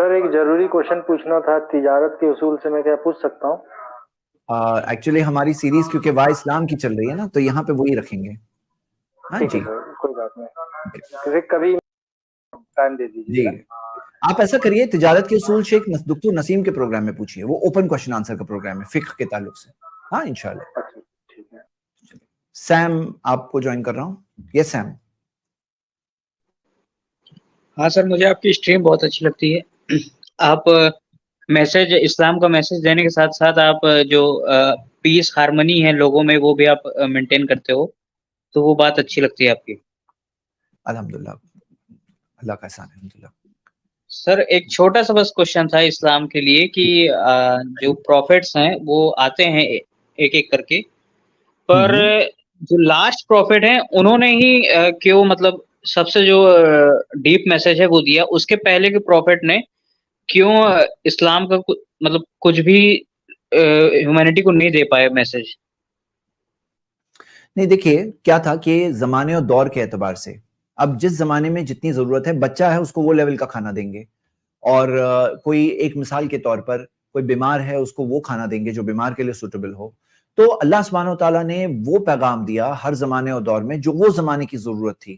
سر ایک ضروری کوشچن پوچھنا تھا تجارت کے اصول سے، میں کیا پوچھ سکتا ہوں؟ ایکچولی ہماری سیریز کیونکہ وا اسلام کی چل رہی ہے نا، تو یہاں پہ وہی رکھیں گے. ہاں ٹھیک ہے جی سر، کوئی بات نہیں، کبھی ٹائم دے دیجیے جی. گا. آپ ایسا کریے، تجارت کے اصول شیخ دکتور نسیم کے پروگرام میں پوچھیے، وہ اوپن کوشچن آنسر کا پروگرام ہے فقہ کے تعلق سے. ہاں انشاءاللہ. اچھا ٹھیک ہے. سیم آپ کو جوائن کر رہا ہوں. یس سیم. ہاں سر، مجھے آپ کی اسٹریم بہت اچھی لگتی ہے. آپ میسج، اسلام کا میسج دینے کے ساتھ ساتھ آپ جو پیس ہارمنی ہے لوگوں میں، وہ بھی آپ مینٹین کرتے ہو، تو وہ بات اچھی لگتی ہے آپ کی. الحمدللہ، اللہ کا احسان ہے. الحمدللہ. سر ایک چھوٹا سا بس کوشچن تھا اسلام کے لیے کہ جو پروفٹس ہیں وہ آتے ہیں ایک ایک کر کے، پر جو لاسٹ پروفٹ ہیں انہوں نے ہی کیوں مطلب سب سے جو ڈیپ میسج ہے وہ دیا، اس کے پہلے کے پروفٹ نے کیوں اسلام کا مطلب کچھ بھی ہیومینٹی کو نہیں دے پائے میسج؟ نہیں دیکھیے کیا تھا کہ زمانے اور دور کے اعتبار سے اب جس زمانے میں جتنی ضرورت ہے، بچہ ہے اس کو وہ لیول کا کھانا دیں گے، اور کوئی ایک مثال کے طور پر کوئی بیمار ہے اس کو وہ کھانا دیں گے جو بیمار کے لیے سوٹیبل ہو. تو اللہ سبحانہ و تعالیٰ نے وہ پیغام دیا ہر زمانے اور دور میں جو وہ زمانے کی ضرورت تھی.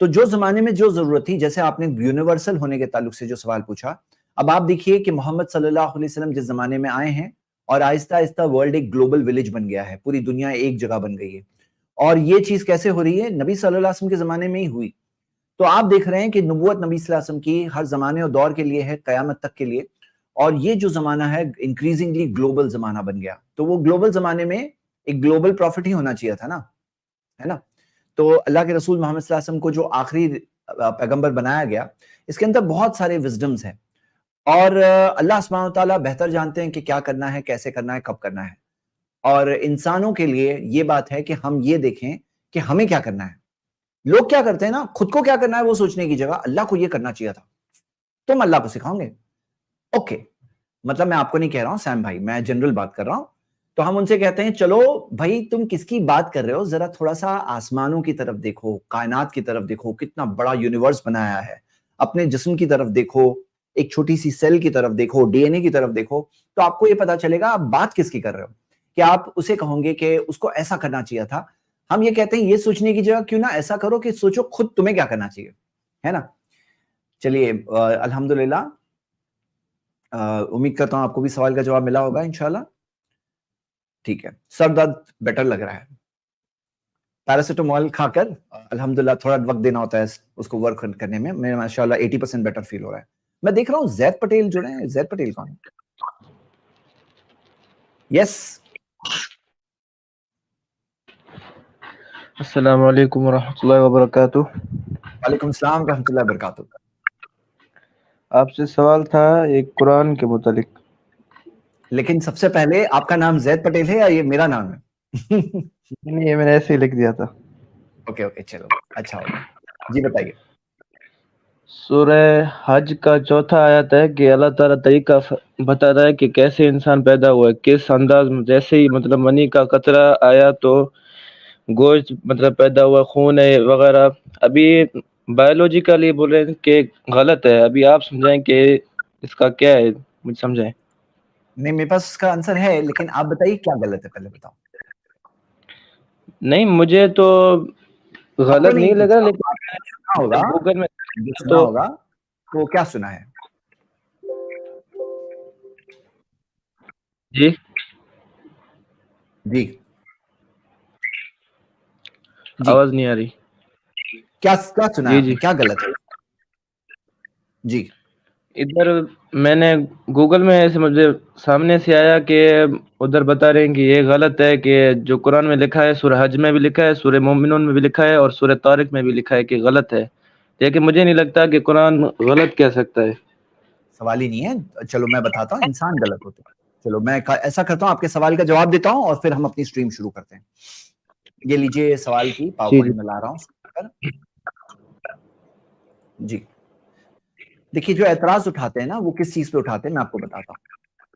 تو جو زمانے میں جو ضرورت تھی، جیسے آپ نے یونیورسل ہونے کے تعلق سے جو سوال پوچھا، اب آپ دیکھیے کہ محمد صلی اللہ علیہ وسلم جس زمانے میں آئے ہیں اور آہستہ آہستہ ورلڈ ایک گلوبل ولیج بن گیا ہے، پوری دنیا ایک جگہ بن گئی ہے. اور یہ چیز کیسے ہو رہی ہے؟ نبی صلی اللہ علیہ وسلم کے زمانے میں ہی ہوئی. تو آپ دیکھ رہے ہیں کہ نبوت نبی صلی اللہ علیہ وسلم کی ہر زمانے اور دور کے لیے ہے، قیامت تک کے لیے. اور یہ جو زمانہ ہے انکریزنگلی گلوبل زمانہ بن گیا. تو وہ گلوبل زمانے میں ایک گلوبل پروفٹ ہی ہونا چاہیے تھا نا، ہے نا. تو اللہ کے رسول محمد صلی اللہ علیہ وسلم کو جو آخری پیغمبر بنایا گیا، اس کے اندر بہت سارے وزڈمز ہیں، اور اللہ سبحانہ وتعالیٰ بہتر جانتے ہیں کہ کیا کرنا ہے، کیسے کرنا ہے، کب کرنا ہے. اور انسانوں کے لیے یہ بات ہے کہ ہم یہ دیکھیں کہ ہمیں کیا کرنا ہے. لوگ کیا کرتے ہیں نا، خود کو کیا کرنا ہے وہ سوچنے کی جگہ اللہ کو یہ کرنا چاہیے تھا. تم اللہ کو سکھاؤ گے، اوکے. مطلب میں آپ کو نہیں کہہ رہا ہوں سیم بھائی، میں جنرل بات کر رہا ہوں. تو ہم ان سے کہتے ہیں چلو بھائی تم کس کی بات کر رہے ہو، ذرا تھوڑا سا آسمانوں کی طرف دیکھو، کائنات کی طرف دیکھو، کتنا بڑا یونیورس بنایا ہے. اپنے جسم کی طرف دیکھو، ایک چھوٹی سی سیل کی طرف دیکھو، ڈی این اے کی طرف دیکھو، تو آپ کو یہ پتا چلے گا آپ بات کس کی کر رہے ہو. کہ آپ اسے کہوں گے کہ اس کو ایسا کرنا چاہیے تھا. ہم یہ کہتے ہیں یہ سوچنے کی جگہ کیوں نہ ایسا کرو کہ سوچو خود تمہیں کیا کرنا چاہیے، ہے نا. چلیے الحمدللہ، امید کرتا ہوں آپ کو بھی سوال کا جواب ملا ہوگا انشاءاللہ. ٹھیک ہے. سر درد بیٹر لگ رہا ہے، پیراسیٹامول کھا کر الحمدللہ تھوڑا وقت دینا ہوتا ہے اس کو ورک کرنے میں. میں ماشاءاللہ 80% بیٹر فیل ہو رہا ہے. میں دیکھ رہا ہوں زید پٹیل جڑے ہیں. زید پٹیل کون ہے؟ یس. السلام علیکم ورحمۃ اللہ وبرکاتہ. وعلیکم السلام ورحمۃ اللہ وبرکاتہ. آپ سے سوال تھا ایک قرآن کے متعلق. لیکن سب سے پہلے آپ کا نام زید پٹیل ہے یا یہ میرا نام ہے؟ نہیں، یہ میں نے ایسے ہی لکھ دیا تھا. اوکے چلو اچھا ہوگا. جی بتائیے. سورہ حج کا چوتھا آیت ہے کہ اللہ تعالیٰ طریقہ بتاتا ہے کہ کیسے انسان پیدا ہوا ہے، کس انداز میں. جیسے ہی مطلب منی کا قطرہ آیا تو گوشت مطلب پیدا ہوا، خون ہے وغیرہ. ابھی بایولوجیکلی بول رہے ہیں کہ غلط ہے. ابھی آپ سمجھائیں کہ اس کا کیا ہے، مجھے سمجھائیں. نہیں میرے پاس اس کا آنسر ہے، لیکن آپ بتائیے کیا غلط ہے، پہلے بتاؤ. نہیں مجھے تو غلط نہیں لگا، لیکن سنا ہوگا، گوگل میں جو سنا تو ہوگا تو کیا سنا ہے؟ جی جی آواز نہیں آ رہی. کیا سنا ہے جی آپ نے، کیا غلط ہے؟ جی ادھر میں نے گوگل میں ایسے مجھے سامنے سے آیا کہ ادھر بتا رہے ہیں کہ یہ غلط ہے، کہ جو قرآن میں لکھا ہے سورہ حج میں بھی لکھا ہے، سورہ مومنون میں بھی لکھا ہے، اور سورہ طارق میں بھی لکھا ہے کہ غلط ہے. لیکن مجھے نہیں لگتا کہ قرآن غلط کہہ سکتا ہے. سوال ہی نہیں ہے. چلو میں بتاتا ہوں انسان غلط ہوتے ہیں. چلو میں ایسا کرتا ہوں، آپ کے سوال کا جواب دیتا ہوں اور پھر ہم اپنی سٹریم شروع کرتے ہیں. یہ لیجئے سوال کی پاور جی پوائنٹ میں لا رہا ہوں. جی دیکھیے جو اعتراض اٹھاتے ہیں نا وہ کس چیز پہ اٹھاتے ہیں میں آپ کو بتاتا ہوں.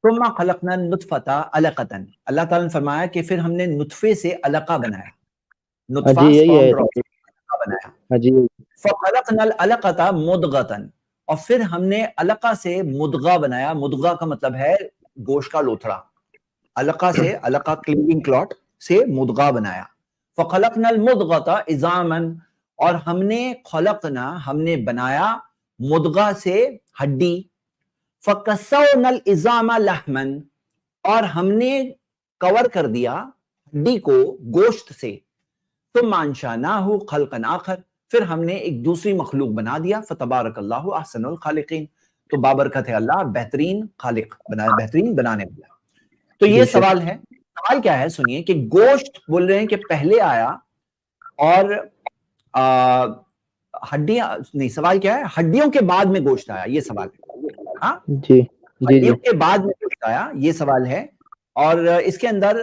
ثم خلقنا النطفة علقة، اللہ تعالیٰ نے فرمایا کہ پھر ہم نے نطفے سے علقہ بنایا. نطفہ جی یہی سپرم ہے. ڈراپ بنایا. ہاں جی فخلقنا العلقة مضغة، اور پھر ہم نے علقہ سے مدغہ بنایا. مدغہ کا مطلب ہے گوشت کا لوتھڑا. علقہ سے, علقہ کلیونگ کلاٹ سے مدغہ بنایا. فخلقنا المدغۃ عظاما, اور ہم نے خلقنا, ہم نے بنایا مدغہ سے ہڈی. فکسونا العظام لحما, اور ہم نے کور کر دیا ہڈی کو گوشت سے. ثم انشأناہ خلقا آخر, پھر ہم نے ایک دوسری مخلوق بنا دیا. فتبارک اللہ احسن الخالقین, تو بابرکت ہے اللہ بہترین خالق, بہترین بنانے والا. تو یہ سوال ہے. سوال کیا ہے سنیے, کہ گوشت بول رہے ہیں کہ پہلے آیا اور ہڈیاں نہیں, سوال کیا ہے, ہڈیوں کے بعد میں گوشت آیا, یہ سوال ہے. ہاں جی ہڈیوں کے بعد میں گوشت آیا, یہ سوال ہے. اور اس کے اندر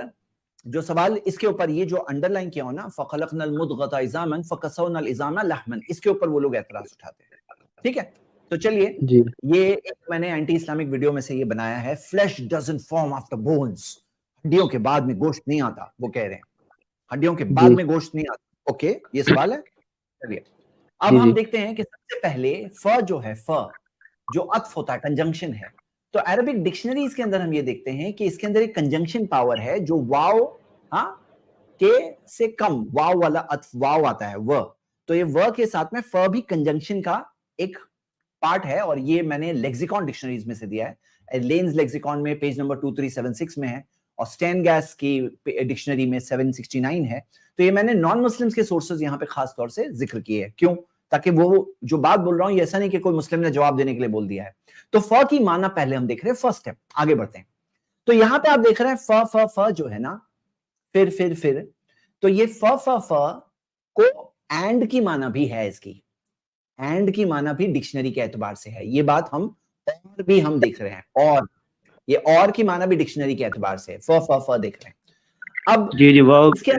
جو سوال اس کے اوپر یہ جو انڈر لائن کیا ہو نا, فخلقنا المدغۃ عظاما فکسونا العظام لحما, اس کے اوپر وہ لوگ اعتراض اٹھاتے ہیں. ٹھیک ہے, تو چلیے یہ ایک میں نے اینٹی اسلامک ویڈیو میں سے یہ بنایا ہے, flesh doesn't form after bones, ہڈیوں کے بعد میں گوشت نہیں آتا, وہ کہہ رہے ہیں ہڈیوں کے بعد میں گوشت نہیں آتا. اوکے, یہ سوال ہے. چلیے اب ہم دیکھتے ہیں کہ سب سے پہلے ف جو ہے, ف جو عطف ہوتا ہے, کنجنکشن ہے. تو عربک ڈکشنریز کے اندر ہم یہ دیکھتے ہیں کہ اس کے اندر ایک کنجنکشن پاور ہے جو واو کے سے کم, واو والا عطف واو آتا ہے و, تو یہ و کے ساتھ میں ف بھی کنجنکشن کا ایک پارٹ ہے. اور یہ میں نے لیکسیکون ڈکشنریز میں سے دیا ہے. لینز لیکسیکون میں پیج نمبر 2376 میں ہے, اور اسٹین گیس کی ڈکشنری میں 769 ہے. تو یہ میں نے نان مسلمز کے سورسز یہاں پہ خاص طور سے ذکر کیے ہیں. کیوں؟ تاکہ وہ جو بات بول رہا ہوں یہ ایسا نہیں کہ کوئی مسلم نے جواب دینے کے لیے بول دیا ہے. تو ف کی معنی پہلے ہم دیکھ رہے ہیں, فرسٹ اسٹیپ, آگے بڑھتے ہیں. تو یہاں پہ آپ دیکھ رہے ہیں ف ف ف جو ہے نا, پھر تو یہ ف ف ف کو اینڈ کی معنی بھی ہے, اس کی اینڈ کی معنی بھی ڈکشنری کے اعتبار سے ہے. یہ بات ہم اور بھی ہم دیکھ رہے ہیں, اور یہ اور کی معنی بھی ڈکشنری کے اعتبار سے ف ف ف دیکھ رہے ہیں. اب اس کے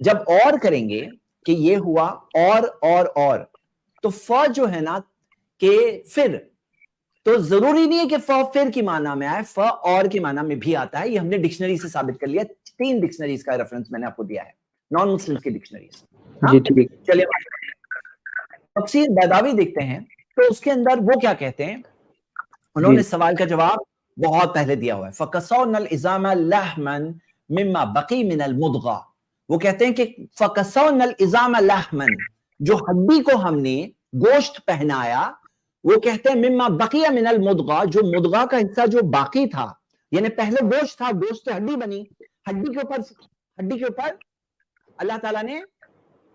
جب اور کریں گے کہ یہ ہوا اور تو ف جو ہے نا کہ پھر, تو ضروری نہیں ہے کہ ف پھر کی معنی میں آئے, ف اور کی معنی میں بھی آتا ہے. یہ ہم نے ڈکشنری سے ثابت کر لیا. 3 ڈکشنریز کا ریفرنس میں نے آپ کو دیا ہے, نان مسلم کی ڈکشنریز. چلیے تفسیر بیضاوی دیکھتے ہیں, تو اس کے اندر وہ کیا کہتے ہیں, انہوں نے سوال کا جواب بہت پہلے دیا ہوا ہے. فَكَسَوْنَا الْعِظَامَ لَحْمًا مِمَّا بَقِي مِنَ الْمُضْغَةِ, وہ کہتے ہیں کہ فَكَسَوْنَا الْعِظَامَ لَحْمًا, جو ہڈی کو ہم نے گوشت پہنایا, وہ کہتے ہیں مِمَّا بَقِيَ مِنَ الْمُضْغَةِ, جو مدغہ کا حصہ جو باقی تھا, یعنی پہلے گوشت تھا, گوشت سے ہڈی بنی, ہڈی کے اوپر اللہ تعالیٰ نے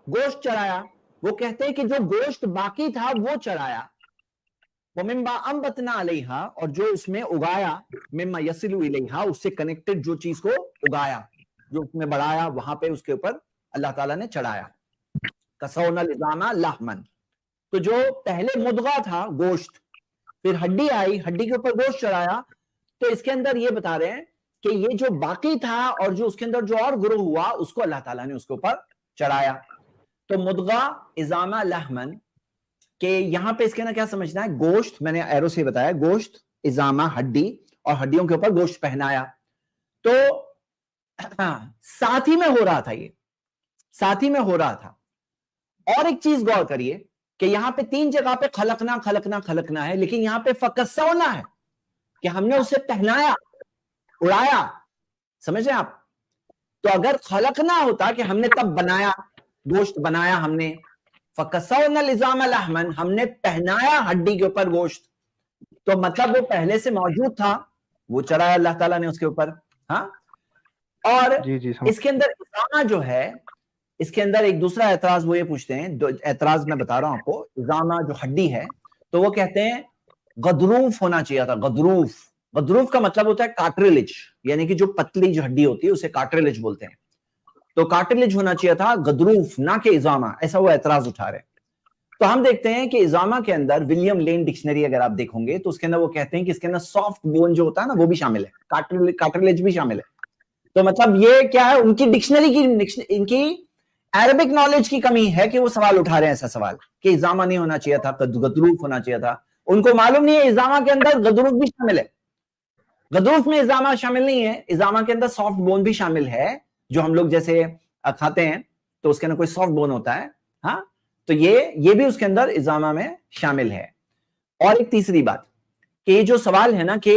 گوشت چڑھایا. وہ کہتے ہیں کہ جو گوشت باقی تھا وہ چڑھایا. وَمِمَّا أَنبَتْنَا عَلَيْهَا, اور جو اس میں اگایا, مِمَّا يَصِلُ إِلَيْهَا, اس سے کنیکٹڈ جو چیز کو اگایا, جو اس میں بڑھایا, وہاں پہ اس کے اوپر اللہ تعالیٰ نے چڑھایا. کَسَوْنَا الْعِظَامَ لَحْمًا, تو جو پہلے مدغہ تھا گوشت, پھر ہڈی آئی, ہڈی کے اوپر گوشت چڑھایا. تو اس کے اندر یہ بتا رہے ہیں کہ یہ جو باقی تھا اور جو اس کے اندر جو اور گروہ ہوا, اس کو اللہ تعالیٰ نے اس کے اوپر چڑھایا. تو مدغہ عظامہ لحمن, کہ یہاں پہ اس کے نا کیا سمجھنا ہے, گوشت, میں نے ایرو سے بتایا, گوشت, عظامہ ہڈی, اور ہڈیوں کے اوپر گوشت پہنایا. تو ساتھ ہی میں ہو رہا تھا, یہ ساتھ ہی میں ہو رہا تھا. اور ایک چیز غور کریے کہ یہاں پہ 3 جگہ پہ خلقنا ہے, لیکن یہاں پہ فکسونا ہے کہ ہم نے اسے پہنایا, اڑایا. سمجھ رہے آپ؟ تو اگر خلقنا ہوتا کہ ہم نے تب بنایا, گوشت بنایا ہم نے, فَكَسَوْنَا الْعِظَامَ لَحْمًا, ہم نے پہنایا ہڈی کے اوپر گوشت, تو مطلب وہ پہلے سے موجود تھا, وہ چڑھایا اللہ تعالیٰ نے اس کے اوپر. ہاں, اور اس کے اندر عظامہ جو ہے, اس کے اندر ایک دوسرا اعتراض وہ یہ پوچھتے ہیں, اعتراض میں بتا رہا ہوں آپ کو. عظامہ جو ہڈی ہے, تو وہ کہتے ہیں غضروف ہونا چاہیے تھا. غضروف کا مطلب ہوتا ہے کارٹریلج, یعنی کہ جو پتلی جو ہڈی ہوتی ہے اسے کارٹریلج بولتے ہیں. تو کارٹریلج ہونا چاہیے تھا, غضروف, نہ کہ عظامہ. ایسا وہ اعتراض اٹھا رہے. تو ہم دیکھتے ہیں کہ عظامہ کے اندر ولیم لین ڈکشنری اگر آپ دیکھیں گے تو اس کے اندر وہ کہتے ہیں کہ اس کے اندر سافٹ بون جو ہوتا ہے نا وہ بھی شامل ہے, کارٹریلج بھی شامل ہے. تو مطلب یہ کیا ہے, ان کی ڈکشنری کی, ان کی عربک نالج کی کمی ہے کہ وہ سوال اٹھا رہے ہیں ایسا سوال کہ عظامہ نہیں ہونا چاہیے تھا, غضروف ہونا چاہیے تھا. ان کو معلوم نہیں ہے عظامہ کے اندر غضروف بھی شامل ہے. غضروف میں عظامہ شامل نہیں ہے, عظامہ کے اندر سافٹ بون بھی شامل ہے, جو ہم لوگ جیسے کھاتے ہیں تو اس کے اندر کوئی سافٹ بون ہوتا ہے. ہاں, تو یہ بھی اس کے اندر عظامہ میں شامل ہے. اور ایک تیسری بات کہ یہ جو سوال ہے نا کہ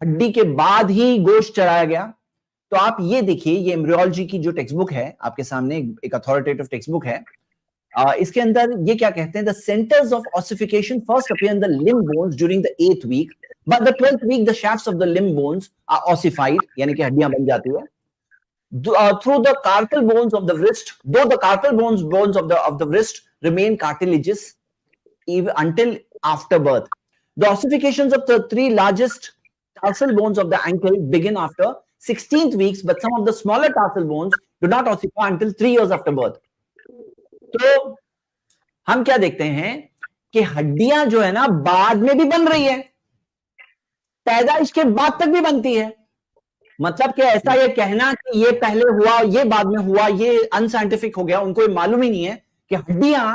ہڈی کے بعد ہی گوشت چڑھایا گیا، تو آپ یہ دیکھیے یہ ایمبریولوجی کی جو ٹیکسٹ بک ہے آپ کے سامنے، ایک اتھارٹیٹو ٹیکسٹ بک ہے، اس کے اندر یہ کیا کہتے ہیں، the centers of ossification first appear in the limb bones during the 8th week, but the 12th week the shafts of the limb bones are ossified، یعنی کہ ہڈیاں بن جاتی ہیں through the carpal bones of the wrist, though the carpal bones of the wrist remain cartilaginous even until after birth. The ossifications of the 3 largest tarsal bones of the ankle begin after 16th weeks, but some of the smaller tarsal bones do not ossify until 3 years after birth. تو ہم کیا دیکھتے ہیں کہ ہڈیاں جو ہے نا بعد میں بھی بن رہی ہے، پیدائش کے بعد تک بھی بنتی ہے. مطلب کہ ایسا یہ کہنا کہ یہ پہلے ہوا یہ بعد میں ہوا یہ ان سائنٹیفک ہو گیا، ان کو معلوم ہی نہیں ہے کہ ہڈیاں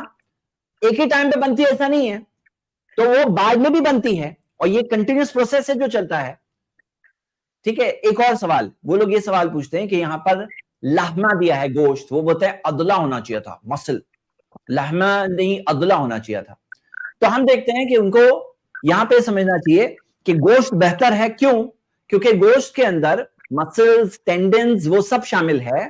ایک ہی ٹائم پہ بنتی ہے، ایسا نہیں ہے. تو وہ بعد میں بھی بنتی ہے اور یہ کنٹینیوس پروسیس ہے جو چلتا ہے. ٹھیک ہے. ایک اور سوال، وہ لوگ یہ سوال پوچھتے ہیں کہ یہاں پر لحمہ دیا ہے گوشت، وہ بولتے ہیں ادلا ہونا چاہیے تھا، مسل، لحمہ نہیں ادلا ہونا چاہیے تھا. تو ہم دیکھتے ہیں کہ ان کو یہاں پہ سمجھنا چاہیے کہ گوشت بہتر ہے. کیوں؟ کیونکہ گوشت کے اندر مسلز، ٹینڈنز وہ سب شامل ہے.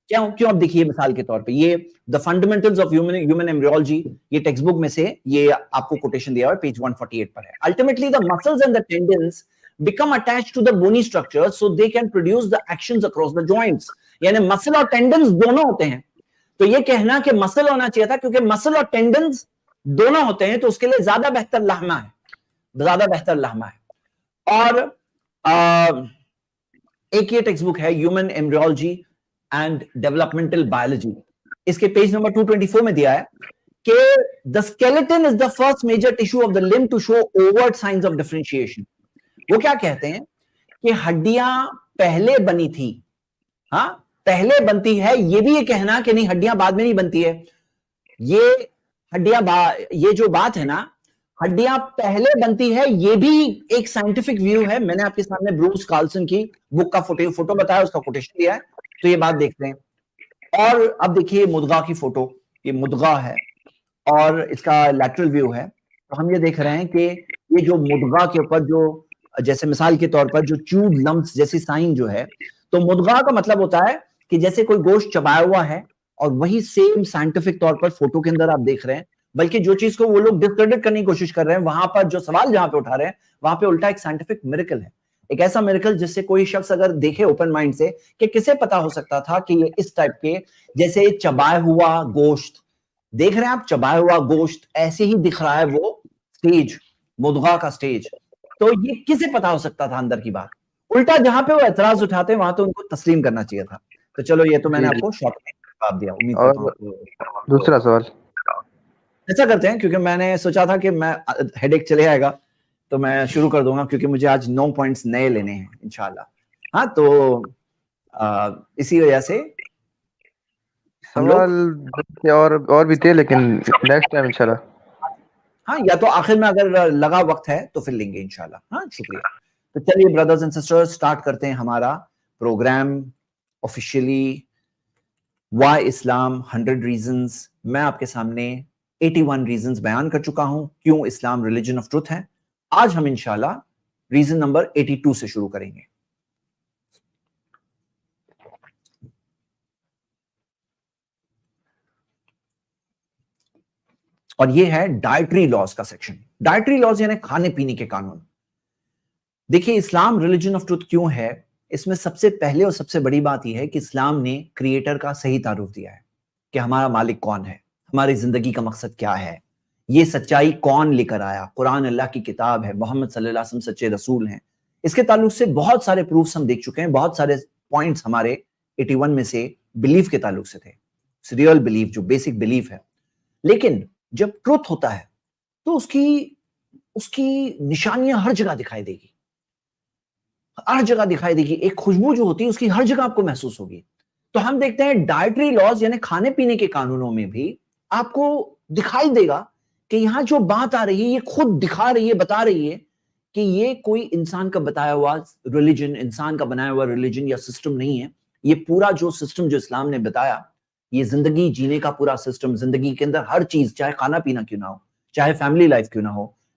کیوں؟ اب دیکھیے مثال کے طور پہ یہ The Fundamentals of Human Embryology، یہ ٹیکسٹ بک میں سے یہ آپ کو کوٹیشن دیا ہوا ہے، پیج 148 پر ہے. Ultimately the muscles and the tendons become attached to the bony structure so they can produce the actions across the joints. یعنی مسل اور ٹینڈنز دونوں ہوتے ہیں. تو یہ کہنا کہ مسل ہونا چاہیے تھا کیونکہ مسل اور ٹینڈنز دونوں ہوتے ہیں تو اس کے لیے زیادہ بہتر لحمہ ہے، زیادہ بہتر لحمہ ہے. اور ایک یہ ٹیکسٹ بک ہے human embryology and developmental biology, اس کے پیج نمبر 224 میں دیا ہے کہ the skeleton is the first major tissue of the limb to show overt signs of differentiation. وہ کیا کہتے ہیں کہ ہڈیاں پہلے بنی تھی، ہاں پہلے بنتی ہے. یہ بھی یہ کہنا کہ نہیں ہڈیاں بعد میں نہیں بنتی ہے، یہ جو بات ہے نا ہڈیاں پہلے بنتی ہے، یہ بھی ایک سائنٹیفک ویو ہے. میں نے آپ کے سامنے بروس کارلسن کی بک کا فوٹو بتایا، اس کا کوٹیشن دیا ہے، تو یہ بات دیکھتے ہیں. اور اب دیکھیے مدغہ کی فوٹو، یہ مدغہ ہے اور اس کا لیٹرل ویو ہے. تو ہم یہ دیکھ رہے ہیں کہ یہ جو مدغہ کے اوپر جو جیسے مثال کے طور پر جو چوب لمپس جیسی سائن جو ہے، تو مدغہ کا مطلب ہوتا ہے کہ جیسے کوئی گوشت چبایا ہوا ہے، اور وہی سیم سائنٹیفک طور پر فوٹو کے اندر آپ دیکھ رہے ہیں. بلکہ جو چیز کو وہ لوگ ڈسکریڈٹ کرنے کی کوشش کر رہے ہیں، وہاں پر جو سوال جہاں پہ اٹھا رہے ہیں وہاں پہ الٹا ایک سائنٹیفک میریکل ہے، ایک ایسا میریکل جس سے کوئی شخص اگر دیکھے اوپن مائنڈ سے کہ کسے پتا ہو سکتا تھا کہ یہ اس ٹائپ کے جیسے چبایا ہوا گوشت دیکھ رہے ہیں آپ، چبایا ہوا گوشت ایسے ہی دکھ رہا ہے وہ سٹیج، مدغہ کا سٹیج. تو یہ کسے پتا ہو سکتا تھا اندر کی بات؟ الٹا جہاں پہ وہ اعتراض اٹھاتے ہیں وہاں تو ان کو تسلیم کرنا چاہیے تھا. تو چلو یہ تو میں نے آپ کو شارٹ میں جواب دیا. امید کرتا ہوں. دوسرا سوال ایسا کرتے ہیں کیونکہ میں نے سوچا تھا کہ میں ہیڈ ایک چلے آئے گا تو میں شروع کر دوں گا کیونکہ مجھے آج 9 پوائنٹس نئے لینے ہیں انشاءاللہ. ہاں تو اسی وجہ سے سوال اور بھی تھے لیکن نیکسٹ ٹائم انشاءاللہ. ہاں یا تو آخر میں اگر لگا وقت ہے تو پھر لیں گے انشاءاللہ. ہاں شکریہ. تو چلیے بردرز اینڈ سسٹرز سٹارٹ کرتے ہیں ہمارا پروگرام آفیشیلی. وائی اسلام 100 ریزنز. میں آپ کے سامنے 81 ریزنز بیان کر چکا ہوں کیوں اسلام ریلیجن آف ٹروتھ ہے. آج ہم انشاءاللہ ریزن نمبر 82 سے شروع کریں گے. اور یہ ہے ڈائٹری لاز کا سیکشن. ڈائٹری لاز یعنی کھانے پینے کے قانون. دیکھیے اسلام ریلیجن آف ٹروتھ کیوں ہے، اس میں سب سے پہلے اور سب سے بڑی بات یہ ہے کہ اسلام نے کریٹر کا صحیح تعارف دیا ہے کہ ہمارا مالک کون ہے، ہماری زندگی کا مقصد کیا ہے، یہ سچائی کون لے کر آیا. قرآن اللہ کی کتاب ہے، محمد صلی اللہ علیہ وسلم سچے رسول ہیں. اس کے تعلق سے بہت سارے پروفس ہم دیکھ چکے ہیں، بہت سارے پوائنٹس ہمارے 81 میں سے بلیف کے تعلق سے تھے، ریئل بلیف جو بیسک بلیف ہے. لیکن جب ٹروتھ ہوتا ہے تو اس کی نشانیاں ہر جگہ دکھائی دے گی، ہر جگہ دکھائی دے گی. ایک خوشبو جو ہوتی ہے اس کی ہر جگہ آپ کو محسوس ہوگی. تو ہم دیکھتے ہیں ڈائٹری لاز یعنی کھانے پینے کے قانونوں میں بھی آپ کو دکھائی دے گا کہ یہاں جو بات آ رہی ہے یہ خود دکھا رہی ہے، بتا رہی ہے کہ یہ کوئی انسان کا بتایا ہوا ریلیجن، انسان کا بنایا ہوا ریلیجن یا سسٹم نہیں ہے. یہ پورا جو سسٹم جو اسلام نے بتایا، یہ زندگی جینے کا پورا سسٹم، زندگی کے اندر ہر چیز، چاہے کھانا پینا کیوں نہ ہو، چاہے فیملی لائف کیوں نہ ہو،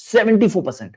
74%,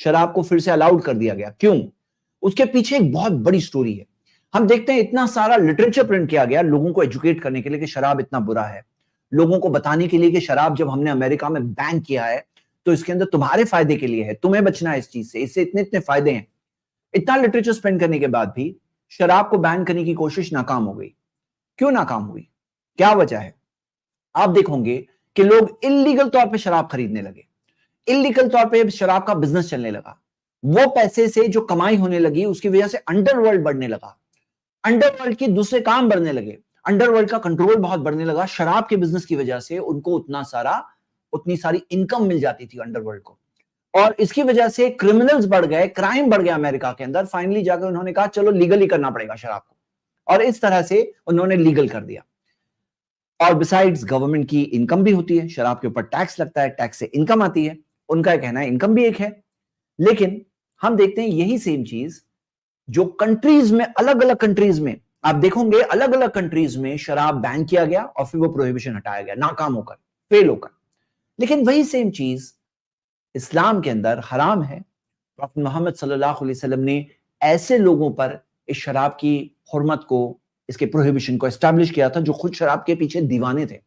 شراب کو پھر سے الاؤڈ کر دیا گیا. کیوں؟ اس کے پیچھے ایک بہت بڑی سٹوری ہے. ہم دیکھتے ہیں اتنا سارا لٹریچر پرنٹ کیا گیا لوگوں کو ایجوکیٹ کرنے کے لیے کہ شراب اتنا برا ہے, لوگوں کو بتانے کے لیے کہ شراب جب ہم نے امریکہ میں بین کیا ہے تو اس کے اندر تمہارے فائدے کے لیے ہے, تمہیں بچنا ہے اس چیز سے, اس سے اتنے اتنے فائدے ہیں. اتنا لٹریچر سپینڈ کرنے کے بعد بھی شراب کو بین کرنے کی کوشش ناکام ہو گئی. کیوں ناکام ہوئی؟ کیا وجہ ہے؟ آپ دیکھو گے کہ لوگ انلیگل طور پہ شراب خریدنے لگے, انلیگل طور پہ شراب کا بزنس چلنے لگا. وہ پیسے سے جو کمائی ہونے لگی اس کی وجہ سے انڈر ورلڈ بڑھنے لگا, انڈر ورلڈ کی دوسرے کام بڑھنے لگے, انڈر ورلڈ کا کنٹرول بہت بڑھنے لگا. شراب کے بزنس کی وجہ سے ان کو اتنی ساری انکم مل جاتی تھی انڈر ورلڈ کو, اور اس کی وجہ سے کرمنلز بڑھ گئے, کرائم بڑھ گیا امریکہ کے اندر. فائنلی جا کر انہوں نے کہا چلو لیگل ہی کرنا پڑے گا شراب کو, اور اس طرح سے انہوں نے لیگل کر دیا. اور بسائڈز گورنمنٹ کی انکم بھی ہوتی ہے, شراب کے اوپر ٹیکس لگتا ہے, ٹیکس سے انکم آتی ہے. ان کا کہنا ہے انکم بھی ایک ہے. لیکن ہم دیکھتے ہیں یہی سیم چیز جو کنٹریز میں, الگ الگ کنٹریز میں آپ دیکھو گے, الگ الگ کنٹریز میں شراب بین کیا گیا اور پھر وہ پروہیبیشن ہٹایا گیا ناکام ہو کر, فیل ہو کر. لیکن وہی سیم چیز اسلام کے اندر حرام ہے. پروفیٹ محمد صلی اللہ علیہ وسلم نے ایسے لوگوں پر اس شراب کی حرمت کو, اس کے پروہیبیشن کو اسٹیبلش کیا تھا جو خود شراب کے پیچھے دیوانے تھے.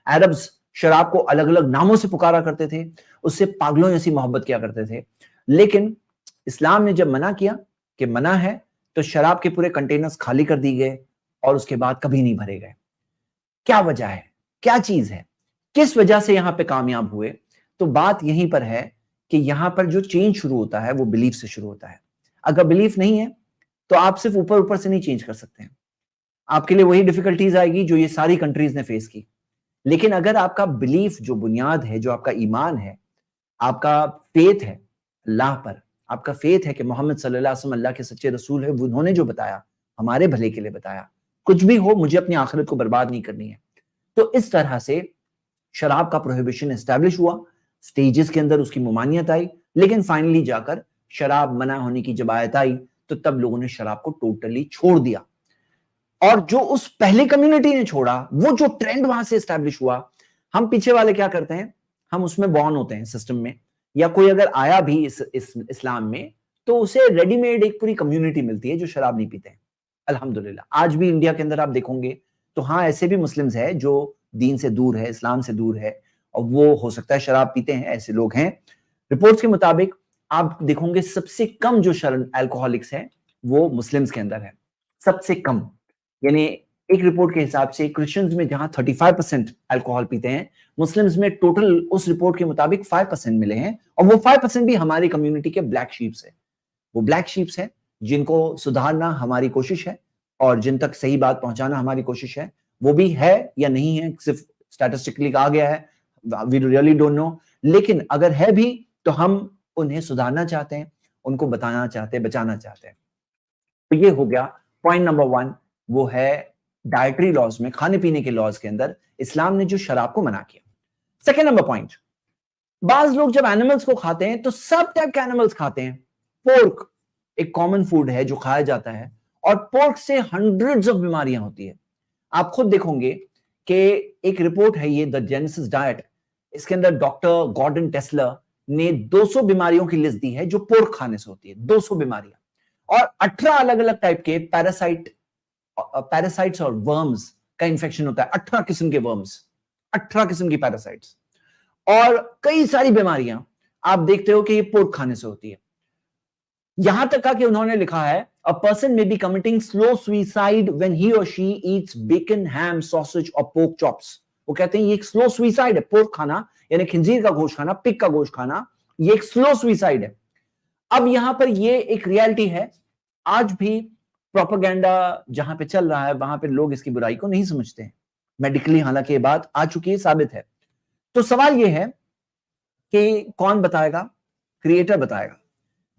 عربز شراب کو الگ الگ ناموں سے پکارا کرتے تھے, اس سے پاگلوں جیسی محبت کیا کرتے تھے. لیکن اسلام نے جب منع کیا کہ منع ہے تو شراب کے پورے کنٹینرز خالی کر دی گئے اور اس کے بعد کبھی نہیں بھرے گئے. کیا وجہ ہے؟ کیا چیز ہے؟ کس وجہ سے یہاں پہ کامیاب ہوئے؟ تو بات یہیں پر ہے کہ یہاں پر جو چینج شروع ہوتا ہے وہ بلیف سے شروع ہوتا ہے. اگر بلیف نہیں ہے تو آپ صرف اوپر اوپر سے نہیں چینج کر سکتے ہیں, آپ کے لیے وہی ڈیفیکلٹیز آئے گی جو یہ ساری کنٹریز نے فیس کی. لیکن اگر آپ کا بلیف جو بنیاد ہے, جو آپ کا ایمان ہے, آپ کا فیتھ ہے اللہ پر, آپ کا فیتھ ہے کہ محمد صلی اللہ علیہ وسلم اللہ کے سچے رسول ہے, انہوں نے جو بتایا ہمارے بھلے کے لیے بتایا, کچھ بھی ہو مجھے اپنی آخرت کو برباد نہیں کرنی ہے. تو اس طرح سے شراب کا پروہیبیشن اسٹیبلش ہوا, سٹیجز کے اندر اس کی ممانعت آئی, لیکن فائنلی جا کر شراب منع ہونے کی جب آیت آئی تو تب لوگوں نے شراب کو ٹوٹلی چھوڑ دیا. اور جو اس پہلی کمیونٹی نے چھوڑا, وہ جو ٹرینڈ وہاں سے اسٹیبلش ہوا, ہم پیچھے والے کیا کرتے ہیں, ہم اس میں بورن ہوتے ہیں سسٹم میں, یا کوئی اگر آیا بھی اسلام میں تو اسے ریڈی میڈ ایک پوری کمیونٹی ملتی ہے جو شراب نہیں پیتے ہیں. الحمدللہ آج بھی انڈیا کے اندر آپ دیکھیں گے تو ہاں ایسے بھی مسلمز ہیں جو دین سے دور ہے, اسلام سے دور ہے, اور وہ ہو سکتا ہے شراب پیتے ہیں, ایسے لوگ ہیں. رپورٹس کے مطابق آپ دیکھیں گے سب سے کم جو الکوہولکس ہیں وہ مسلمز کے اندر ہے, سب سے کم. یعنی ایک رپورٹ کے حساب سے کرسچنز میں جہاں 35% الکوہول پیتے ہیں, مسلمز میں ٹوٹل اس رپورٹ کے مطابق 5% ملے ہیں, اور وہ 5% بھی ہماری کمیونٹی کے بلیک شیپس ہیں. وہ بلیک شیپس ہیں جن کو سدھارنا ہماری کوشش ہے اور جن تک صحیح بات پہنچانا ہماری کوشش ہے. وہ بھی ہے یا نہیں ہے صرف اسٹیٹسٹکلی کہا گیا ہے, we really don't know. لیکن اگر ہے بھی تو ہم انہیں سدھارنا چاہتے ہیں, ان کو بتانا چاہتے ہیں, بچانا چاہتے ہیں. تو یہ ہو گیا پوائنٹ نمبر 1, وہ ہے ڈائٹری لاز میں, کھانے پینے کے لاز کے اندر اسلام نے جو شراب کو منع کیا. سیکنڈ نمبر پوائنٹ, بعض لوگ جب اینیملز کو کھاتے ہیں تو سب ٹائپ کے اینیملز کھاتے ہیں. پورک ایک کامن فوڈ ہے جو کھایا جاتا ہے, اور پورک سے ہنڈریڈز آف بیماریاں ہوتی ہیں. آپ خود دیکھیں گے کہ ایک رپورٹ ہے یہ دا جینیسس ڈائٹ, اس کے اندر ڈاکٹر گارڈن ٹیسلر نے 200 بیماریوں کی لسٹ دی ہے جو پورک کھانے سے ہوتی ہے, 200 بیماریاں, اور 18 الگ الگ ٹائپ کے پیراسائٹس اور ورمز کا انفیکشن ہوتا ہے. 18 قسم کے ورمز, 18 قسم کی پیراسائٹس, اور کئی ساری بیماریاں آپ دیکھتے ہو کہ یہ پورک کھانے سے ہوتی ہے. یہاں تک کہ انہوں نے لکھا ہے a person may be committing slow suicide when he or she eats bacon, ham, sausage or pork chops. وہ کہتے ہیں یہ ایک سلو سوئسائڈ ہے, پورک کھانا یعنی خنزیر کا گوشت کھانا, پگ کا گوشت کھانا, یہ ایک سلو سوئسائڈ ہے. اب یہاں پر یہ ایک ریالٹی ہے, آج بھی پروپیگنڈا جہاں پہ چل رہا ہے وہاں پہ لوگ اس کی برائی کو نہیں سمجھتے ہیں میڈیکلی, حالانکہ یہ بات آ چکی ہے, ثابت ہے. تو سوال یہ ہے کہ کون بتائے گا؟ کریٹر بتائے گا,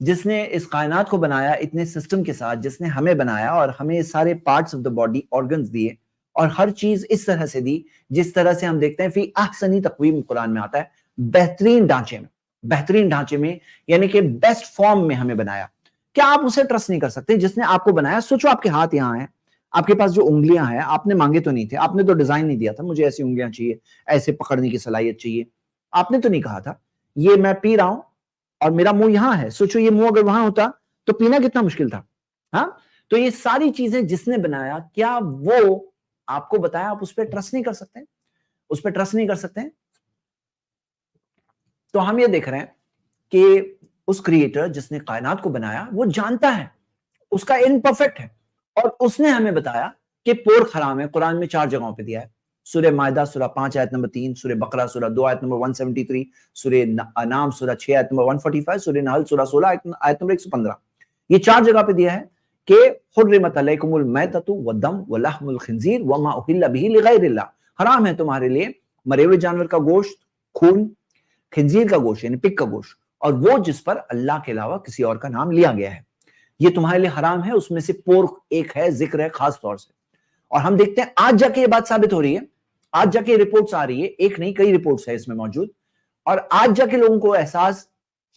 جس نے اس کائنات کو بنایا اتنے سسٹم کے ساتھ, جس نے ہمیں بنایا اور ہمیں سارے parts of the body, organs دیے, اور ہر چیز اس طرح سے دی جس طرح سے ہم دیکھتے ہیں فی احسنی تقویم قرآن میں آتا ہے, بہترین ڈھانچے میں, بہترین ڈھانچے میں یعنی کہ بیسٹ فارم میں ہمیں بنایا. کیا آپ اسے ٹرسٹ نہیں کر سکتے جس نے آپ کو بنایا؟ سوچو آپ کے ہاتھ یہاں ہیں, آپ کے پاس جو انگلیاں ہیں آپ نے مانگے تو نہیں تھے, آپ نے تو ڈیزائن نہیں دیا تھا مجھے ایسی انگلیاں چاہیے, ایسے پکڑنے کی صلاحیت چاہیے, آپ نے تو نہیں کہا تھا. یہ میں پی رہا ہوں, اور میرا منہ یہاں ہے, سوچو یہ منہ اگر وہاں ہوتا تو پینا کتنا مشکل تھا. ہاں, تو یہ ساری چیزیں جس نے بنایا, کیا وہ آپ کو بتایا آپ اس پہ ٹرسٹ نہیں کر سکتے, اس پہ ٹرسٹ نہیں کر سکتے. تو ہم یہ دیکھ رہے ہیں کہ اس کریٹر جس نے کائنات کو بنایا وہ جانتا ہے, اس کا علم پرفیکٹ ہے, اور اس نے ہمیں بتایا کہ پورک حرام ہے. قرآن میں 4 جگہوں پہ دیا ہے, سورہ مائدہ سورہ 5 آیت نمبر 3, سورہ بقرہ سورہ 2 آیت نمبر 173, سورہ انعام سورہ 6 آیت نمبر 145, سورہ نحل سورہ 16 آیت نمبر 115. یہ 4 جگہ پہ دیا ہے کہ حرمت علیکم المیتۃ والدم ولحم الخنزیر وما اہل بہ لغیر اللہ, حرام ہے تمہارے لیے مرے ہوئے جانور کا گوشت, خون, خنزیر کا گوشت یعنی پگ کا گوشت, اور وہ جس پر اللہ کے علاوہ کسی اور کا نام لیا گیا ہے, یہ تمہارے لیے حرام ہے. اس میں سے پورک ایک ہے, ذکر ہے خاص طور سے. اور ہم دیکھتے ہیں آج جا کے یہ بات ثابت ہو رہی ہے, آج جا کے رپورٹس آ رہی ہے, ایک نہیں کئی رپورٹس ہے اس میں موجود, اور آج جا کے لوگوں کو احساس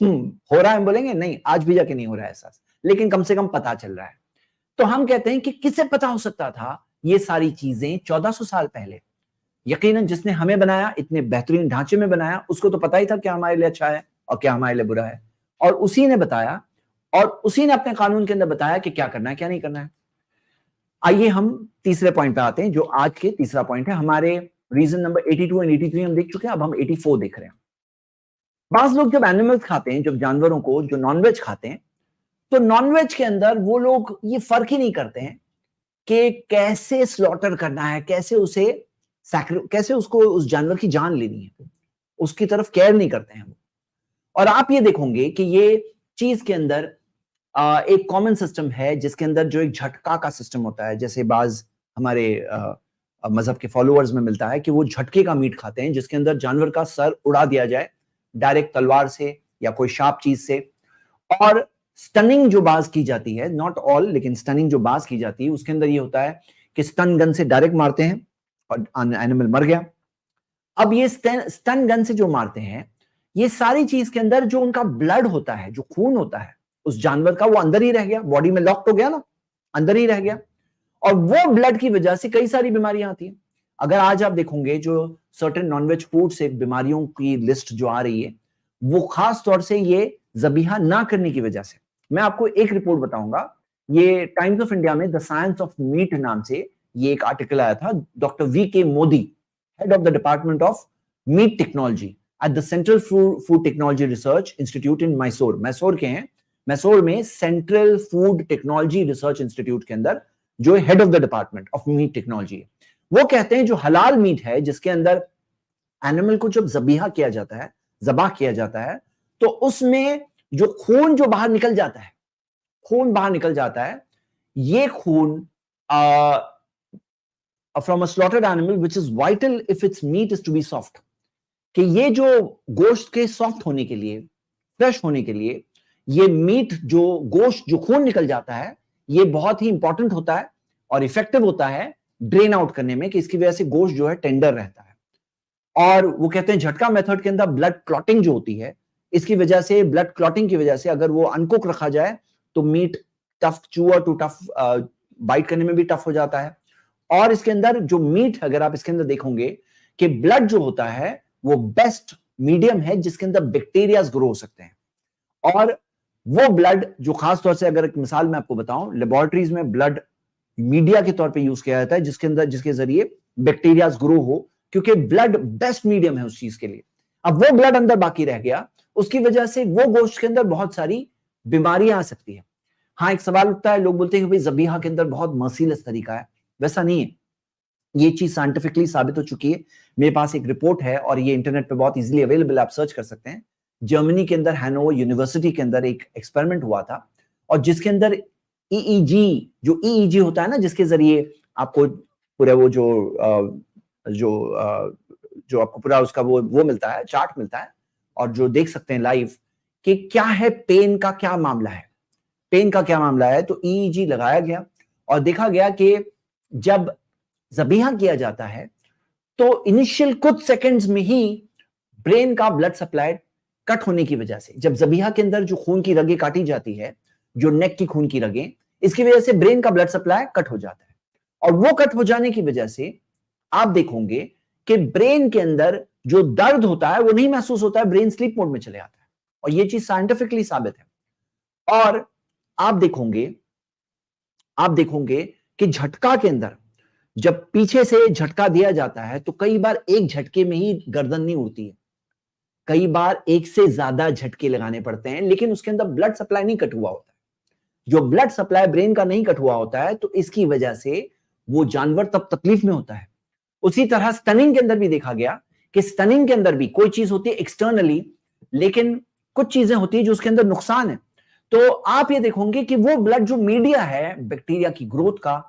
ہو رہا ہے. ہم بولیں گے نہیں, آج بھی جا کے نہیں ہو رہا ہے احساس, لیکن کم سے کم پتا چل رہا ہے. تو ہم کہتے ہیں کہ کسے پتا ہو سکتا تھا یہ ساری چیزیں 1400 سال پہلے؟ یقیناً جس نے ہمیں بنایا, اتنے بہترین ڈھانچے میں بنایا, اس کو تو پتا ہی تھا کیا ہمارے لیے اچھا ہے اور کیا ہمارے لیے برا ہے, اور اسی نے بتایا, اور اسی نے اپنے قانون کے اندر بتایا کہ کیا کرنا ہے کیا نہیں کرنا ہے. آئیے ہم تیسرے پوائنٹ پہ آتے ہیں, جو آج کے تیسرا پوائنٹ ہے. ہمارے ریزن نمبر 82 اور 83 ہم دیکھ چکے ہیں, اب ہم 84 دیکھ رہے ہیں. بعض لوگ جب اینیملز کھاتے ہیں, جب جانوروں کو جو نان ویج کھاتے ہیں, تو نان ویج کے اندر وہ لوگ یہ فرق ہی نہیں کرتے ہیں کہ کیسے سلوٹر کرنا ہے, کیسے اس کو اس جانور کی جان لینی ہے, اس کی طرف کیئر نہیں کرتے ہیں وہ. اور آپ یہ دیکھیں گے کہ یہ چیز کے اندر ایک کامن سسٹم ہے جس کے اندر جو ایک جھٹکا کا سسٹم ہوتا ہے, جیسے بعض ہمارے مذہب کے فالوورز میں ملتا ہے کہ وہ جھٹکے کا میٹ کھاتے ہیں, جس کے اندر جانور کا سر اڑا دیا جائے ڈائریکٹ تلوار سے یا کوئی شارپ چیز سے. اور سٹننگ جو باز کی جاتی ہے, ناٹ آل لیکن سٹننگ جو باز کی جاتی ہے, اس کے اندر یہ ہوتا ہے کہ سٹن گن سے ڈائریکٹ مارتے ہیں اور اینیمل مر گیا. اب یہ سٹن گن سے جو مارتے ہیں, یہ ساری چیز کے اندر جو ان کا بلڈ ہوتا ہے, جو خون ہوتا ہے اس جانور کا, وہ اندر ہی رہ گیا, باڈی میں لاکڈ ہو گیا نا, اندر ہی رہ گیا. اور وہ بلڈ کی وجہ سے کئی ساری بیماریاں آتی ہیں. اگر آج آپ دیکھیں گے جو سرٹن نان ویج فوڈ سے بیماریوں کی لسٹ جو آ رہی ہے, وہ خاص طور سے یہ ذبیحہ نہ کرنے کی وجہ سے. میں آپ کو ایک رپورٹ بتاؤں گا, یہ ٹائمز آف انڈیا میں دا سائنس آف میٹ نام سے یہ ایک آرٹیکل آیا تھا. Doctor V K Modi, head of the department of meat technology at the central food technology research institute in Mysore, Mysore کے ہیں, میسور میں central food technology research institute کے اندر جو head of the department of meat technology ہے, وہ کہتے ہیں جو حلال میٹ ہے, جس کے اندر اینیمل کو جب ذبیحہ کیا جاتا ہے, ذبح کیا جاتا ہے, تو اس میں جو خون جو باہر نکل جاتا ہے, خون باہر نکل جاتا ہے, یہ خون from a slaughtered animal which is vital if its meat is to be soft, کہ یہ جو گوشت کے سافٹ ہونے کے لیے, فریش ہونے کے لیے, یہ میٹ جو گوشت جو خون نکل جاتا ہے, یہ بہت ہی امپورٹنٹ ہوتا ہے اور افیکٹو ہوتا ہے ڈرین آؤٹ کرنے میں, کہ اس کی وجہ سے گوشت جو ہے ٹینڈر رہتا ہے. اور وہ کہتے ہیں جھٹکا میتھڈ کے اندر بلڈ کلوٹنگ جو ہوتی ہے, اس کی وجہ سے, بلڈ کلوٹنگ کی وجہ سے اگر وہ انکوک رکھا جائے تو meat tough chewer too tough bite کرنے میں بھی ٹف ہو جاتا ہے. اور اس کے اندر جو میٹ, اگر آپ اس کے اندر دیکھیں گے کہ بلڈ جو ہوتا ہے وہ بیسٹ میڈیم ہے جس کے اندر بیکٹیریاز گرو ہو سکتے ہیں. اور وہ بلڈ جو خاص طور سے, اگر ایک مثال میں آپ کو بتاؤں, لیبارٹریز میں بلڈ میڈیا کے طور پہ یوز کیا جاتا ہے جس کے ذریعے بیکٹیریاز گرو ہو, کیونکہ بلڈ بیسٹ میڈیم ہے اس چیز کے لیے. اب وہ بلڈ اندر باقی رہ گیا, اس کی وجہ سے وہ گوشت کے اندر بہت ساری بیماریاں آ سکتی ہیں. ہاں ایک سوال اٹھتا ہے, لوگ بولتے ہیں کہ ذبیحہ کے اندر بہت مرسیلیس طریقہ ہے. ویسا نہیں ہے, یہ چیز سائنٹیفکلی ثابت ہو چکی ہے. میرے پاس ایک رپورٹ ہے اور یہ انٹرنیٹ پہ بہت ایزیلی اویلیبل, آپ سرچ کر سکتے ہیں. جرمنی کے اندر ہینوور یونیورسٹی کے اندر ایک ایکسپیریمنٹ ہوا تھا, اور جس کے اندر ای ای جی, جو ای ای جی ہوتا ہے نا, جس کے ذریعے آپ کو پورا وہ جو آپ کو پورا اس کا وہ ملتا ہے, چارٹ ملتا ہے, اور جو دیکھ سکتے ہیں لائیو کہ کیا ہے پین کا کیا معاملہ ہے, پین کا کیا معاملہ ہے. تو ای ای جی لگایا گیا اور دیکھا گیا کہ جب ذبیحہ کیا جاتا ہے تو انیشیل کچھ سیکنڈز میں ہی برین کا بلڈ سپلائی کٹ ہونے کی وجہ سے, جب ذبیحہ کے اندر جو خون کی رگیں کاٹی جاتی ہے, جو نیک کی خون کی رگیں, اس کی وجہ سے برین کا بلڈ سپلائی کٹ ہو جاتا ہے. اور وہ کٹ ہو جانے کی وجہ سے آپ دیکھیں گے کہ برین کے اندر جو درد ہوتا ہے وہ نہیں محسوس ہوتا ہے, برین سلیپ موڈ میں چلے آتا ہے. اور یہ چیز سائنٹیفکلی ثابت ہے. اور آپ دیکھوں گے کہ جھٹکا کے اندر جب پیچھے سے جھٹکا دیا جاتا ہے تو کئی بار ایک جھٹکے میں ہی گردن نہیں اڑتی ہے, کئی بار ایک سے زیادہ جھٹکے لگانے پڑتے ہیں, لیکن اس کے اندر بلڈ سپلائی نہیں کٹ ہوا ہوتا ہے. جو بلڈ سپلائی برین کا نہیں کٹ ہوا ہوتا ہے تو اس کی وجہ سے وہ جانور تب تکلیف میں ہوتا ہے. اسی طرح سٹننگ کے اندر بھی دیکھا گیا کہ سٹننگ کے اندر بھی کوئی چیز ہوتی ہے ایکسٹرنلی, لیکن کچھ چیزیں ہوتی ہیں جو اس کے اندر نقصان ہے. تو آپ یہ دیکھیں گے کہ وہ بلڈ جو میڈیا ہے بیکٹیریا کی گروتھ کا,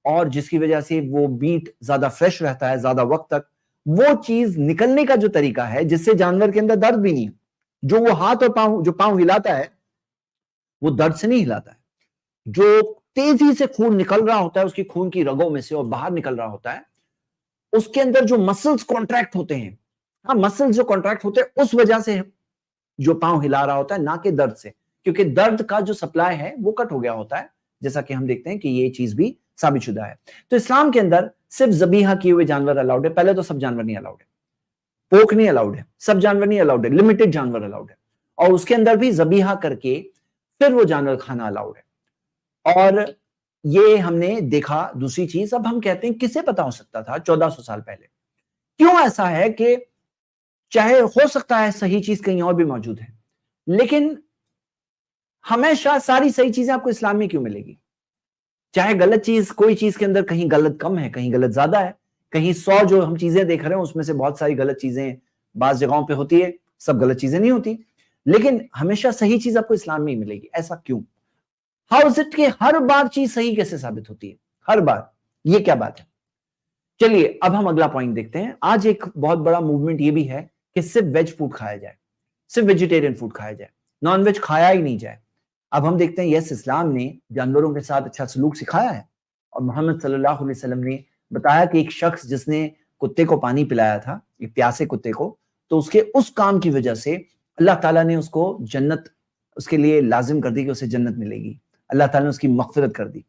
اور جس کی وجہ سے وہ میٹ زیادہ فریش رہتا ہے زیادہ وقت تک, وہ چیز نکلنے کا جو طریقہ ہے جس سے جانور کے اندر درد بھی نہیں ہے. جو وہ ہاتھ اور پاؤں ہلاتا ہے وہ درد سے نہیں ہلاتا ہے. جو تیزی سے خون نکل رہا ہوتا ہے اس کی خون کی رگوں میں سے اور باہر نکل رہا ہوتا ہے, اس کے اندر جو مسلز کانٹریکٹ ہوتے ہیں, مسلز جو کانٹریکٹ ہوتے ہیں اس وجہ سے جو پاؤں ہلا رہا ہوتا ہے, نہ کہ درد سے, کیونکہ درد کا جو سپلائی ہے وہ کٹ ہو گیا ہوتا ہے, جیسا کہ ہم دیکھتے ہیں کہ یہ چیز بھی ثابت شدہ ہے. تو اسلام کے اندر صرف ذبیحہ کیے ہوئے جانور الاؤڈ ہے. پہلے تو سب جانور نہیں الاؤڈ ہے, پوک نہیں الاؤڈ ہے, سب جانور نہیں الاؤڈ ہے, لمیٹڈ جانور الاؤڈ ہے, اور اس کے اندر بھی ذبیحہ کر کے پھر وہ جانور کھانا الاؤڈ ہے. اور یہ ہم نے دیکھا. دوسری چیز, اب ہم کہتے ہیں کسے پتا ہو سکتا تھا 1400 سال پہلے؟ کیوں ایسا ہے کہ چاہے ہو سکتا ہے صحیح چیز کہیں اور بھی موجود ہے, لیکن ہمیشہ ساری صحیح چیزیں آپ کو اسلام میں کیوں ملے گی؟ چاہے غلط چیز, کوئی چیز کے اندر کہیں غلط کم ہے, کہیں غلط زیادہ ہے, کہیں 100 جو ہم چیزیں دیکھ رہے ہیں اس میں سے بہت ساری غلط چیزیں بعض جگہوں پہ ہوتی ہے, سب غلط چیزیں نہیں ہوتی, لیکن ہمیشہ صحیح چیز آپ کو اسلام میں ہی ملے گی. ایسا کیوں؟ ہاؤ از اٹ کہ ہر بار چیز صحیح کیسے ثابت ہوتی ہے؟ ہر بار, یہ کیا بات ہے؟ چلیے اب ہم اگلا پوائنٹ دیکھتے ہیں. آج ایک بہت بڑا موومنٹ یہ بھی ہے کہ صرف ویج فوڈ کھایا جائے, صرف ویجیٹیرین فوڈ کھایا جائے, نان ویج کھایا ہی نہیں جائے. اب ہم دیکھتے ہیں یس, اسلام نے جانوروں کے ساتھ اچھا سلوک سکھایا ہے, اور محمد صلی اللہ علیہ وسلم نے بتایا کہ ایک شخص جس نے کتے کو پانی پلایا تھا, ایک پیاسے کتے کو, تو اس کے اس کام کی وجہ سے اللہ تعالیٰ نے اس کو جنت اس کے لیے لازم کر دی کہ اسے جنت ملے گی. اللہ تعالیٰ نے اس کی مغفرت کر دی.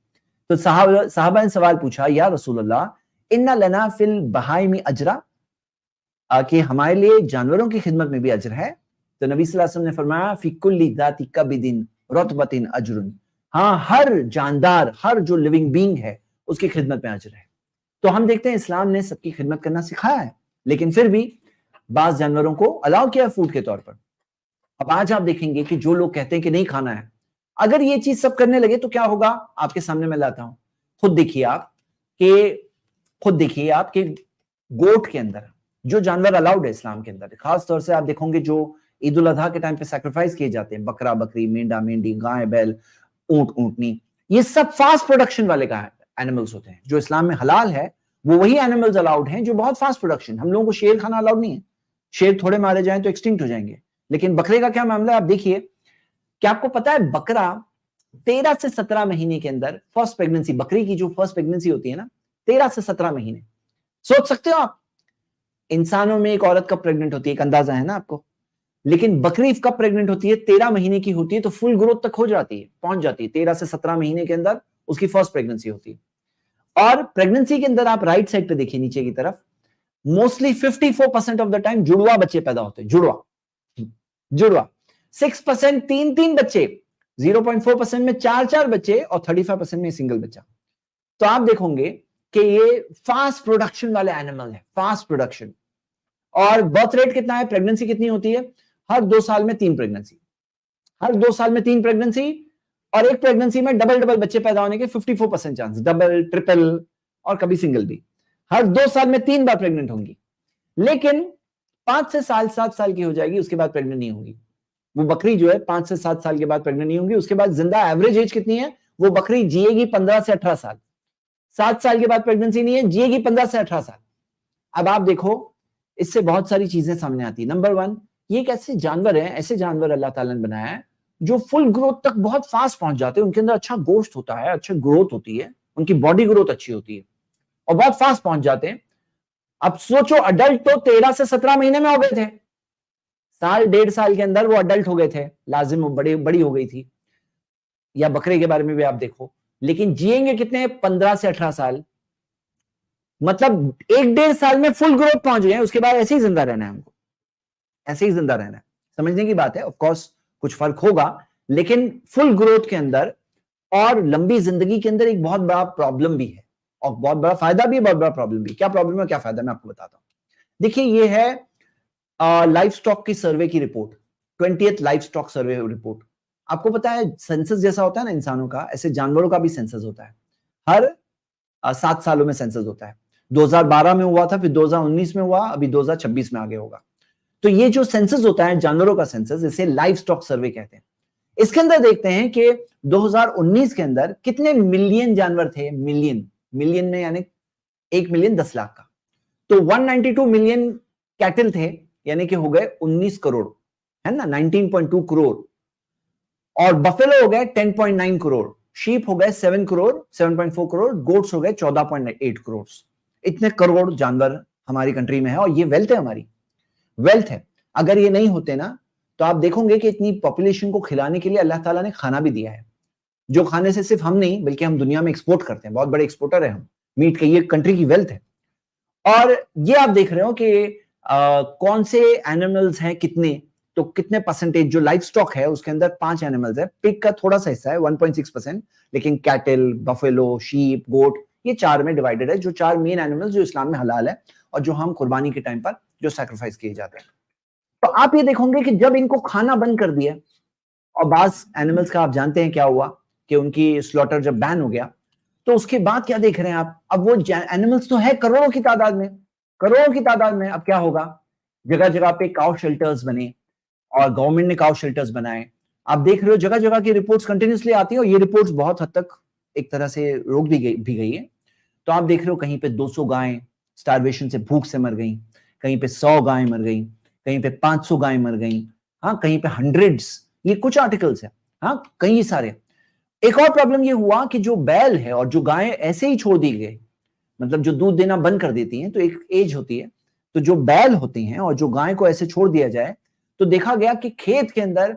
تو صحابہ نے سوال پوچھا, یا رسول اللہ ان لنا فی البہائم اجرا, کہ ہمارے لیے جانوروں کی خدمت میں بھی اجر ہے؟ تو نبی صلی اللہ علیہ وسلم نے فرمایا فی کل ذات کبد رطبۃ اجر, ہاں ہر جاندار, ہر جو لیونگ بینگ ہے اس کی خدمت میں اجر ہے. تو ہم دیکھتے ہیں اسلام نے سب کی خدمت کرنا سکھایا ہے, لیکن پھر بھی بعض جانوروں کو الاؤ کیا فوڈ کے طور پر. اب آج آپ دیکھیں گے کہ جو لوگ کہتے ہیں کہ نہیں کھانا ہے, اگر یہ چیز سب کرنے لگے تو کیا ہوگا آپ کے سامنے میں لاتا ہوں. خود دیکھیے آپ کہ گوٹ کے اندر جو جانور الاؤڈ ہے اسلام کے اندر, خاص طور سے آپ دیکھیں گے جو عید الاضحیٰ کے ٹائم پہ سیکریفائس کیے جاتے ہیں, بکرا بکری, مینڈا مینڈی, گائے بیل, اونٹ اونٹنی, یہ سب فاسٹ پروڈکشن والے اینیملز ہوتے ہیں. جو اسلام میں حلال ہے وہ وہی اینیملز الاؤڈ ہیں جو بہت فاسٹ پروڈکشن. ہم لوگوں کو شیر کھانا الاؤڈ نہیں ہے, شیر تھوڑے مارے جائیں تو ایکسٹنکٹ ہو جائیں گے, لیکن بکرے کا کیا معاملہ ہے؟ آپ دیکھیے, کیا آپ کو پتا ہے بکرا 13 سے 17 مہینے کے اندر فرسٹ پیگننسی, بکری کی جو فرسٹ پیگننسی ہوتی ہے نا 13 سے 17 مہینے, سوچ سکتے ہو آپ انسانوں میں ایک عورت کب پریگننٹ ہوتی ہے ایک اندازہ ہے نا آپ کو, لیکن بکری کب پریگننٹ ہوتی ہے؟ 13 مہینے کی ہوتی ہے تو فل گروتھ تک ہو جاتی ہے, پہنچ جاتی ہے 13 سے 17 مہینے کے اندر اس کی فرسٹ پریگننسی ہوتی ہے. اور پریگننسی کے اندر آپ رائٹ سائڈ پہ دیکھیے نیچے کی طرف, موسٹلی 54% آف دا ٹائم جڑوا بچے پیدا ہوتے ہیں, جڑوا 6% 3 بچے, 0.4% میں 4 بچے, اور 35% میں سنگل بچہ. تو آپ دیکھیں گے کہ یہ فاسٹ پروڈکشن والے اینیمل ہے, فاسٹ پروڈکشن. اور برتھ ریٹ کتنا ہے؟ پریگننسی کتنی ہوتی ہے؟ ہر 2 سال میں 3 پریگننسی, ہر 2 سال میں 3 پریگننسی, اور ایک پریگننسی میں ڈبل بچے پیدا ہونے کے 54% چانس, ڈبل ٹرپل اور کبھی سنگل بھی. ہر 2 سال میں 3 بار پریگننٹ ہوں گی, لیکن 5 سے 7 سال کی ہو جائے گی, اس کے بعد پریگننٹ نہیں ہوگی. وہ بکری جو ہے 5 سے 7 سال کے بعد پریگننٹ نہیں ہوگی. اس کے بعد زندہ ایوریج ایج کتنی ہے؟ وہ بکری جیے گی 15 سے 18 سال. 7 سال کے بعد پریگننسی نہیں ہے, جیے گی 15 سے 18 سال. اب آپ دیکھو اس سے بہت ساری چیزیں سامنے آتی ہیں. نمبر 1, یہ ایک ایسے جانور ہیں, ایسے جانور اللہ تعالیٰ نے بنایا ہے جو فل گروتھ تک بہت فاسٹ پہنچ جاتے ہیں. ان کے اندر اچھا گوشت ہوتا ہے, اچھا گروتھ ہوتی ہے, ان کی باڈی گروتھ اچھی ہوتی ہے, اور بہت فاسٹ پہنچ جاتے ہیں. اب سوچو اڈلٹ تو 13 سے 17 مہینے میں ہو گئے تھے, 1.5 سال کے اندر وہ اڈلٹ ہو گئے تھے, لازم وہ بڑی ہو گئی تھی. یا بکرے کے بارے میں بھی آپ دیکھو, لیکن جیئیں گے کتنے؟ 15 سے 18 سال, مطلب 1.5 سال میں فل گروتھ پہنچ گئے. اس کے بعد ایسے ہی زندہ رہنا ہے ہم کو, ایسے ہی زندہ رہنا ہے. سمجھنے کی بات ہے. آف کورس کچھ فرق ہوگا, لیکن فل گروتھ کے اندر اور لمبی زندگی کے اندر ایک بہت بڑا پرابلم بھی ہے, اور بہت بڑا فائدہ بھی, بہت بڑا پرابلم بھی. کیا پرابلم ہے کیا فائدہ میں آپ کو بتاتا ہوں. دیکھیے یہ ہے لائف سٹاک کی سروے کی report, 20th life stock survey report. آپ کو پتا ہے سینسس جیسا ہوتا ہے نا انسانوں کا, ایسے جانوروں کا بھی سینسس ہوتا ہے. ہر 7 سالوں میں سینسس ہوتا ہے. 2012 میں ہوا تھا, پھر 2019 میں ہوا, ابھی 2026 میں آگے ہوگا. تو یہ جو سینسس ہوتا ہے جانوروں کا سینسس, اسے لائف سٹاک سروے کہتے ہیں. اس کے اندر دیکھتے ہیں کہ 2019 کے اندر کتنے ملین جانور تھے. ملین میں یعنی 1 ملین 10 لاکھ کا. تو 192 ملین کیٹل تھے, یعنی کہ ہو گئے 19 کروڑ, ہے نا, 19.2 کروڑ. اور بفیلو ہو گئے 10.9 کروڑ, شیپ ہو گئے 7 کروڑ 7.4 کروڑ, گوٹس ہو گئے 14.8 کروڑ. اتنے کروڑ جانور ہماری کنٹری میں ہے, اور یہ ویلتھ ہے, ہماری ویلتھ ہے. اگر یہ نہیں ہوتے نا تو آپ دیکھو گے کہ اتنی پاپولیشن کو کھلانے کے لیے اللہ تعالیٰ نے کھانا بھی دیا ہے, جو کھانے سے صرف ہم نہیں بلکہ ہم دنیا میں ایکسپورٹ کرتے ہیں, بہت بڑے ایکسپورٹر ہیں ہم میٹ کے, یہ کنٹری کی ویلتھ ہے. اور یہ آپ دیکھ رہے ہو کہ کون سے اینیملز ہیں کتنے, تو کتنے پرسنٹیج جو لائف سٹاک ہے اس کے اندر 5 اینیملز ہے. پگ کا تھوڑا سا حصہ ہے 1.6%, لیکن کیٹل, بفیلو, شیپ, گوٹ, یہ 4 میں ڈیوائیڈڈ ہے, جو 4 مین اینیملز جو اسلام میں حلال ہے اور جو ہم قربانی کے ٹائم پر جو سیکریفائس کیے جاتے ہیں. تو آپ یہ دیکھیں گے کہ جب ان کو کھانا بند کر دیا, اور بعض اینیملز کا آپ جانتے ہیں کیا ہوا کہ ان کی سلوٹر جب بین ہو گیا, تو اس کے بعد کیا دیکھ رہے ہیں آپ, اب وہ اینیملز تو ہے کروڑوں کی تعداد میں, کروڑوں کی تعداد میں. اب کیا ہوگا, جگہ جگہ پہ کاؤ شیلٹرز بنے, اور گورنمنٹ نے کاؤ شیلٹرز بنائے. آپ دیکھ رہے ہو جگہ جگہ کی رپورٹس کنٹینیوسلی آتی ہیں, اور یہ رپورٹس بہت حد تک ایک طرح سے روک بھی گئی ہے. تو آپ دیکھ رہے ہو کہیں پہ 200 گائیں سٹارویشن سے, بھوک سے مر گئیں, کہیں پہ 100 گائیں مر گئیں, کہیں پہ 500 گائیں مر گئیں, ہاں کہیں پہ ہنڈریڈز. یہ کچھ آرٹیکلز ہیں, ہاں کئی سارے. ایک اور پرابلم یہ ہوا کہ جو بیل ہے اور جو گائیں ایسے ہی چھوڑ دی گئی, مطلب جو دودھ دینا بند کر دیتی ہیں, تو ایک ایج ہوتی ہے, تو جو بیل ہوتی ہیں اور جو گائیں کو ایسے چھوڑ دیا جائے, تو دیکھا گیا کہ کھیت کے اندر,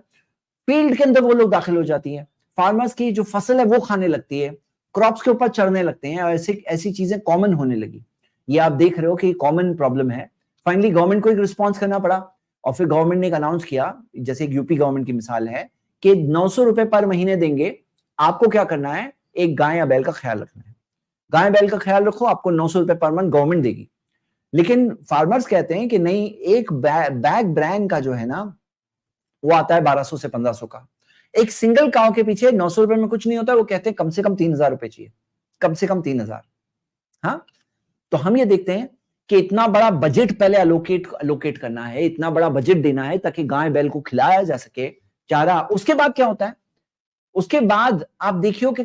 فیلڈ کے اندر وہ لوگ داخل ہو جاتی ہیں, فارمرز کی جو فصل ہے وہ کھانے لگتی ہے, کراپس کے اوپر چڑھنے لگتے ہیں, اور ایسی چیزیں کامن ہونے لگی. یہ آپ دیکھ رہے ہو کہ یہ کامن پرابلم ہے. فائنلی گورنمنٹ کو ایک رسپانس کرنا پڑا, اور پھر گورنمنٹ نے ایک اناؤنس کیا, جیسے ایک یوپی گورنمنٹ کی مثال ہے کہ 900 روپے پر مہینے دیں گے, آپ کو کیا کرنا ہے, ایک گائے یا بیل کا خیال رکھنا ہے. گائے بیل کا خیال رکھو, آپ کو 900 روپے پر منتھ گورنمنٹ دے گی. لیکن فارمرز کہتے ہیں کہ نہیں, ایک بیگ برین کا جو ہے نا وہ آتا ہے 1200 سے 1500 کا. ایک سنگل کاؤ کے پیچھے 900 روپے میں کچھ نہیں ہوتا, وہ کہتے ہیں کم سے کم 3000 روپے چاہیے, کم سے کم 3000. ہاں, تو ہم یہ دیکھتے ہیں کہ اتنا بڑا بجٹ پہلے الوکیٹ کرنا ہے, اتنا بڑا بجٹ دینا ہے تاکہ گائے بیل کو کھلایا جا سکے چارہ. اس کے بعد کیا ہوتا ہے, اس کے بعد آپ دیکھو کہ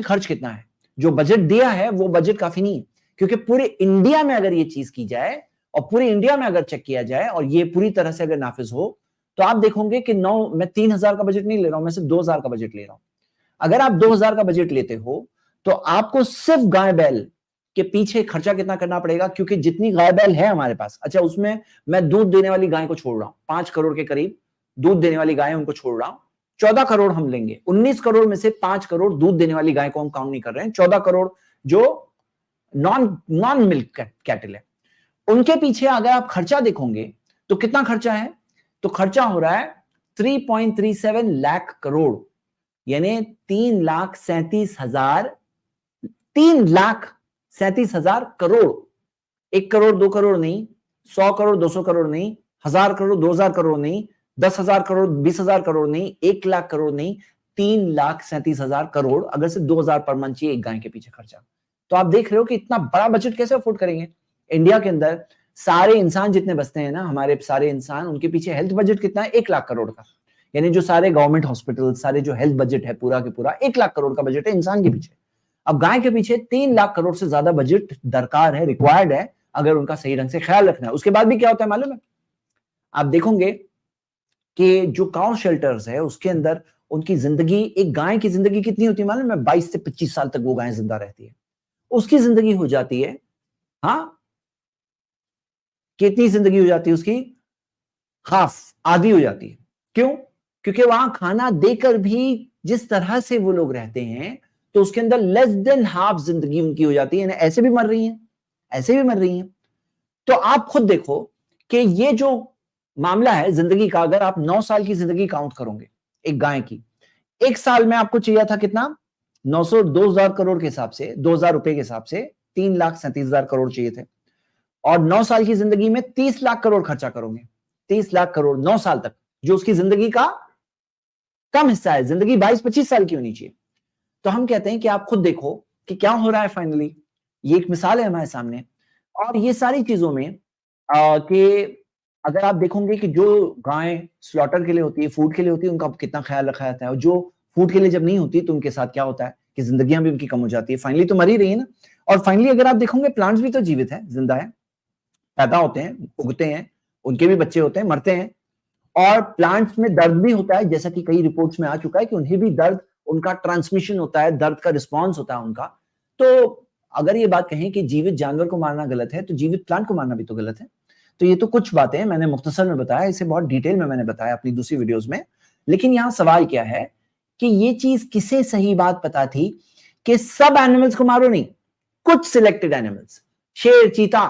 خرچ کتنا ہے. جو بجٹ دیا ہے وہ بجٹ کافی نہیں ہے, کیونکہ پورے انڈیا میں اگر یہ چیز کی جائے, اور پورے انڈیا میں اگر چیک کیا جائے, اور یہ پوری طرح سے اگر نافذ ہو, تو آپ دیکھو گے کہ میں 3000 کا بجٹ نہیں لے رہا ہوں, میں صرف 2000 کا بجٹ لے رہا ہوں. اگر آپ 2000 کا بجٹ لیتے ہو تو آپ کو صرف گائے بیل کے پیچھے خرچہ کتنا کرنا پڑے گا, کیونکہ جتنی گائے بیل ہے ہمارے پاس, اچھا اس میں دودھ دینے والی گائے کو چھوڑ رہا ہوں, 5 کروڑ کے قریب دودھ دینے والی گائے ان کو چھوڑ رہا ہوں. 14 کروڑ ہم لیں گے, 19 کروڑ میں سے 5 کروڑ دودھ دینے والی گائے کو ہم کاؤنٹ نہیں کر رہے ہیں, 14 کروڑ جو نان ملک کیٹل ہے, ان کے پیچھے اگر آپ خرچہ دیکھو گے تو کتنا خرچہ ہے, تو خرچہ ہو رہا ہے 3.37 لاکھ کروڑ, یعنی 3,37,000 کروڑ. 1 کروڑ 2 کروڑ نہیں, 100 کروڑ 200 کروڑ نہیں, 1000 کروڑ 2000 کروڑ نہیں, 10,000 کروڑ 20,000 کروڑ نہیں, 1 لاکھ کروڑ نہیں, 3,37,000 کروڑ اگر سے 2000 پر منتھ چاہیے ایک گائے کے پیچھے خرچہ. تو آپ دیکھ رہے ہو کہ اتنا بڑا بجٹ کیسے افورڈ کریں گے. انڈیا کے اندر سارے انسان جتنے بستے ہیں نا, ہمارے سارے انسان, ان کے پیچھے ہیلتھ بجٹ کتنا ہے, 1 لاکھ کروڑ کا. یعنی جو سارے گورنمنٹ ہاسپٹل, سارے جو ہیلتھ بجٹ ہے پورا کے پورا 1 لاکھ کروڑ کا بجٹ ہے انسان کے پیچھے. اب گائے کے پیچھے 3 لاکھ کروڑ سے زیادہ بجٹ درکار ہے, ریکوائرڈ ہے, اگر ان کا صحیح رنگ سے خیال رکھنا ہے. اس کے بعد بھی کیا ہوتا ہے معلوم ہے, آپ دیکھو گے کہ جو کاؤ شیلٹرز ہے اس کے اندر ان کی زندگی, ایک گائے کی زندگی کتنی ہوتی ہے معلوم ہے, 22 سے 25 سال تک وہ گائے زندہ رہتی ہے. اس کی زندگی ہو جاتی ہے, ہاں کتنی زندگی ہو جاتی ہے اس کی, ہاف, آدھی ہو جاتی ہے. کیوں, کیونکہ وہاں کھانا دے کر بھی جس طرح سے وہ لوگ رہتے ہیں, تو اس کے اندر لیس دین ہاف زندگی ان کی ہو جاتی ہے. یعنی ایسے بھی مر رہی ہیں. تو آپ خود دیکھو کہ یہ جو معاملہ ہے زندگی کا. اگر آپ 9 سال کی زندگی کاؤنٹ کرو گے ایک گائے کی, ایک سال میں آپ کو چاہیے تھا کتنا؟ 2,000 کروڑ کے حساب سے, 2,000 روپے کے حساب سے 3,37,000 کروڑ چاہیے تھے. اور 9 سال کی زندگی میں 30 لاکھ کروڑ خرچہ کرو گے, 30 لاکھ کروڑ 9 سال تک, جو اس کی زندگی کا کم حصہ ہے. زندگی 22-25 سال کی ہونی چاہیے. تو ہم کہتے ہیں کہ آپ خود دیکھو کہ کیا ہو رہا ہے فائنلی. یہ ایک مثال ہے ہمارے سامنے. اور یہ ساری چیزوں میں کہ اگر آپ دیکھو گے کہ جو گائیں سلاٹر کے لیے ہوتی ہے, فوڈ کے لیے ہوتی ہے, ان کا کتنا خیال رکھا جاتا ہے, اور جو فوڈ کے لیے جب نہیں ہوتی تو ان کے ساتھ کیا ہوتا ہے کہ زندگیاں بھی ان کی کم ہو جاتی ہے. فائنلی تو مر ہی رہی ہے نا. اور فائنلی اگر آپ دیکھو گے پلانٹس بھی تو جیوت ہے, زندہ ہے, پیدا ہوتے ہیں, اگتے ہیں, ان کے بھی بچے ہوتے ہیں, مرتے ہیں. اور پلانٹس میں درد بھی ہوتا ہے, جیسا کہ کئی رپورٹس میں آ چکا ہے کہ انہیں بھی درد, ان کا ٹرانسمیشن ہوتا ہے, درد کا رسپانس ہوتا ہے ان کا. تو اگر یہ بات کہیں کہ جیوت جانور کو مارنا غلط ہے تو جیوت پلانٹ کو مارنا بھی تو غلط ہے. تو یہ تو کچھ باتیں میں نے مختصر میں بتایا, اسے بہت ڈیٹیل میں نے بتایا اپنی دوسری ویڈیوز میں. لیکن یہاں سوال کیا ہے کہ یہ چیز کسے صحیح بات پتا تھی کہ سب اینیملز کو مارو نہیں, کچھ سلیکٹڈ اینیملز, شیر, چیتا,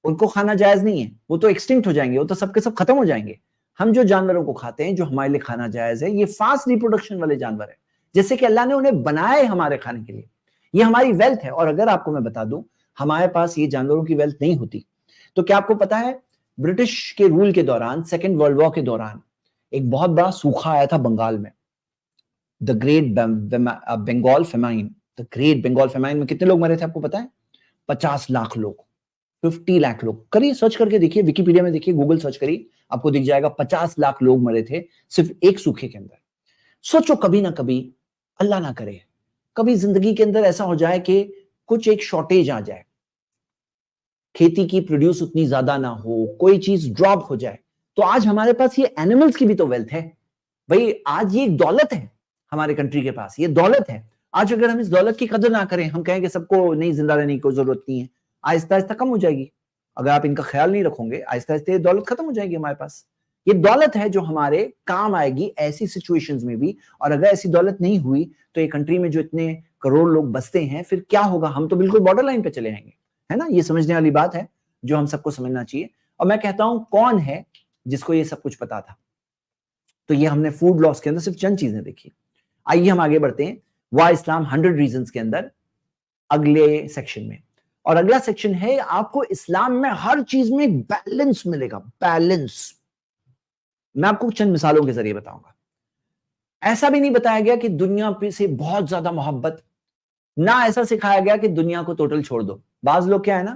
ان کو کھانا جائز نہیں ہے, وہ تو ایکسٹنکٹ ہو جائیں گے, وہ تو سب کے سب ختم ہو جائیں گے. ہم جو جانوروں کو کھاتے ہیں جو ہمارے لیے کھانا جائز ہے, یہ فاسٹ ریپروڈکشن والے جانور ہیں, جیسے کہ اللہ نے انہیں بنائے ہمارے کھانے کے لیے. یہ ہماری ویلتھ ہے. اور اگر آپ کو میں بتا دوں ہمارے پاس یہ جانوروں کی ویلتھ نہیں ہوتی تو کیا آپ کو پتا ہے برٹش کے رول کے دوران, سیکنڈ ورلڈ وار کے دوران ایک بہت بڑا سوکھا آیا تھا بنگال میں, the great Bengal famine. The great Bengal famine میں کتنے لوگ مرے تھے آپ کو پتا ہے؟ 50 لاکھ لوگ, 50 لاکھ لوگ. کریے سرچ کر کے دیکھیے, ویکیپیڈیا میں دیکھیے, گوگل سرچ کریے, آپ کو دکھ جائے گا 50 لاکھ لوگ مرے تھے صرف ایک سوکھے کے اندر. سوچو کبھی نہ کبھی, اللہ نہ کرے, کبھی زندگی کے اندر ایسا ہو جائے کہ کچھ ایک شارٹیج آ جائے, کھیتی کی پروڈیوس اتنی زیادہ نہ ہو, کوئی چیز ڈراپ ہو جائے. تو آج ہمارے پاس یہ اینیملز کی بھی تو ویلتھ ہے بھائی. آج یہ ایک دولت ہے ہمارے کنٹری کے پاس, یہ دولت ہے. آج اگر ہم اس دولت کی قدر نہ کریں, ہم کہیں کہ سب کو نہیں زندہ رہنے کی کوئی ضرورت نہیں ہے, آہستہ آہستہ کم ہو جائے گی. اگر آپ ان کا خیال نہیں رکھو گے, آہستہ آہستہ یہ دولت ختم ہو جائے گی ہمارے پاس. یہ دولت ہے جو ہمارے کام آئے گی ایسی سچویشنز میں بھی. اور اگر ایسی دولت نہیں ہوئی تو یہ کنٹری میں جو اتنے کروڑ لوگ بستے ہیں پھر کیا ہوگا؟ ہم تو بالکل بارڈر لائن پہ چلے آئیں گے, ہے نا. یہ سمجھنے والی بات ہے جو ہم سب کو سمجھنا چاہیے. اور میں کہتا ہوں کون ہے جس کو یہ سب کچھ پتا تھا؟ تو یہ ہم نے فوڈ لاس کے اندر صرف چند چیزیں دیکھی. آئیے ہم آگے بڑھتے ہیں وائی اسلام 100 ریزنز کے اندر اگلے سیکشن میں. اور اگلا سیکشن ہے آپ کو اسلام میں ہر چیز میں بیلنس ملے گا, بیلنس. میں آپ کو چند مثالوں کے ذریعے بتاؤں گا. ایسا بھی نہیں بتایا گیا کہ دنیا پہ سے بہت زیادہ محبت, نہ ایسا سکھایا گیا کہ دنیا کو ٹوٹل چھوڑ دو. بعض لوگ کیا ہے نا,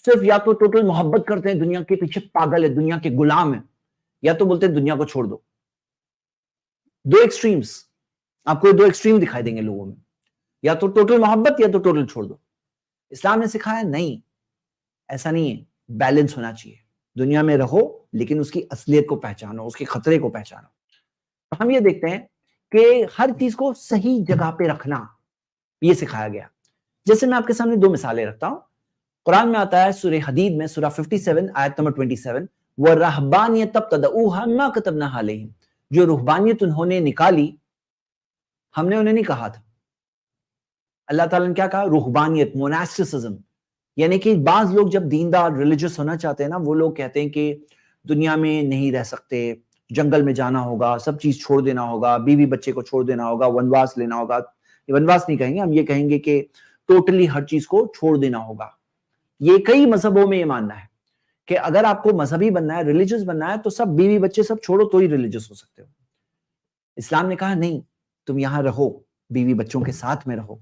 صرف یا تو ٹوٹل محبت کرتے ہیں, دنیا کے پیچھے پاگل ہے, دنیا کے غلام ہیں, یا تو بولتے ہیں دنیا کو چھوڑ دو. دو ایکسٹریمز, آپ کو دو ایکسٹریم دکھائی دیں گے لوگوں میں, یا تو ٹوٹل محبت یا تو ٹوٹل چھوڑ دو. اسلام نے سکھایا نہیں, ایسا نہیں ہے, بیلنس ہونا چاہیے. دنیا میں رہو لیکن اس کی اصلیت کو پہچانو, اس کے خطرے کو پہچانو. ہم یہ دیکھتے ہیں کہ ہر چیز کو صحیح جگہ پہ رکھنا یہ سکھایا گیا. جیسے میں آپ کے سامنے دو مثالیں رکھتا ہوں. قرآن میں آتا ہے سورہ حدید میں سورہ 57 آیت نمبر 27, وَالرَّهْبَانِيَةَ ابْتَدَعُوهَا مَا كَتَبْنَاهَا عَلَيْهِمْ. جو رہبانیت انہوں نے نکالی, ہم نے انہیں نہیں کہا تھا. اللہ تعالیٰ نے کیا کہا؟ رہبانیت, موناسٹسزم. یعنی کہ بعض لوگ جب دیندار ریلیجس ہونا چاہتے ہیں نا, وہ لوگ کہتے ہیں کہ دنیا میں نہیں رہ سکتے, جنگل میں جانا ہوگا, سب چیز چھوڑ دینا ہوگا, بیوی بچے کو چھوڑ دینا ہوگا, ونواس لینا ہوگا. ونواس نہیں کہیں گے ہم, یہ کہیں گے کہ ٹوٹلی ہر چیز کو چھوڑ دینا ہوگا. یہ کئی مذہبوں میں یہ ماننا ہے کہ اگر آپ کو مذہبی بننا ہے, ریلیجس بننا ہے, تو سب بیوی بچے سب چھوڑو تو ہی ریلیجس ہو سکتے ہو. اسلام نے کہا نہیں, تم یہاں رہو, بیوی بچوں کے ساتھ میں رہو,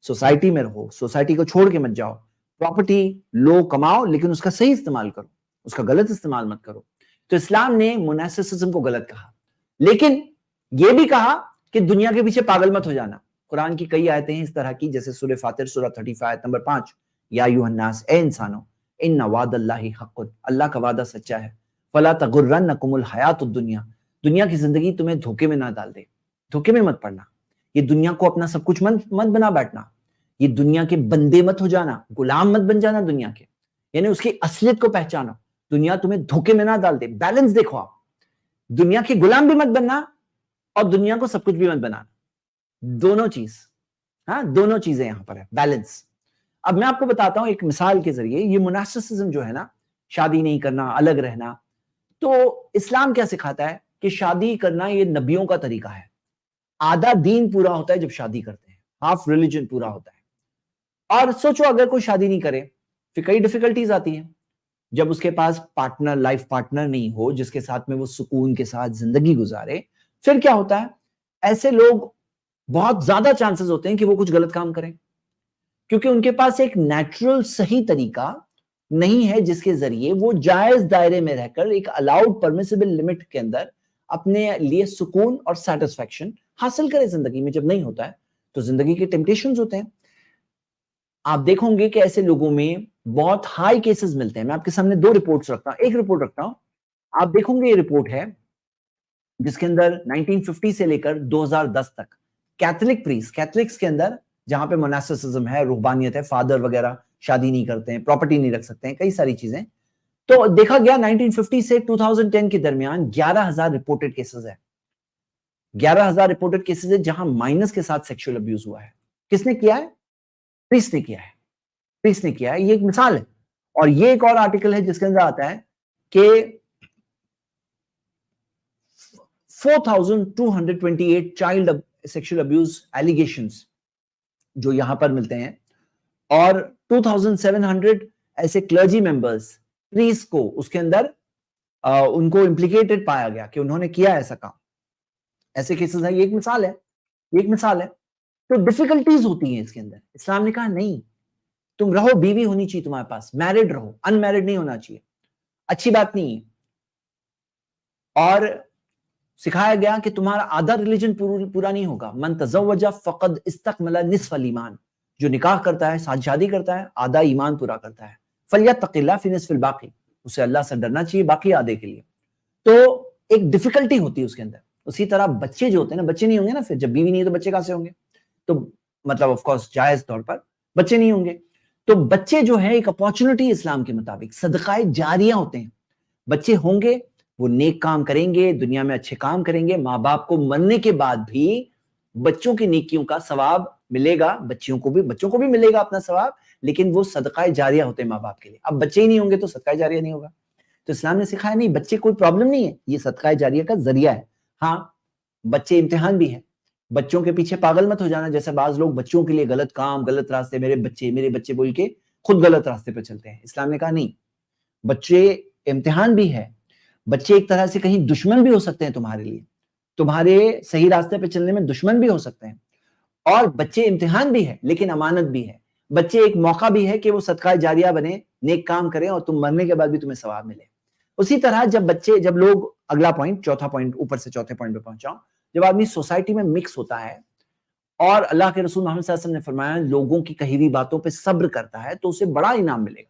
سوسائٹی میں رہو, سوسائٹی کو چھوڑ کے مت جاؤ. پراپرٹی لو, کماؤ, لیکن اس کا صحیح استعمال کرو, اس کا غلط استعمال مت کرو. تو اسلام نے موناسٹسزم کو غلط کہا, لیکن یہ بھی کہا کہ دنیا کے پیچھے پاگل مت ہو جانا. قرآن کی کئی آیتیں ہیں اس طرح کی, جیسے سورہ فاطر سورہ 35 آیت نمبر 5, یا ایھا الناس, اے انسانوں, ان وعد اللہ حق, اللہ کا وعدہ سچا ہے. فلا تغرنکم الحیات الدنیا, دنیا کی زندگی تمہیں دھوکے میں نہ ڈال دے, دھوکے میں مت پڑنا. یہ دنیا کو اپنا سب کچھ مت بنا بیٹھنا, یہ دنیا کے بندے مت ہو جانا, غلام مت بن جانا دنیا کے, یعنی اس کی اصلیت کو پہچانو. دنیا تمہیں دھوکے میں نہ ڈال دے. بیلنس دیکھو آپ, دنیا کے غلام بھی مت بننا اور دنیا کو سب کچھ بھی مت بنانا. دونوں چیز, ہاں دونوں چیزیں یہاں پر ہے, بیلنس. اب میں آپ کو بتاتا ہوں ایک مثال کے ذریعے. یہ موناسٹسزم جو ہے نا, شادی نہیں کرنا, الگ رہنا, تو اسلام کیا سکھاتا ہے کہ شادی کرنا یہ نبیوں کا طریقہ ہے. آدھا دین پورا ہوتا ہے جب شادی کرتے ہیں, ہاف ریلیجن پورا ہوتا ہے. اور سوچو اگر کوئی شادی نہیں کرے پھر کئی ڈیفیکلٹیز آتی ہیں. جب اس کے پاس پارٹنر, لائف پارٹنر نہیں ہو جس کے ساتھ میں وہ سکون کے ساتھ زندگی گزارے, پھر کیا ہوتا ہے؟ ایسے لوگ بہت زیادہ چانسز ہوتے ہیں کہ وہ کچھ غلط کام کریں, کیونکہ ان کے پاس ایک نیچرل صحیح طریقہ نہیں ہے جس کے ذریعے وہ جائز دائرے میں رہ کر ایک الاؤڈ پرمیسیبل لمٹ کے اندر اپنے لیے سکون اور سیٹسفیکشن حاصل کرے زندگی میں. جب نہیں ہوتا ہے تو زندگی کے ٹیمپٹیشنز ہوتے ہیں. آپ دیکھوں گے کہ ایسے لوگوں میں بہت ہائی کیسز ملتے ہیں. میں آپ کے سامنے دو رپورٹس رکھتا ہوں, ایک رپورٹ رکھتا ہوں, آپ دیکھوں گے یہ رپورٹ ہے جس کے اندر 1950 سے لے کر 2010 تک کیتھولک پریس, کیتھولکس کے اندر جہاں پہ مناسسزم ہے, روحانیت ہے, فادر وغیرہ شادی نہیں کرتے ہیں, پراپرٹی نہیں رکھ سکتے ہیں, کئی ساری چیزیں. تو دیکھا گیا 1950 سے 2010 کے درمیان 11,000 رپورٹڈ کیسز ہے. 11,000 رپورٹڈ کیسز ہے جہاں مائنس کے ساتھ سیکشل ابیوز ہوا ہے. کس نے کیا ہے؟ پریس نے کیا ہے. پریس نے کیا ہے. یہ ایک مثال ہے. اور یہ ایک اور آرٹیکل ہے جس کے اندر آتا ہے کہ 4,228 چائلڈ سیکشل ابیوز ایلیگیشنز جو یہاں پر ملتے ہیں, اور 2,700 ایسے کلرجی ممبرز پریس کو اس کے اندر ان کو امپلیکیٹڈ پایا گیا کہ انہوں نے کیا ایسا کام. ایسے کیسز ہیں. یہ ایک مثال ہے, یہ ایک مثال ہے. تو ڈیفیکلٹیز ہوتی ہیں اس کے اندر. اسلام نے کہا نہیں, تم رہو, بیوی ہونی چاہیے تمہارے پاس, میرڈ رہو, ان میرڈ نہیں ہونا چاہیے, اچھی بات نہیں ہے. اور سکھایا گیا کہ تمہارا آدھا ریلیجن پورا نہیں ہوگا. من تزوج فقد استکمل نصف الایمان, جو نکاح کرتا ہے, ساتھ شادی کرتا ہے, آدھا ایمان پورا کرتا ہے. فلیتق اللہ فی نصف الباقی, اسے اللہ سے ڈرنا چاہیے باقی آدھے کے لیے. تو ایک ڈیفیکلٹی ہوتی ہے اس کے اندر. اسی طرح بچے جو ہوتے ہیں نا, بچے نہیں ہوں گے نا, پھر جب بیوی نہیں ہے تو بچے کہاں سے ہوں گے؟ تو مطلب آف کورس جائز طور پر بچے نہیں ہوں گے. تو بچے جو ہے ایک اپارچونٹی اسلام کے مطابق صدقہ جاریہ ہوتے ہیں. بچے ہوں گے, وہ نیک کام کریں گے, دنیا میں اچھے کام کریں گے, ماں باپ کو مرنے کے بعد بھی بچوں کی نیکیوں کا ثواب ملے گا. بچوں کو بھی ملے گا اپنا ثواب, لیکن وہ صدقہ جاریہ ہوتے ہیں ماں باپ کے لیے. اب بچے ہی نہیں ہوں گے تو صدقہ جاریہ نہیں ہوگا. تو اسلام نے سکھایا نہیں, بچے کوئی پرابلم نہیں ہے, یہ صدقہ جاریہ کا ذریعہ ہے. ہاں بچے امتحان بھی ہے. بچوں کے پیچھے پاگل مت ہو جانا, جیسے بعض لوگ بچوں کے لیے غلط کام, غلط راستے, میرے بچے بول کے خود غلط راستے پہ چلتے ہیں. اسلام نے کہا نہیں, بچے امتحان بھی ہے. بچے ایک طرح سے کہیں دشمن بھی ہو سکتے ہیں تمہارے لیے, تمہارے صحیح راستے پہ چلنے میں دشمن بھی ہو سکتے ہیں. اور بچے امتحان بھی ہے لیکن امانت بھی ہے. بچے ایک موقع بھی ہے کہ وہ صدقہ جاریہ بنے, نیک کام کریں, اور تم مرنے کے بعد بھی تمہیں ثواب ملے. اسی طرح جب لوگ, اگلا پوائنٹ, چوتھا پوائنٹ, اوپر سے چوتھے پوائنٹ پہ پہنچاؤں, جب آدمی سوسائٹی میں مکس ہوتا ہے اور اللہ کے رسول محمد صلی اللہ علیہ وسلم نے فرمایا لوگوں کی کہی ہوئی باتوں پہ صبر کرتا ہے تو اسے بڑا انعام ملے گا,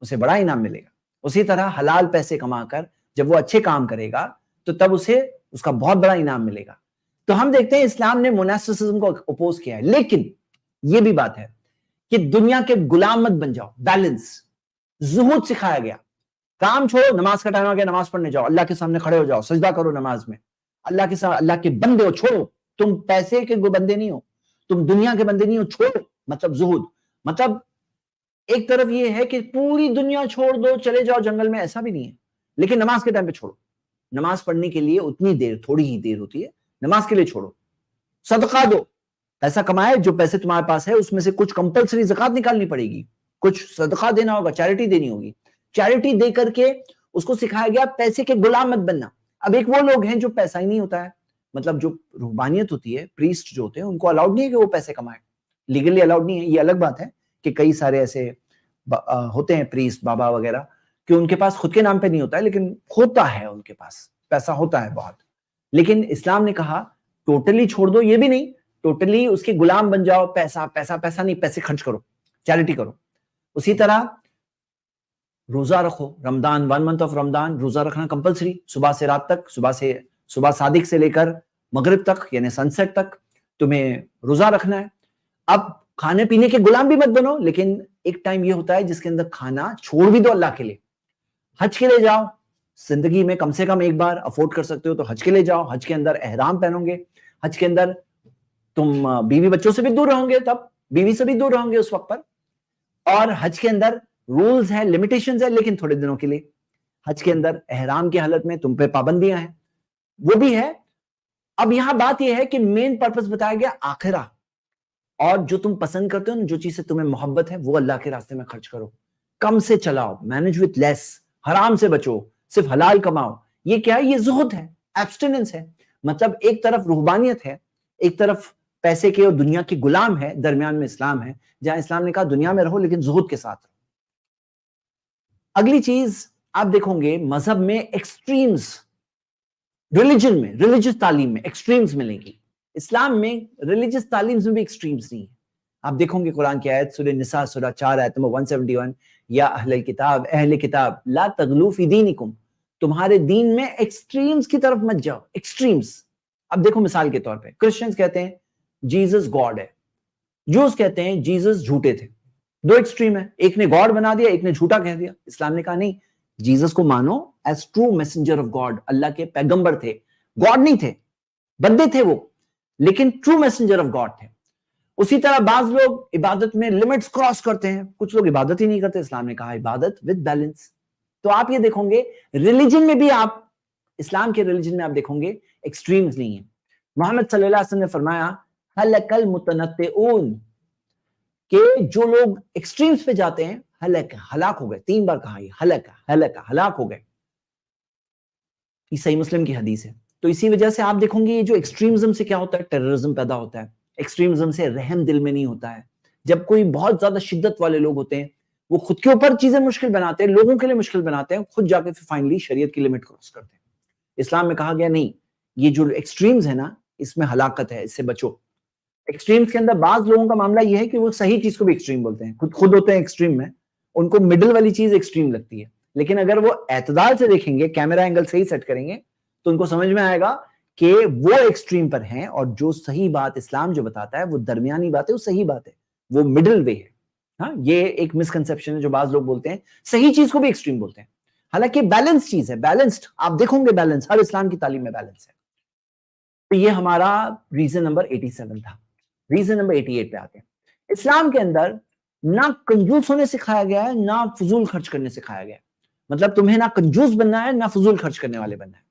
اسے بڑا انعام ملے گا. اسی طرح حلال پیسے کما کر جب وہ اچھے کام کرے گا تو تب اسے اس کا بہت بڑا انعام ملے گا. تو ہم دیکھتے ہیں اسلام نے مناسسزم کو اپوز کیا ہے, لیکن یہ بھی بات ہے کہ دنیا کے غلام مت بن جاؤ. بیلنس, زہد سکھایا گیا. کام چھوڑو, نماز کا ٹائم آ گیا, نماز پڑھنے جاؤ, اللہ کے سامنے کھڑے ہو جاؤ, سجدہ کرو نماز میں, اللہ کے سامنے, اللہ کے بندے ہو, چھوڑو. تم پیسے کے بندے نہیں ہو, تم دنیا کے بندے نہیں ہو, چھوڑو. مطلب زہد, مطلب ایک طرف یہ ہے کہ پوری دنیا چھوڑ دو, چلے جاؤ جنگل میں, ایسا بھی نہیں ہے, لیکن نماز کے ٹائم پہ چھوڑو. نماز پڑھنے کے لیے اتنی دیر, تھوڑی ہی دیر ہوتی ہے, نماز کے لیے چھوڑو. صدقہ دو, پیسہ کمائے, جو پیسے تمہارے پاس ہے اس میں سے کچھ کمپلسری زکات نکالنی پڑے گی, کچھ صدقہ دینا ہوگا, چیریٹی دینی ہوگی. چیریٹی دے کر کے اس کو سکھایا گیا پیسے کے غلام مت بننا. اب ایک وہ لوگ ہیں جو پیسہ ہی نہیں ہوتا ہے, مطلب جو روحانیت ہوتی ہے, پریسٹ جو ہوتے ہیں, ان کو الاؤڈ نہیں ہے کہ وہ پیسے کمائیں, لیگلی الاؤڈ نہیں ہے. یہ الگ بات ہے کہ کئی سارے ایسے ہوتے ہیں پریسٹ بابا وغیرہ کہ ان کے پاس خود کے نام پہ نہیں ہوتا ہے, لیکن ہوتا ہے, ان کے پاس پیسہ ہوتا ہے بہت. لیکن اسلام نے کہا ٹوٹلی چھوڑ دو, یہ بھی نہیں ٹوٹلی اس کے غلام بن جاؤ, پیسہ پیسہ پیسہ نہیں, پیسے خرچ کرو, چیریٹی کرو. اسی طرح روزہ رکھو, رمضان, 1 month of رمضان, روزہ رکھنا کمپلسری, صبح سے رات تک, صبح صادق سے لے کر مغرب تک یعنی سن سیٹ تک تمہیں روزہ رکھنا ہے. اب کھانے پینے کے غلام بھی مت بنو, لیکن ایک ٹائم یہ ہوتا ہے جس کے اندر کھانا چھوڑ بھی دو اللہ کے لیے. حج کے لیے جاؤ, زندگی میں کم سے کم ایک بار افورڈ کر سکتے ہو تو حج کے لیے جاؤ. حج کے اندر احرام پہنو گے, حج کے اندر تم بیوی بچوں سے بھی دور رہو گے, تب بیوی سے بھی دور رہو گے اس وقت پر. اور حج کے اندر رولز ہیں, لمیٹیشنز ہیں, لیکن تھوڑے دنوں کے لیے. حج کے اندر احرام کی حالت میں تم پہ پابندیاں ہیں، وہ بھی ہے. اب یہاں بات یہ ہے کہ مین پرپس بتایا گیا آخرہ، اور جو تم پسند کرتے ہو، جو چیز سے تمہیں محبت ہے، وہ اللہ کے راستے میں خرچ کرو، کم سے چلاؤ، مینج وتھ لیس، حرام سے بچو، صرف حلال کماؤ. یہ کیا ہے؟ یہ زہد ہے، ایبسٹیننس ہے. مطلب ایک طرف روحانیت ہے، ایک طرف پیسے کے اور دنیا کی غلام ہے، درمیان میں اسلام ہے، جہاں اسلام نے کہا دنیا میں رہو لیکن زہد کے ساتھ. اگلی چیز آپ دیکھو گے مذہب میں ایکسٹریمز، ریلیجن میں، ریلیجس تعلیم میں ایکسٹریمز ملیں گی. اسلام میں ریلیجس تعلیم میں بھی ایکسٹریمز نہیں ہیں. آپ دیکھو گے قرآن کی آیت سورہ نساء سورہ 4 آیت نمبر 171، یا اہل الکتاب، اہل کتاب لا تغلو فی دینکم، تمہارے دین میں ایکسٹریمز کی طرف مت جاؤ. ایکسٹریمز. اب دیکھو مثال کے طور پہ کرسچنز کہتے ہیں جیزس گاڈ ہے، جوز کہتے ہیں جیزس جھوٹے تھے. دو ایکسٹریم ہے، ایک نے گاڈ بنا دیا، ایک نے جھوٹا کہہ دیا. اسلام نے کہا نہیں، جیزس کو مانو as true messenger of God, اللہ کے پیغمبر تھے، گاڈ نہیں تھے، بندے تھے وہ، لیکن ٹرو میسنجر آف گاڈ تھے. اسی طرح بعض لوگ عبادت میں لمٹس کراس کرتے ہیں، کچھ لوگ عبادت ہی نہیں کرتے. اسلام نے کہا عبادت وتھ بیلنس. تو آپ یہ دیکھو گے ریلیجن میں بھی، آپ اسلام کے ریلیجن میں آپ دیکھو گے ایکسٹریمز نہیں ہیں. محمد صلی اللہ علیہ وسلم نے فرمایا ہلک المتنطعون، کہ جو لوگ ایکسٹریمز پہ جاتے ہیں ہلاک ہو گئے. 3 بار کہا یہ ہلاک ہو گئے. یہ صحیح مسلم کی حدیث ہے. تو اسی وجہ سے آپ دیکھیں گے یہ جو ایکسٹریمزم سے کیا ہوتا ہے، ٹیررزم پیدا ہوتا ہے. ایکسٹریمزم سے رحم دل میں نہیں ہوتا ہے. جب کوئی بہت زیادہ شدت والے لوگ ہوتے ہیں، وہ خود کے اوپر چیزیں مشکل بناتے ہیں، لوگوں کے لیے مشکل بناتے ہیں، خود جا کے فائنلی شریعت کی لمٹ کراس کرتے ہیں. اسلام میں کہا گیا نہیں، یہ جو ایکسٹریمز ہے نا، اس میں ہلاکت ہے، اس سے بچو. ایکسٹریمز کے اندر بعض لوگوں کا معاملہ یہ ہے کہ وہ صحیح چیز کو بھی ایکسٹریم بولتے ہیں، خود ہوتے ہیں ایکسٹریم میں، ان کو مڈل والی چیز ایکسٹریم لگتی ہے. لیکن اگر وہ اعتدال سے دیکھیں گے، کیمرہ اینگل صحیح سیٹ کریں گے، تو ان کو سمجھ میں آئے گا کہ وہ ایکسٹریم پر ہیں، اور جو صحیح بات اسلام جو بتاتا ہے وہ درمیانی بات ہے، وہ صحیح بات ہے، وہ مڈل وے ہے. ہاں، یہ ایک مسکنسپشن ہے جو بعض لوگ بولتے ہیں صحیح چیز کو بھی ایکسٹریم بولتے ہیں، حالانکہ بیلنس چیز ہے. بیلنسڈ آپ دیکھو گے، بیلنس ہر اسلام کی تعلیم میں بیلنس ہے. تو یہ ہمارا ریزن نمبر 87 تھا. ریزن نمبر 88 پہ آتے ہیں. اسلام کے اندر نہ کنجوس ہونے سکھایا گیا ہے، نہ فضول خرچ کرنے سکھایا گیا ہے. مطلب تمہیں نہ کنجوس بننا ہے، نہ فضول خرچ کرنے والے بننا ہے.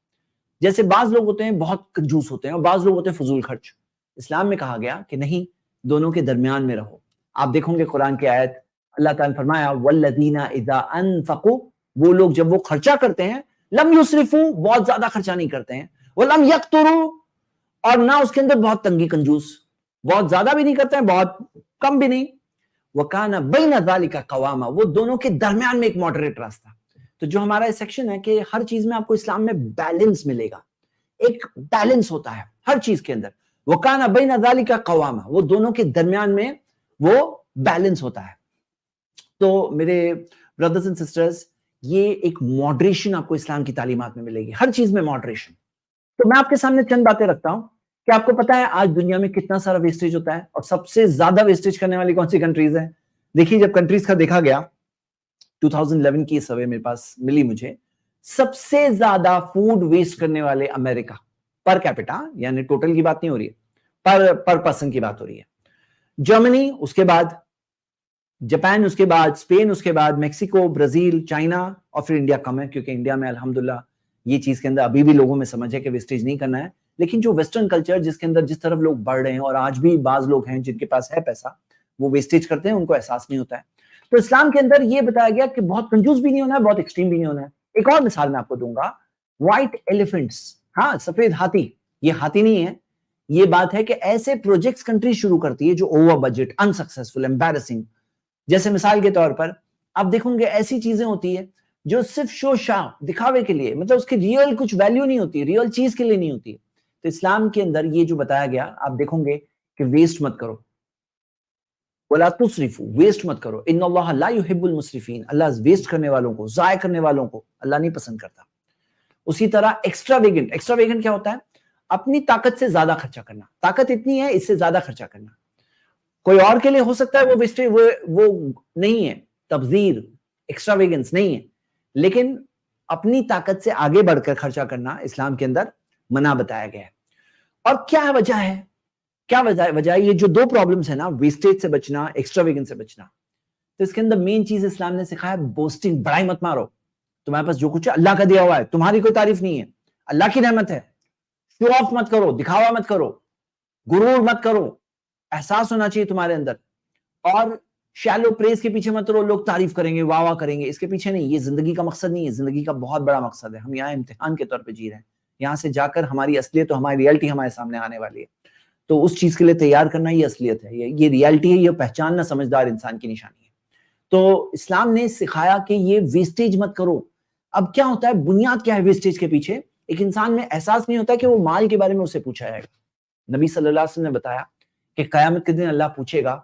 جیسے بعض لوگ ہوتے ہیں بہت کنجوس ہوتے ہیں، اور بعض لوگ ہوتے ہیں فضول خرچ. اسلام میں کہا گیا کہ نہیں، دونوں کے درمیان میں رہو. آپ دیکھو گے قرآن کی آیت، اللہ تعالیٰ نے فرمایا والذین اذا انفقوا، وہ لوگ جب وہ خرچہ کرتے ہیں، لم یسرفوا، بہت زیادہ خرچہ نہیں کرتے ہیں، ولم یقتروا، اور نہ اس کے اندر بہت تنگی کنجوس، بہت زیادہ بھی نہیں کرتے ہیں، بہت کم بھی نہیں. وَكَانَ بَيْنَ ذَلِكَ قَوَامًا، وہ دونوں کے درمیان میں ایک ماڈریٹ راستہ. تو جو ہمارا یہ سیکشن ہے کہ ہر چیز میں آپ کو اسلام میں بیلنس ملے گا، ایک بیلنس ہوتا ہے ہر چیز کے اندر. وَكَانَ بَيْنَ ذَلِكَ قَوَامًا، وہ دونوں کے درمیان میں وہ بیلنس ہوتا ہے. تو میرے بردرز اینڈ سسٹرز، یہ ایک ماڈریشن آپ کو اسلام کی تعلیمات میں ملے گی، ہر چیز میں ماڈریشن. تو میں آپ کے سامنے چند باتیں رکھتا ہوں کہ آپ کو پتا ہے آج دنیا میں کتنا سارا ویسٹیج ہوتا ہے، اور سب سے زیادہ ویسٹیج کرنے والی کون سی کنٹریز ہیں. دیکھیے جب کنٹریز کا دیکھا گیا، 2011 کی سروے میرے پاس ملی مجھے، سب سے زیادہ فوڈ ویسٹ کرنے والے امریکہ پر کیپٹا، یعنی ٹوٹل کی بات نہیں ہو رہی ہے، پر پرسن کی بات ہو رہی ہے. جرمنی، اس کے بعد جاپان، اس کے بعد اسپین، اس کے بعد میکسیکو، برازیل، چائنا، اور پھر انڈیا کم ہے، کیونکہ انڈیا میں الحمدللہ یہ چیز کے اندر ابھی بھی لوگوں میں سمجھ ہے کہ ویسٹیج نہیں کرنا ہے. لیکن جو ویسٹرن کلچر جس کے اندر جس طرف لوگ بڑھ رہے ہیں، اور آج بھی بعض لوگ ہیں جن کے پاس ہے پیسہ، وہ ویسٹیج کرتے ہیں، ان کو احساس نہیں ہوتا ہے. تو اسلام کے اندر یہ بتایا گیا کہ بہت کنجوس بھی نہیں ہونا ہے، بہت ایکسٹریم بھی نہیں ہونا ہے. ایک اور مثال میں آپ کو دوں گا، وائٹ ایلیفنٹس، ہاں سفید ہاتھی. یہ ہاتھی نہیں ہے، یہ بات ہے کہ ایسے پروجیکٹس کنٹری شروع کرتی ہے جو اوور بجٹ، انسکسیسفل، امبیرسنگ. جیسے مثال کے طور پر آپ دیکھیں گے ایسی چیزیں ہوتی ہے جو صرف شو شاہ، دکھاوے کے لیے، مطلب اس کی ریئل کچھ ویلیو نہیں ہوتی، ریئل چیز کے لیے نہیں ہوتی. تو اسلام کے اندر یہ جو بتایا گیا، آپ دیکھیں گے کہ ویسٹ مت کرو، وَلَا تُسْرِفُوا، ویسٹ مت کرو. ان اللہ لا يحب المسرفین، اللہ ویسٹ کرنے والوں کو، ضائع کرنے والوں کو اللہ نہیں پسند کرتا. اسی طرح ایکسٹرا ویگنٹ کیا ہوتا ہے؟ اپنی طاقت سے زیادہ خرچہ کرنا. طاقت اتنی ہے، اس سے زیادہ خرچہ کرنا. کوئی اور کے لیے ہو سکتا ہے وہ ویسٹ، وہ نہیں ہے تبذیر، ایکسٹرا ویگنس نہیں ہے، لیکن اپنی طاقت سے آگے بڑھ کر خرچہ کرنا اسلام کے اندر منع بتایا گیا ہے. اور کیا وجہ ہے؟ کیا وجہ ہے؟ یہ جو دو پرابلمز ہیں نا، ویسٹیج سے بچنا، ایکسٹرا ویگن سے بچنا، تو اس کے اندر مین چیز اسلام نے سکھایا بوسٹنگ، بڑائی مت مارو. تمہارے پاس جو کچھ ہے اللہ کا دیا ہوا ہے, تمہاری کوئی تعریف نہیں ہے, اللہ کی نعمت ہے. شو آف مت کرو, دکھاوا مت کرو, غرور مت کرو, احساس ہونا چاہیے تمہارے اندر. اور شیلو پریز کے پیچھے مت رہو, لوگ تعریف کریں گے, واہ واہ کریں گے, اس کے پیچھے نہیں. یہ زندگی کا مقصد نہیں ہے, زندگی کا بہت بڑا مقصد ہے. ہم یہاں امتحان کے طور پہ جی رہے ہیں, یہاں سے جا کر ہماری اصلیت, ہماری ریئلٹی ہمارے سامنے آنے والی ہے. تو اس چیز کے لیے تیار کرنا یہ اصلیت ہے, یہ ریئلٹی ہے, یہ پہچاننا سمجھدار انسان کی نشانی ہے. تو اسلام نے سکھایا کہ یہ ویسٹیج مت کرو. اب کیا ہوتا ہے, بنیاد کیا ہے ویسٹیج کے پیچھے؟ ایک انسان میں احساس نہیں ہوتا کہ وہ مال کے بارے میں اسے پوچھا جائے گا. نبی صلی اللہ علیہ وسلم نے بتایا کہ قیامت کے دن اللہ پوچھے گا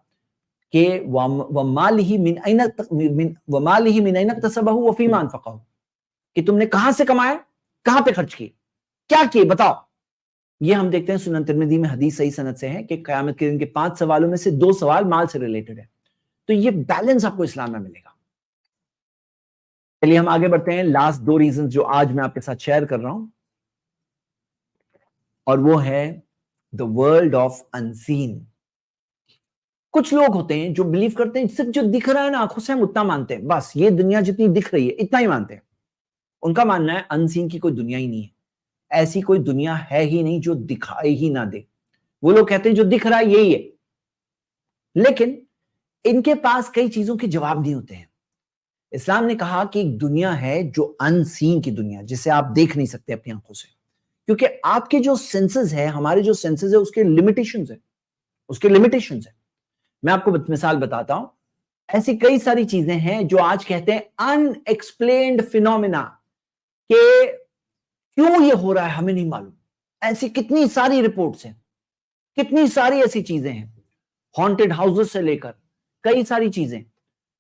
کہ وَمَالِهِ مِنْ أَيْنَ اكْتَسَبَهُ وَفِيمَا أَنْفَقَهُ, کہ تم نے کہاں سے کمایا, کہاں پہ خرچ کیے, کیا کیے, بتاؤ. یہ ہم دیکھتے ہیں سنن ترمذی میں حدیث صحیح سند سے ہے کہ قیامت کے دن کے 5 سوالوں میں سے 2 سوال مال سے ریلیٹڈ ہے. تو یہ بیلنس آپ کو اسلام میں ملے گا. چلیے ہم آگے بڑھتے ہیں. لاسٹ 2 ریزنز جو آج میں آپ کے ساتھ شیئر کر رہا ہوں, اور وہ ہے the world of unseen. کچھ لوگ ہوتے ہیں جو بلیو کرتے ہیں صرف جو دکھ رہا ہے نا آنکھوں سے ہم اتنا مانتے ہیں, بس یہ دنیا جتنی دکھ رہی ہے اتنا ہی مانتے ہیں. ان کا ماننا ہے انسین کی کوئی دنیا ہی نہیں ہے, ایسی کوئی دنیا ہے ہی نہیں جو دکھائی ہی نہ دے. وہ لوگ کہتے ہیں جو دکھ رہا ہے یہی ہے, لیکن ان کے پاس کئی چیزوں کے جواب نہیں ہوتے ہیں. اسلام نے کہا کہ ایک دنیا ہے جو انسین کی دنیا, جسے آپ دیکھ نہیں سکتے اپنی آنکھوں سے, کیونکہ آپ کے جو سینسز ہے, ہمارے جو سینسز ہے, اس کے لمیٹیشنز ہیں. میں آپ کو مثال بتاتا ہوں. ایسی کئی ساری چیزیں ہیں جو آج کہتے ہیں ان ایکسپلینڈ فینومینا, کہ کیوں یہ ہو رہا ہے ہمیں نہیں معلوم. ایسی کتنی ساری رپورٹس ہیں, کتنی ساری ایسی چیزیں ہیں, ہانٹڈ ہاؤسز سے لے کر کئی ساری چیزیں,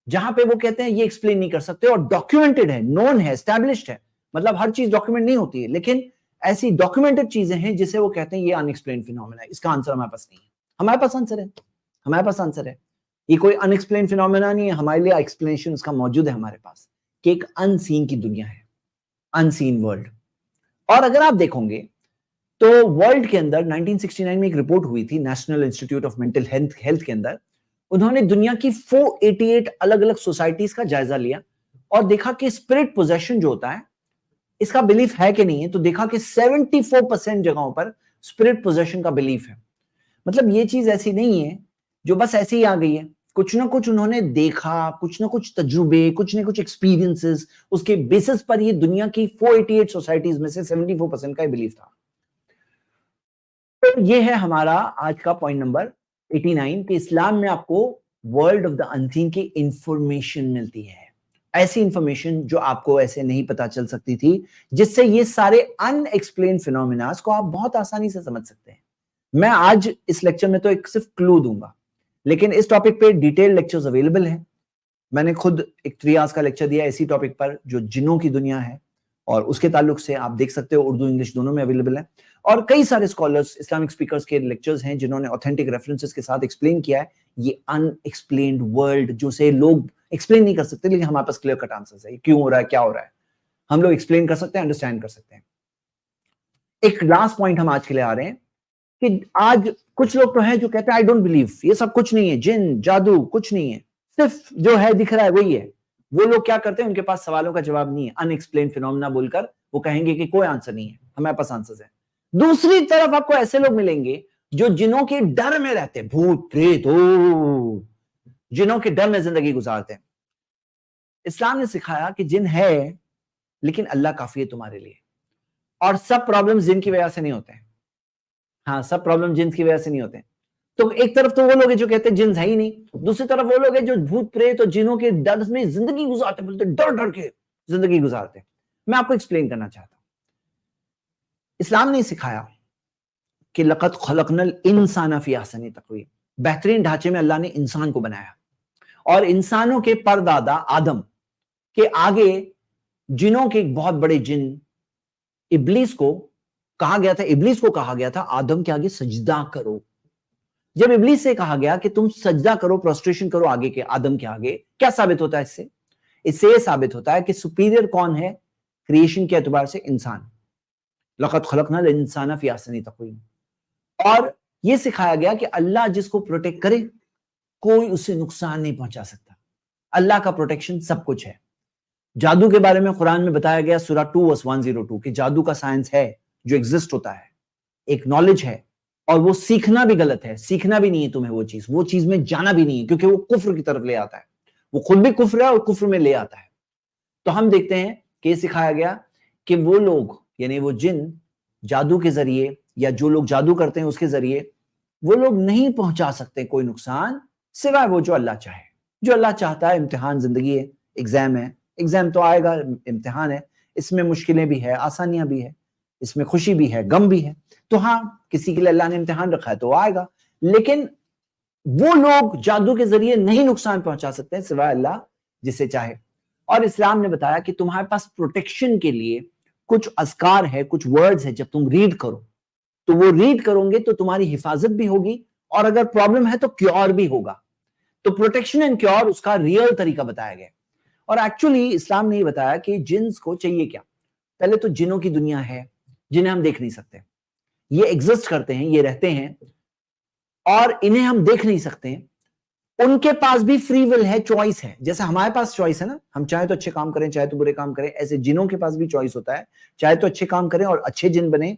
جہاں پہ وہ کہتے ہیں یہ ایکسپلین نہیں کر سکتے, اور ڈاکیومنٹڈ ہے, نون ہے, اسٹیبلشڈ ہے. مطلب ہر چیز ڈاکیومنٹ نہیں ہوتی ہے, لیکن ایسی ڈاکیومنٹڈ چیزیں ہیں جسے وہ کہتے ہیں یہ ان ایکسپلینڈ فینومینا ہے. اس کا آنسر ہمارے پاس نہیں ہے. ہمارے پاس آنسر ہے. یہ کوئی ان ایکسپلینڈ فینومینا نہیں ہے, ہمارے لیے ایکسپلینیشن اس کا موجود ہے ہمارے پاس, کہ ایک ان سین کی دنیا ہے, ان سین ورلڈ. اور اگر آپ دیکھو گے تو ورلڈ کے اندر 1969 میں ایک رپورٹ ہوئی تھی national institute of mental health کے اندر. انہوں نے دنیا کی 488 الگ الگ سوسائٹیز کا جائزہ لیا اور دیکھا کہ اسپرٹ پوزیشن جو ہوتا ہے اس کا بلیف ہے کہ نہیں ہے. تو دیکھا کہ 74% جگہوں پر اسپرٹ پوزیشن کا بلیف ہے. مطلب یہ چیز ایسی نہیں ہے جو بس ایسی ہی آ گئی ہے, کچھ نہ کچھ انہوں نے دیکھا, کچھ نہ کچھ تجربے, کچھ نہ کچھ ایکسپیرینسز, اس کے بیسس پر یہ دنیا کی 488 سوسائٹیز میں سے 74% کا بلیف تھا. تو یہ ہے ہمارا آج کا پوائنٹ نمبر 89, کہ اسلام میں آپ کو ورلڈ آف دا انسین کی انفارمیشن ملتی ہے. ایسی انفارمیشن جو آپ کو ایسے نہیں پتا چل سکتی تھی, جس سے یہ سارے ان ایکسپلینڈ فینومیناز کو آپ بہت آسانی سے سمجھ سکتے ہیں. میں آج اس لیکچر میں تو ایک صرف کلو دوں گا, لیکن اس ٹاپک پہ ڈیٹیل لیکچرز اویلیبل ہیں. میں نے خود ایک 3 آورز کا لیکچر دیا اسی ٹاپک پر جو جنوں کی دنیا ہے, اور اس کے تعلق سے آپ دیکھ سکتے ہو, اردو انگلش دونوں میں اویلیبل ہے. اور کئی سارے اسکالرز, اسلامک اسپیکرز کے لیکچرز ہیں جنہوں نے اوتھینٹک ریفرنسز کے ساتھ ایکسپلین کیا ہے یہ ان ایکسپلینڈ ورلڈ, جو سے لوگ ایکسپلین نہیں کر سکتے, لیکن ہمارے پاس کلیئر کٹ آنسرز ہے, یہ کیوں ہو رہا ہے, کیا ہو رہا ہے, ہم لوگ ایکسپلین کر سکتے ہیں, انڈرسٹینڈ کر سکتے ہیں. ایک لاسٹ پوائنٹ ہم آج کے لیے آ رہے ہیں کہ آج کچھ لوگ تو ہیں جو کہتے ہیں آئی ڈونٹ بلیو, یہ سب کچھ نہیں ہے, جن جادو کچھ نہیں ہے, صرف جو ہے دکھ رہا ہے وہی ہے. وہ لوگ کیا کرتے ہیں, ان کے پاس سوالوں کا جواب نہیں ہے, ان ایکسپلینڈ فینومینا بول کر وہ کہیں گے کہ کوئی آنسر نہیں ہے, ہمارے پاس آنسرز ہیں. دوسری طرف آپ کو ایسے لوگ ملیں گے جو جنوں کے ڈر میں رہتے ہیں, بھوت پریت, جنوں کے ڈر میں زندگی گزارتے ہیں. اسلام نے سکھایا کہ جن ہے لیکن اللہ کافی ہے تمہارے لیے, اور سب پرابلم جن کی وجہ سے نہیں ہوتے ہیں. ہاں, سب پرابلم جنس کی وجہ سے نہیں ہوتے ہیں. تو ایک طرف تو وہ لوگ ہیں جو کہتے ہیں جنس ہے ہی نہیں, دوسری طرف وہ لوگ ہیں جو بھوت پریت اور جنوں کے ڈر میں زندگی گزارتے ہیں, بولتے ڈر ڈر کے زندگی گزارتے ہیں. میں آپ کو ایکسپلین کرنا چاہتا ہوں. اسلام نے سکھایا کہ لقد خلقنا الانسان فی احسن تقویم, بہترین ڈھانچے میں اللہ نے انسان کو بنایا, اور انسانوں کے پردادا آدم کے آگے جنوں کے ایک بہت بڑے جن ابلیس کو کہا گیا تھا آدم کے آگے سجدہ کرو. جب ابلیس سے کہا گیا کہ تم سجدہ کرو, پروسٹریشن کرو آگے کے آدم کے آگے, کیا ثابت ہوتا ہے اس سے یہ ثابت ہوتا ہے کہ سپیریئر کون ہے کریشن کے اعتبار سے, انسان. لقد خلقنا الانسان فی احسن تقویم. اور یہ سکھایا گیا کہ اللہ جس کو پروٹیکٹ کرے کوئی اسے نقصان نہیں پہنچا سکتا. اللہ کا پروٹیکشن سب کچھ ہے. جادو کے بارے میں قرآن میں بتایا گیا سورہ 2:102 کہ جادو کا سائنس ہے جو ایگزسٹ ہوتا ہے، ایک نالج ہے، اور وہ سیکھنا بھی غلط ہے، سیکھنا بھی نہیں ہے تمہیں، وہ چیز میں جانا بھی نہیں ہے، کیونکہ وہ کفر کی طرف لے آتا ہے، وہ خود بھی کفر ہے اور کفر میں لے آتا ہے۔ تو ہم دیکھتے ہیں کہ یہ سکھایا گیا کہ وہ لوگ یعنی وہ جن جادو کے ذریعے یا جو لوگ جادو کرتے ہیں اس کے ذریعے وہ لوگ نہیں پہنچا سکتے کوئی نقصان سوائے وہ جو اللہ چاہے۔ جو اللہ چاہتا ہے، امتحان زندگی ہے، ایگزام ہے، ایگزام تو آئے گا، امتحان ہے، اس میں مشکلیں بھی ہے، آسانیاں بھی ہے، اس میں خوشی بھی ہے، غم بھی ہے، تو ہاں کسی کے لیے اللہ نے امتحان رکھا ہے تو وہ آئے گا، لیکن وہ لوگ جادو کے ذریعے نہیں نقصان پہنچا سکتے سوائے اللہ جسے چاہے۔ اور اسلام نے بتایا کہ تمہارے پاس پروٹیکشن کے لیے کچھ اذکار ہے، کچھ ورڈز ہے، جب تم ریڈ کرو تو وہ ریڈ کرو گے تو تمہاری حفاظت بھی ہوگی، اور اگر پرابلم ہے تو کیور بھی ہوگا۔ تو پروٹیکشن اینڈ کیور اس کا ریئل طریقہ بتایا گیا۔ اور ایکچولی اسلام نے یہ بتایا کہ جنس کو چاہیے کیا۔ پہلے تو جنوں کی دنیا ہے جنہیں ہم دیکھ نہیں سکتے، یہ ایگزسٹ کرتے ہیں، یہ رہتے ہیں اور انہیں ہم دیکھ نہیں سکتے ہیں، ان کے پاس بھی فری ول ہے، چوائس ہے، جیسے ہمارے پاس چوائس ہے نا، ہم چاہے تو اچھے کام کریں چاہے تو برے کام کریں، ایسے جنوں کے پاس بھی چوائس ہوتا ہے، چاہے تو اچھے کام کریں اور اچھے جن بنے،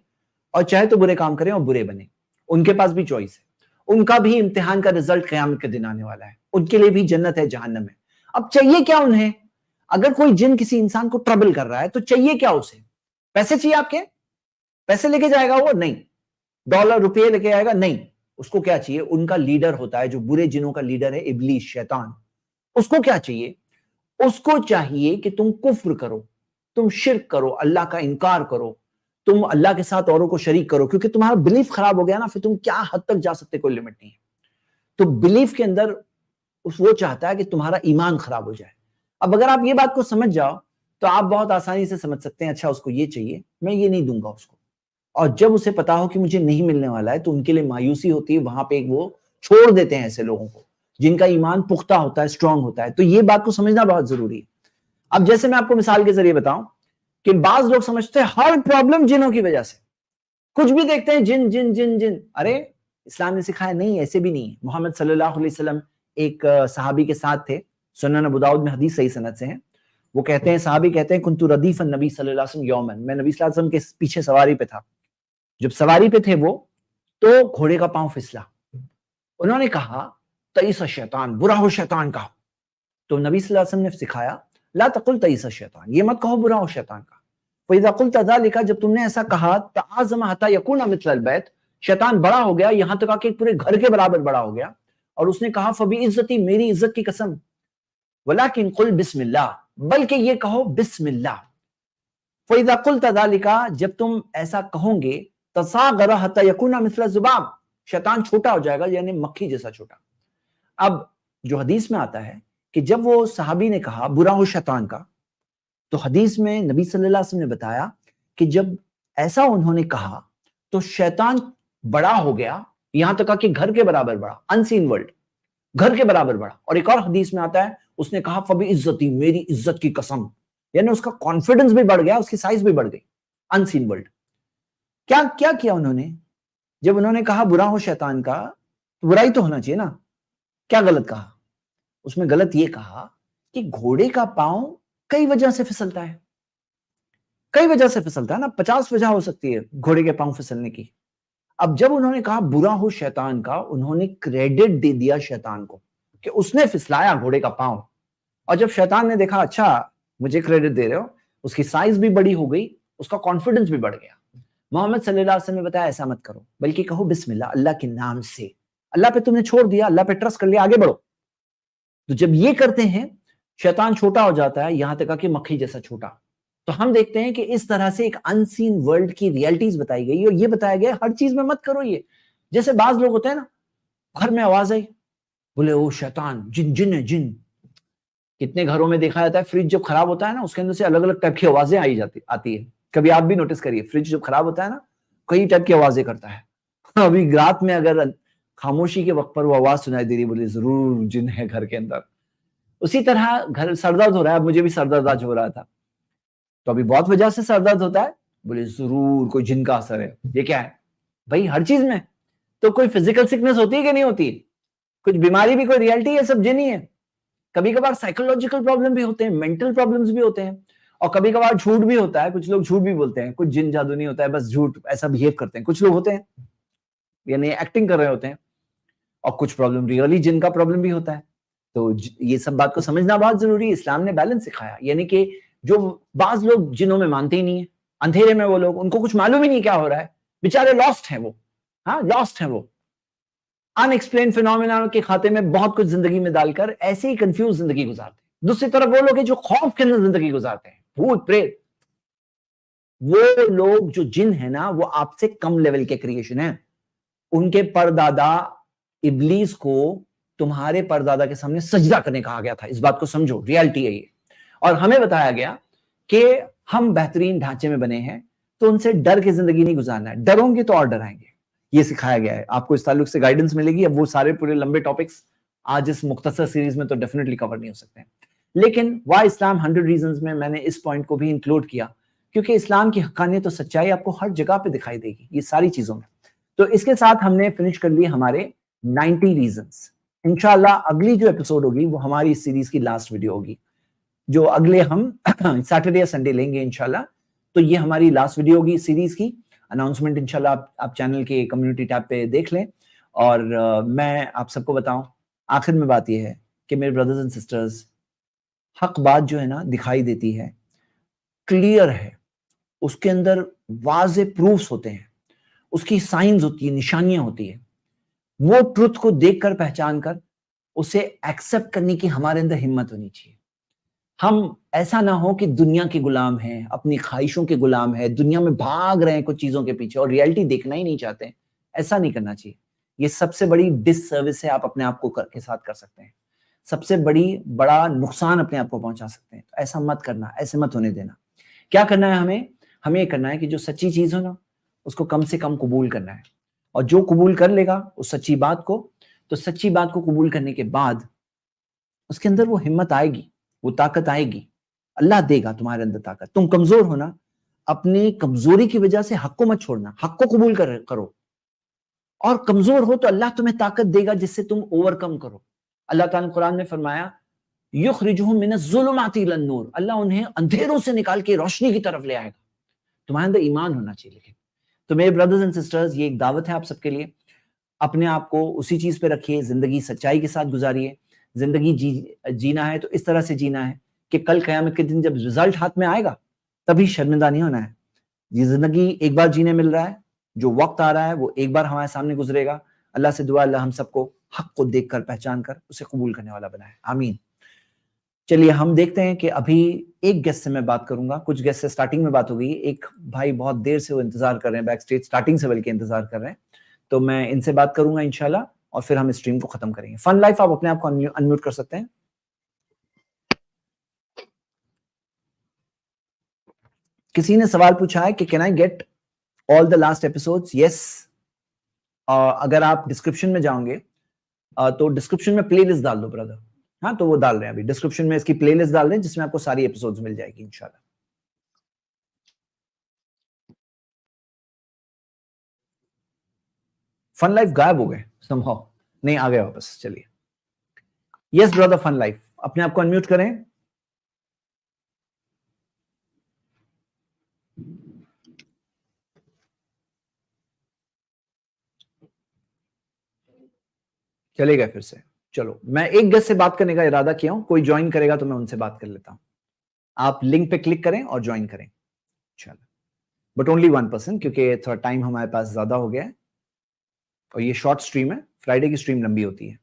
اور چاہے تو برے کام کریں اور برے بنے، ان کے پاس بھی چوائس ہے۔ ان کا بھی امتحان کا رزلٹ قیامت کے دن آنے والا ہے، ان کے لیے بھی جنت ہے، جہنم ہے۔ اب چاہیے کیا انہیں؟ اگر کوئی جن کسی انسان کو ٹربل کر رہا ہے تو چاہیے کیا اسے؟ پیسے چاہیے آپ کے؟ پیسے لے کے جائے گا وہ؟ نہیں۔ ڈالر روپے لے کے آئے گا؟ نہیں۔ اس کو کیا چاہیے؟ ان کا لیڈر ہوتا ہے جو برے جنوں کا لیڈر ہے، ابلیس، شیطان، اس کو کیا چاہیے؟ اس کو چاہیے کہ تم کفر کرو، تم شرک کرو، اللہ کا انکار کرو، تم اللہ کے ساتھ اوروں کو شریک کرو، کیونکہ تمہارا بلیف خراب ہو گیا نا، پھر تم کیا حد تک جا سکتے، کوئی لمٹ نہیں ہے۔ تو بلیف کے اندر وہ چاہتا ہے کہ تمہارا ایمان خراب ہو جائے۔ اب اگر آپ یہ بات کو سمجھ جاؤ تو آپ بہت آسانی سے سمجھ سکتے ہیں، اچھا اس کو یہ چاہیے، میں یہ نہیں دوں گا اس کو۔ اور جب اسے پتا ہو کہ مجھے نہیں ملنے والا ہے تو ان کے لیے مایوسی ہوتی ہے، وہاں پہ وہ چھوڑ دیتے ہیں ایسے لوگوں کو جن کا ایمان پختہ ہوتا ہے، اسٹرانگ ہوتا ہے۔ تو یہ بات کو سمجھنا بہت ضروری ہے۔ اب جیسے میں آپ کو مثال کے ذریعے بتاؤں کہ بعض لوگ سمجھتے ہیں ہر پرابلم جنوں کی وجہ سے، کچھ بھی دیکھتے ہیں جن جن جن جن، ارے اسلام نے سکھایا نہیں، ایسے بھی نہیں ہے۔ محمد صلی اللہ علیہ وسلم ایک صحابی کے ساتھ تھے، سنن ابو داؤد میں حدیث صحیح سند سے ہیں، وہ کہتے ہیں، صحابی کہتے ہیں، کنت ردیف النبی صلی اللہ علیہ وسلم یومن، میں نبی صلی اللہ علیہ وسلم کے پیچھے سواری پہ تھا، جب سواری پہ تھے وہ تو گھوڑے کا پاؤں پھسلا، انہوں نے کہا تئیس الشیطان، برا ہو شیطان کا، تو نبی صلی اللہ علیہ وسلم نے سکھایا لا تقل تئیس الشیطان، یہ مت کہو برا ہو شیطان کا، فَإِذَا قُلْتَ ذَلِكَ، جب تم نے ایسا کہا، تَعَظَمَ حَتَّى يَكُونَ مِثْلَ الْبَيْتِ، شیطان بڑا ہو گیا یہاں تک کہ پورے گھر کے برابر بڑا ہو گیا، اور اس نے کہا فَبِعِزَّتِي، میری عزت کی قسم، وَلَكِنْ قُلْ بِسْمِ اللَّهِ، بلکہ یہ کہو بسم اللہ، فَإِذَا قُلْتَ ذَلِكَ، جب تم ایسا کہو گے، تَصَاغَرَ حَتَّى يَكُونَ مِثْلَ الذُّبَابِ، شیطان چھوٹا ہو جائے گا، یعنی مکھی جیسا چھوٹا۔ اب جو حدیث میں آتا ہے کہ جب وہ صحابی نے کہا برا ہو شیطان کا، تو حدیث میں نبی صلی اللہ علیہ وسلم نے بتایا کہ جب ایسا انہوں نے کہا تو شیطان بڑا ہو گیا یہاں تک کہ گھر کے برابر بڑا، انسین ورلڈ، گھر کے برابر بڑا۔ اور ایک اور حدیث میں آتا ہے اس نے کہا فبعزتی، میری عزت کی قسم، یعنی اس کا کانفیڈنس بھی بڑھ گیا، اس کی سائز بھی بڑھ گئی، انسین ورلڈ۔ کیا کیا انہوں نے؟ جب انہوں نے کہا برا ہو شیطان کا، تو برائی تو ہونا چاہیے نا، کیا غلط کہا؟ اس میں غلط یہ کہا کہ گھوڑے کا پاؤں کئی وجہ سے پھسلتا ہے، کئی وجہ سے پھسلتا ہے نا، 50 وجہ ہو سکتی ہے گھوڑے کے پاؤں پھسلنے کی۔ اب جب انہوں نے کہا برا ہو شیطان کا، انہوں نے کریڈٹ دے دیا شیطان کو کہ اس نے پھسلایا گھوڑے کا پاؤں، اور جب شیطان نے دیکھا اچھا مجھے کریڈٹ دے رہے ہو، اس کی سائز بھی بڑی ہو گئی، اس کا کانفیڈنس بھی بڑھ گیا۔ محمد صلی اللہ علیہ وسلم نے بتایا ایسا مت کرو، بلکہ کہو بسم اللہ، اللہ کے نام سے، اللہ پہ تم نے چھوڑ دیا، اللہ پہ ٹرسٹ کر لیا، آگے بڑھو۔ تو جب یہ کرتے ہیں شیطان چھوٹا ہو جاتا ہے یہاں تک کہ مکھی جیسا چھوٹا۔ تو ہم دیکھتے ہیں کہ اس طرح سے ایک انسین ورلڈ کی ریئلٹیز بتائی گئی، اور یہ بتایا گیا ہر چیز میں مت کرو یہ۔ جیسے بعض لوگ ہوتے ہیں نا، گھر میں آواز آئی، بولے او شیطان، جن جن ہے جن۔ کتنے گھروں میں دیکھا جاتا ہے فریج جب خراب ہوتا ہے نا، اس کے اندر سے الگ الگ ٹائپ کی آوازیں آتی ہے، کبھی آپ بھی نوٹس کریے، فریج جب خراب ہوتا ہے نا کئی ٹائپ کی آوازیں کرتا ہے۔ ابھی رات میں اگر خاموشی کے وقت پر وہ آواز سنائی دے رہی، بولے ضرور جن ہے گھر کے اندر۔ اسی طرح گھر سر درد ہو رہا ہے، مجھے بھی سر درد آج ہو رہا تھا، تو ابھی بہت وجہ سے سر درد ہوتا ہے، بولے ضرور کوئی جن کا اثر ہے۔ یہ کیا ہے بھائی؟ ہر چیز میں تو کوئی فزیکل سکنس ہوتی ہے کہ نہیں ہوتی؟ کچھ بیماری بھی کوئی ریئلٹی ہے، سب جن ہی ہے۔ کبھی کبھار سائیکولوجیکل پرابلم بھی ہوتے ہیں, مینٹل پرابلمس بھی ہوتے ہیں, اور کبھی کبھار جھوٹ بھی ہوتا ہے. کچھ لوگ جھوٹ بھی بولتے ہیں, کچھ جن جادو نہیں ہوتا ہے, بس جھوٹ ایسا بہیو کرتے ہیں. کچھ لوگ ہوتے ہیں یعنی ایکٹنگ کر رہے ہوتے ہیں, اور کچھ پرابلم ریئلی جن کا پرابلم بھی ہوتا ہے. تو یہ سب بات کو سمجھنا بہت ضروری ہے. اسلام نے بیلنس سکھایا, یعنی کہ جو بعض لوگ جنوں میں مانتے ہی نہیں ہیں, اندھیرے میں وہ لوگ, ان کو کچھ معلوم ہی نہیں کیا ہو رہا ہے, بیچارے لاسٹ ہیں وہ, ہاں لاسٹ ہیں وہ, ان ایکسپلین فینومینا کے کھاتے میں بہت کچھ زندگی میں ڈال کر ایسے ہی کنفیوز زندگی گزارتے ہیں. دوسری طرف وہ لوگ ہیں جو خوف کے اندر زندگی گزارتے ہیں, بھوت پریت. وہ لوگ جو جن ہیں نا, وہ آپ سے کم لیول کے کریشن ہیں. ان کے پردادا ابلیس کو تمہارے پردادا کے سامنے سجدہ کرنے کہا گیا تھا. اس بات کو سمجھو, ریالٹی ہے یہ. اور ہمیں بتایا گیا کہ ہم بہترین ڈھانچے میں بنے ہیں, تو ان سے ڈر کے زندگی نہیں گزارنا ہے. ڈروں گے تو اور ڈرائیں گے, یہ سکھایا گیا ہے. آپ کو اس تعلق سے گائیڈنس ملے گی. اب وہ سارے پورے لمبے ٹاپکس آج اس مختصر سیریز میں تو ڈیفینیٹلی کور نہیں ہو سکتے ہیں, لیکن وائی اسلام 100 ریزنز میں نے اس پوائنٹ کو بھی انکلوڈ کیا, کیونکہ اسلام کی حقانیت و سچائی آپ کو ہر جگہ پہ دکھائی دے گی, یہ ساری چیزوں میں. تو اس کے ساتھ ہم نے فنش کر لیے ہمارے 90 ریزنز. انشاءاللہ اگلی جو ایپیسوڈ ہوگی وہ ہماری اس سیریز کی لاسٹ ویڈیو ہوگی, جو اگلے ہم سیٹرڈے یا سنڈے لیں گے انشاءاللہ. تو یہ ہماری لاسٹ ویڈیو ہوگی سیریز کی. اناؤنسمنٹ انشاءاللہ آپ چینل کے کمیونٹی ٹیب پہ دیکھ لیں. اور میں آپ سب کو بتاؤں, آخر میں بات یہ ہے کہ میرے بردرز اینڈ سسٹرز, حق بات جو ہے نا دکھائی دیتی ہے, کلیئر ہے, اس کے اندر واضح پروفز ہوتے ہیں, اس کی سائنز ہوتی ہے, نشانیاں ہوتی ہیں. وہ ٹروتھ کو دیکھ کر, پہچان کر اسے ایکسپٹ کرنے کی ہمارے اندر ہمت ہونی چاہیے. ہم ایسا نہ ہو کہ دنیا کے غلام ہیں, اپنی خواہشوں کے غلام ہیں, دنیا میں بھاگ رہے ہیں کچھ چیزوں کے پیچھے اور ریئلٹی دیکھنا ہی نہیں چاہتے ہیں. ایسا نہیں کرنا چاہیے. یہ سب سے بڑی ڈس سروس ہے آپ اپنے آپ کو کے ساتھ کر سکتے ہیں. سب سے بڑا نقصان اپنے آپ کو پہنچا سکتے ہیں. تو ایسا مت کرنا, ایسے مت ہونے دینا. کیا کرنا ہے ہمیں یہ کرنا ہے کہ جو سچی چیز ہو نا, اس کو کم سے کم قبول کرنا ہے. اور جو قبول کر لے گا اس سچی بات کو, تو سچی بات کو قبول کرنے کے بعد اس کے اندر وہ ہمت آئے گی, وہ طاقت آئے گی. اللہ دے گا تمہارے اندر طاقت. تم کمزور ہونا, اپنی کمزوری کی وجہ سے حق کو مت چھوڑنا, حق کو قبول کرو. اور کمزور ہو تو اللہ تمہیں طاقت دے گا جس سے تم اوور کم کرو. اللہ تعالیٰ نے قرآن میں فرمایا یخرجہم من الظلمات الی النور, اللہ انہیں اندھیروں سے نکال کے روشنی کی طرف لے آئے گا. تمہارے اندر ایمان ہونا چاہیے. لیکن تو میرے بردرز اینڈ سسٹرز, یہ ایک دعوت ہے آپ سب کے لیے. اپنے آپ کو اسی چیز پہ رکھیے, زندگی سچائی کے ساتھ گزاریے. زندگی جینا ہے تو اس طرح سے جینا ہے کہ کل قیامت کے دن جب رزلٹ ہاتھ میں آئے گا تبھی شرمندہ نہیں ہونا ہے. یہ زندگی ایک بار جینے مل رہا ہے, جو وقت آ رہا ہے وہ ایک بار ہمارے سامنے گزرے گا. اللہ سے دعا, اللہ ہم سب کو حق کو دیکھ کر, پہچان کر اسے قبول کرنے والا بنائے, آمین. چلیے ہم دیکھتے ہیں کہ ابھی ایک گیسٹ سے میں بات کروں گا. کچھ گیسٹ سے سٹارٹنگ میں بات ہو گئی, ایک بھائی بہت دیر سے وہ انتظار کر رہے ہیں بیک سٹیج, سٹارٹنگ سے بلکہ انتظار کر رہے ہیں. تو میں ان سے بات کروں گا انشاءاللہ, اور پھر ہم اسٹریم کو ختم کریں گے. فن لائف آپ اپنے آپ کو انمیوٹ کر سکتے ہیں. کسی نے سوال پوچھا ہے کہ can I get all the last episodes? Yes. اگر آپ ڈسکرپشن میں جاؤں گے تو ڈسکرپشن میں پلے لسٹ ڈال دو برادر. ہاں تو وہ ڈال رہے ہیں ابھی ڈسکرپشن میں, اس کی پلے لسٹ ڈال دیں جس میں آپ کو ساری ایپیسوڈز مل جائے گی انشاءاللہ. فن لائف غائب ہو گئے سم ہاؤ, نہیں آ گیا واپس. چلیے یس برادر فن لائف, اپنے آپ کو انمیوٹ کریں. چلے گئے پھر سے. چلو میں ایک گیسٹ سے بات کرنے کا ارادہ کیا ہوں, کوئی جوائن کرے گا تو میں ان سے بات کر لیتا ہوں. آپ لنک پہ کلک کریں اور جوائن کریں انشاءاللہ, بٹ اونلی 1%, کیونکہ تھوڑا ٹائم ہمارے پاس زیادہ ہو گیا ہے اور یہ شارٹ سٹریم ہے. فرائیڈے کی سٹریم لمبی ہوتی ہے.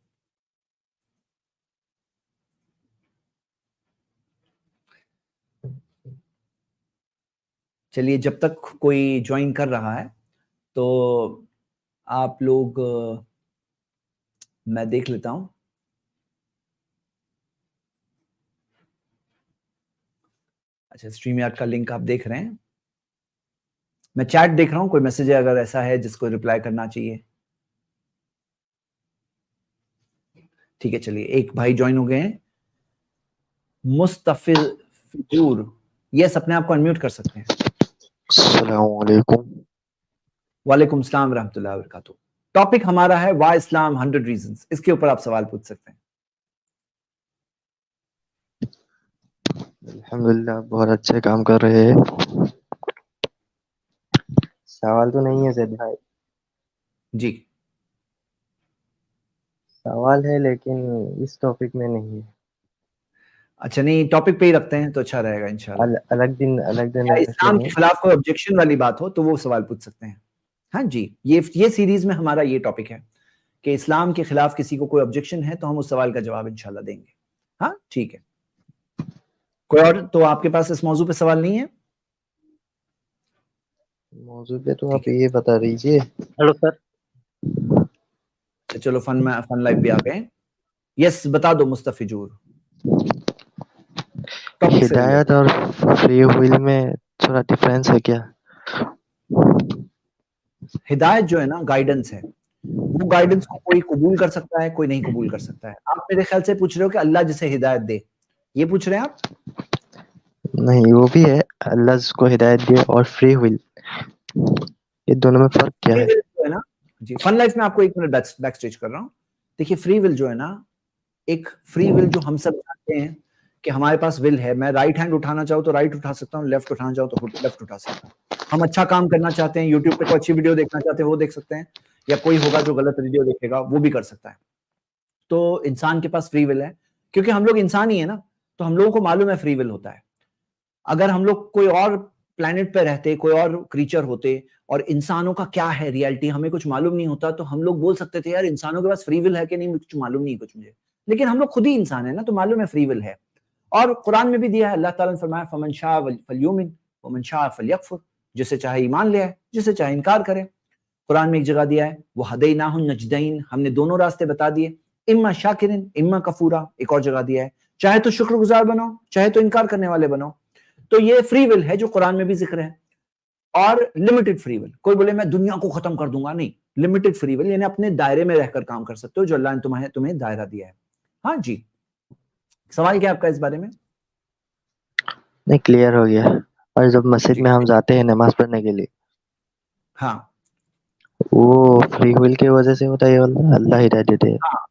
چلیے جب تک کوئی جوائن کر رہا ہے تو آپ لوگ, میں دیکھ لیتا ہوں. اچھا اسٹریم یارڈ کا لنک آپ دیکھ رہے ہیں, میں چیٹ دیکھ رہا ہوں, کوئی میسج ہے اگر ایسا ہے جس کو ریپلائی کرنا چاہیے. ٹھیک ہے چلیے, ایک بھائی جوائن ہو گئے ہیں, مستفیض. یس اپنے آپ کو انمیوٹ کر سکتے ہیں. السلام علیکم. وعلیکم السلام ورحمۃ اللہ وبرکاتہ. ٹاپک ہمارا ہے وائی اسلام 100 ریزنز. اس کے اوپر آپ سوال پوچھ سکتے ہیں. الحمدللہ بہت اچھے کام کر رہے ہیں. سوال تو نہیں ہے زید بھائی, جی سوال ہے لیکن اس ٹاپک میں نہیں ہے. اچھا, نہیں ٹاپک پہ ہی رکھتے ہیں تو اچھا رہے گا انشاءاللہ. الگ دن یا ایسے اسلام نہیں. کے خلاف کوئی آبجیکشن والی بات ہو تو وہ سوال پوچھ سکتے ہیں. ہاں جی, یہ سیریز میں ہمارا یہ ٹاپک ہے کہ اسلام کے خلاف کسی کو کوئی آبجیکشن ہے تو ہم اس سوال کا جواب انشاءاللہ دیں گے. ہاں ٹھیک ہے, کوئی اور تو آپ کے پاس اس موضوع پہ سوال نہیں ہے؟ موضوع پہ تو ٹھیک آپ ہے, یہ بتا دیجیے. Hello sir. چلو فن لائف پہ آ گئے. یس بتا دو مصطفی جور, ٹاپک سے ہدایت ریلیٹڈ. اور فری ول میں تھوڑا ڈفرینس ہے کیا؟ ہدایت جو ہے نا گائیڈنس ہے, وہ گائیڈنس کو کوئی قبول کر سکتا ہے, کوئی نہیں قبول کر سکتا ہے. آپ میرے خیال سے پوچھ رہے ہو کہ اللہ جسے ہدایت دے, یہ پوچھ رہے ہیں آپ؟ نہیں, وہ بھی ہے, اللہ جس کو ہدایت دے, اور فری ول, یہ دونوں میں فرق کیا فری ہے؟ ول جو ہے نا, جی فن لائف میں آپ کو ایک منٹ بیک اسٹیج کر رہا ہوں. دیکھیے فری ول جو ہے نا, ایک فری ول جو ہم سب جانتے ہیں کہ ہمارے پاس ول ہے, میں رائٹ ہینڈ اٹھانا چاہوں تو رائٹ اٹھا سکتا ہوں, لیفٹ اٹھانا چاہوں تو لیفٹ اٹھا سکتا ہوں. ہم اچھا کام کرنا چاہتے ہیں, یوٹیوب پہ کوئی اچھی ویڈیو دیکھنا چاہتے ہیں وہ دیکھ سکتے ہیں, یا کوئی ہوگا جو غلط ویڈیو دیکھے گا وہ بھی کر سکتا ہے. تو انسان کے پاس فری ول ہے, کیونکہ ہم لوگ انسان ہی ہیں نا, تو ہم لوگوں کو معلوم ہے فری ول ہوتا ہے. اگر ہم لوگ کوئی اور پلانٹ پہ رہتے, کوئی اور کریچر ہوتے, اور انسانوں کا کیا ہے ریالٹی ہمیں کچھ معلوم نہیں ہوتا, تو ہم لوگ بول سکتے تھے یار انسانوں کے پاس فری ول ہے کہ نہیں, کچھ معلوم نہیں کچھ مجھے. لیکن ہم لوگ خود ہی انسان ہیں نا, تو معلوم ہے فری ول ہے. اور قرآن میں بھی دیا ہے, اللہ تعالیٰ نے فرمایا فمن شاء فلیؤمن ومن شاء فلیکفر, جسے چاہے ایمان لے آئے, جسے چاہے انکار کرے. قرآن میں ایک جگہ دیا ہے وہدیناہ النجدین, ہم نے دونوں راستے بتا دیے, اما شاکرن اما کفورا. ایک اور جگہ دیا ہے چاہے تو شکر گزار بنو, چاہے تو انکار کرنے والے بنو. تو یہ فری ول ہے جو قرآن میں بھی ذکر ہے. اور لمیٹڈ فری ول, کوئی بولے میں دنیا کو ختم کر دوں گا, نہیں. لمیٹڈ فری ول یعنی اپنے دائرے میں رہ کر کام کر سکتے ہو جو اللہ نے تمہیں دائرہ دیا ہے. ہاں جی, سوال کیا آپ کا اس بارے میں؟ نہیں, کلیئر ہو گیا. اور جب مسجد جی میں ہم جاتے ہیں نماز پڑھنے کے لیے, ہاں وہ فری ول کی وجہ سے ہوتا ہے, اللہ ہدایت دیتے ہیں. ہاں,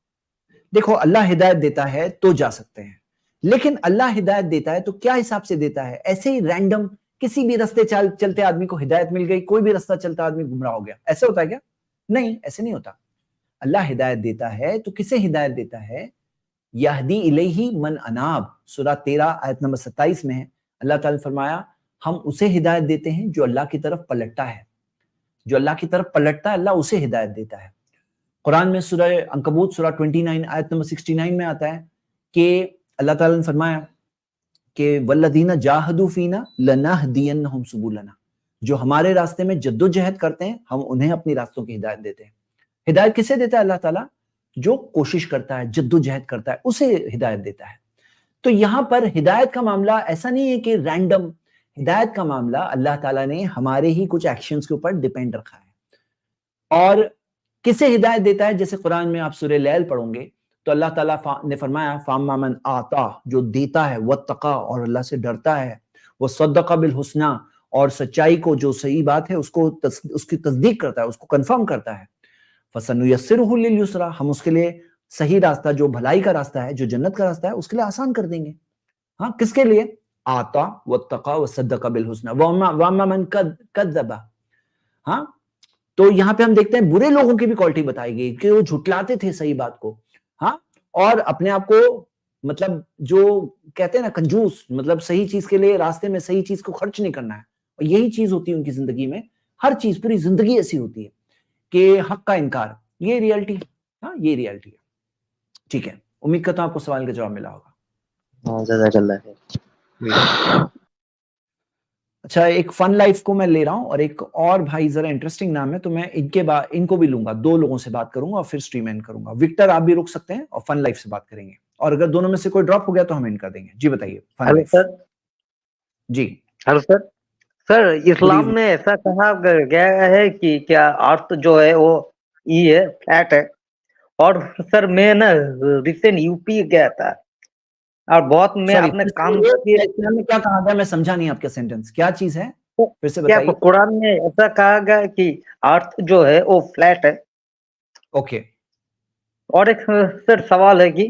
دیکھو اللہ ہدایت دیتا ہے تو جا سکتے ہیں, لیکن اللہ ہدایت دیتا ہے تو کیا حساب سے دیتا ہے؟ ایسے ہی رینڈم کسی بھی رستے چلتے آدمی کو ہدایت مل گئی, کوئی بھی رستہ چلتا آدمی گمراہ ہو گیا, ایسے ہوتا ہے کیا؟ نہیں, ایسے نہیں ہوتا. اللہ ہدایت دیتا ہے تو کسے ہدایت دیتا ہے؟ یہدی الیہ من اناب, سورہ 13 آیت نمبر 27 میں ہے. اللہ تعالی نے فرمایا ہم اسے ہدایت دیتے ہیں جو اللہ کی طرف پلٹتا ہے. جو اللہ کی طرف پلٹتا ہے اللہ اسے ہدایت دیتا ہے. قرآن میں سورہ عنکبوت سورہ 29 آیت نمبر 69 میں آتا ہے کہ اللہ تعالی نے فرمایا کہ والذین جاہدوا فینا لنہدینہم سبلنا, جو ہمارے راستے میں جد و جہد کرتے ہیں ہم انہیں اپنی راستوں کی ہدایت دیتے ہیں. ہدایت کسے دیتا ہے اللہ تعالیٰ؟ جو کوشش کرتا ہے, جد و جہد کرتا ہے, اسے ہدایت دیتا ہے. تو یہاں پر ہدایت کا معاملہ ایسا نہیں ہے کہ رینڈم, ہدایت کا معاملہ اللہ تعالیٰ نے ہمارے ہی کچھ ایکشنز کے اوپر ڈیپینڈ رکھا ہے. اور کسے ہدایت دیتا ہے؟ جیسے قرآن میں آپ سورہ لیل پڑھیں گے تو اللہ تعالیٰ نے فرمایا فاما من آتا, جو دیتا ہے, واتقا, اور اللہ سے ڈرتا ہے, وہ صدق بالحسنی, اور سچائی کو, جو صحیح بات ہے اس کی تصدیق کرتا ہے, اس کو کنفرم کرتا ہے, فسنیسرہ للیسرا, ہم اس کے لیے صحیح راستہ, جو بھلائی کا راستہ ہے, جو جنت کا راستہ ہے, اس کے لیے آسان کر دیں گے. ہاں, کس کے لیے؟ آتا واتقا وصدق بالحسنی واما من کذب. ہاں, تو یہاں پہ ہم دیکھتے ہیں برے لوگوں کی بھی کوالٹی بتائی گئی کہ وہ جھٹلاتے تھے صحیح بات کو, ہاں, اور اپنے آپ کو مطلب جو کہتے ہیں نا کنجوس, مطلب صحیح چیز کے لیے راستے میں صحیح چیز کو خرچ نہیں کرنا ہے, اور یہی چیز ہوتی ہے ان کی زندگی میں. ہر چیز, پوری زندگی ایسی ہوتی ہے کہ حق کا انکار, یہ ریالٹی. ہاں, یہ ریالٹی ہے. ٹھیک ہے, امید کرتا ہوں آپ کو سوال کا جواب ملا ہوگا. ہاں, جزاک اللہ خیر. اچھا, ایک فن لائف کو میں لے رہا ہوں, اور ایک اور بھائی ذرا انٹرسٹنگ نام ہے, تو میں ان کو بھی لوں گا, 2 لوگوں سے بات کروں گا اور پھر سٹریم اینڈ کروں گا. وکٹر آپ بھی رک سکتے ہیں اور فن لائف سے بات کریں گے, اور اگر دونوں میں سے کوئی ڈراپ ہو گیا تو ہم اینڈ کر دیں گے. جی بتائیے فن ہلو لائف. سر. جی ہلو سر. سر گڈ اسلام ایوننگ. میں ایسا کہا گیا ہے کہ کیا ارتھ جو ہے وہ ای ہے, فلیٹ ہے. اور سر میں نا ریسنٹ یو پی گیا تھا, اور بہت میں سوری, اپنے کام کیے. اسلام میں کیا کہا گیا؟ میں سمجھا نہیں آپ کا سینٹینس, کیا چیز ہے پھر سے کیا بتائیے. قرآن میں ایسا کہا گیا کہ ارتھ جو ہے وہ فلیٹ ہے؟ اوکے, اور ایک سر سوال ہے کہ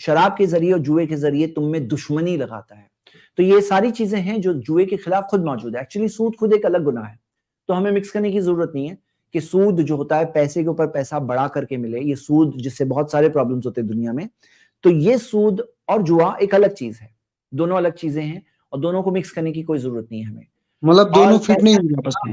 شراب کے ذریعے اور جوئے کے ذریعے تم میں دشمنی لگاتا ہے. تو یہ ساری چیزیں ہیں جو جوئے کے خلاف خود موجود ہے. ایکچولی سود خود ایک الگ گناہ ہے, تو ہمیں مکس کرنے کی ضرورت نہیں ہے کہ سود جو ہوتا ہے پیسے کے اوپر پیسہ بڑھا کر کے ملے, یہ سود جس سے بہت سارے پرابلمز ہوتے ہیں دنیا میں, تو یہ سود اور جوا ایک الگ چیز ہے, دونوں الگ چیزیں ہیں اور دونوں کو مکس کرنے کی کوئی ضرورت نہیں ہے ہمیں. مطلب دونوں فٹ نہیں ہوگی آپس میں.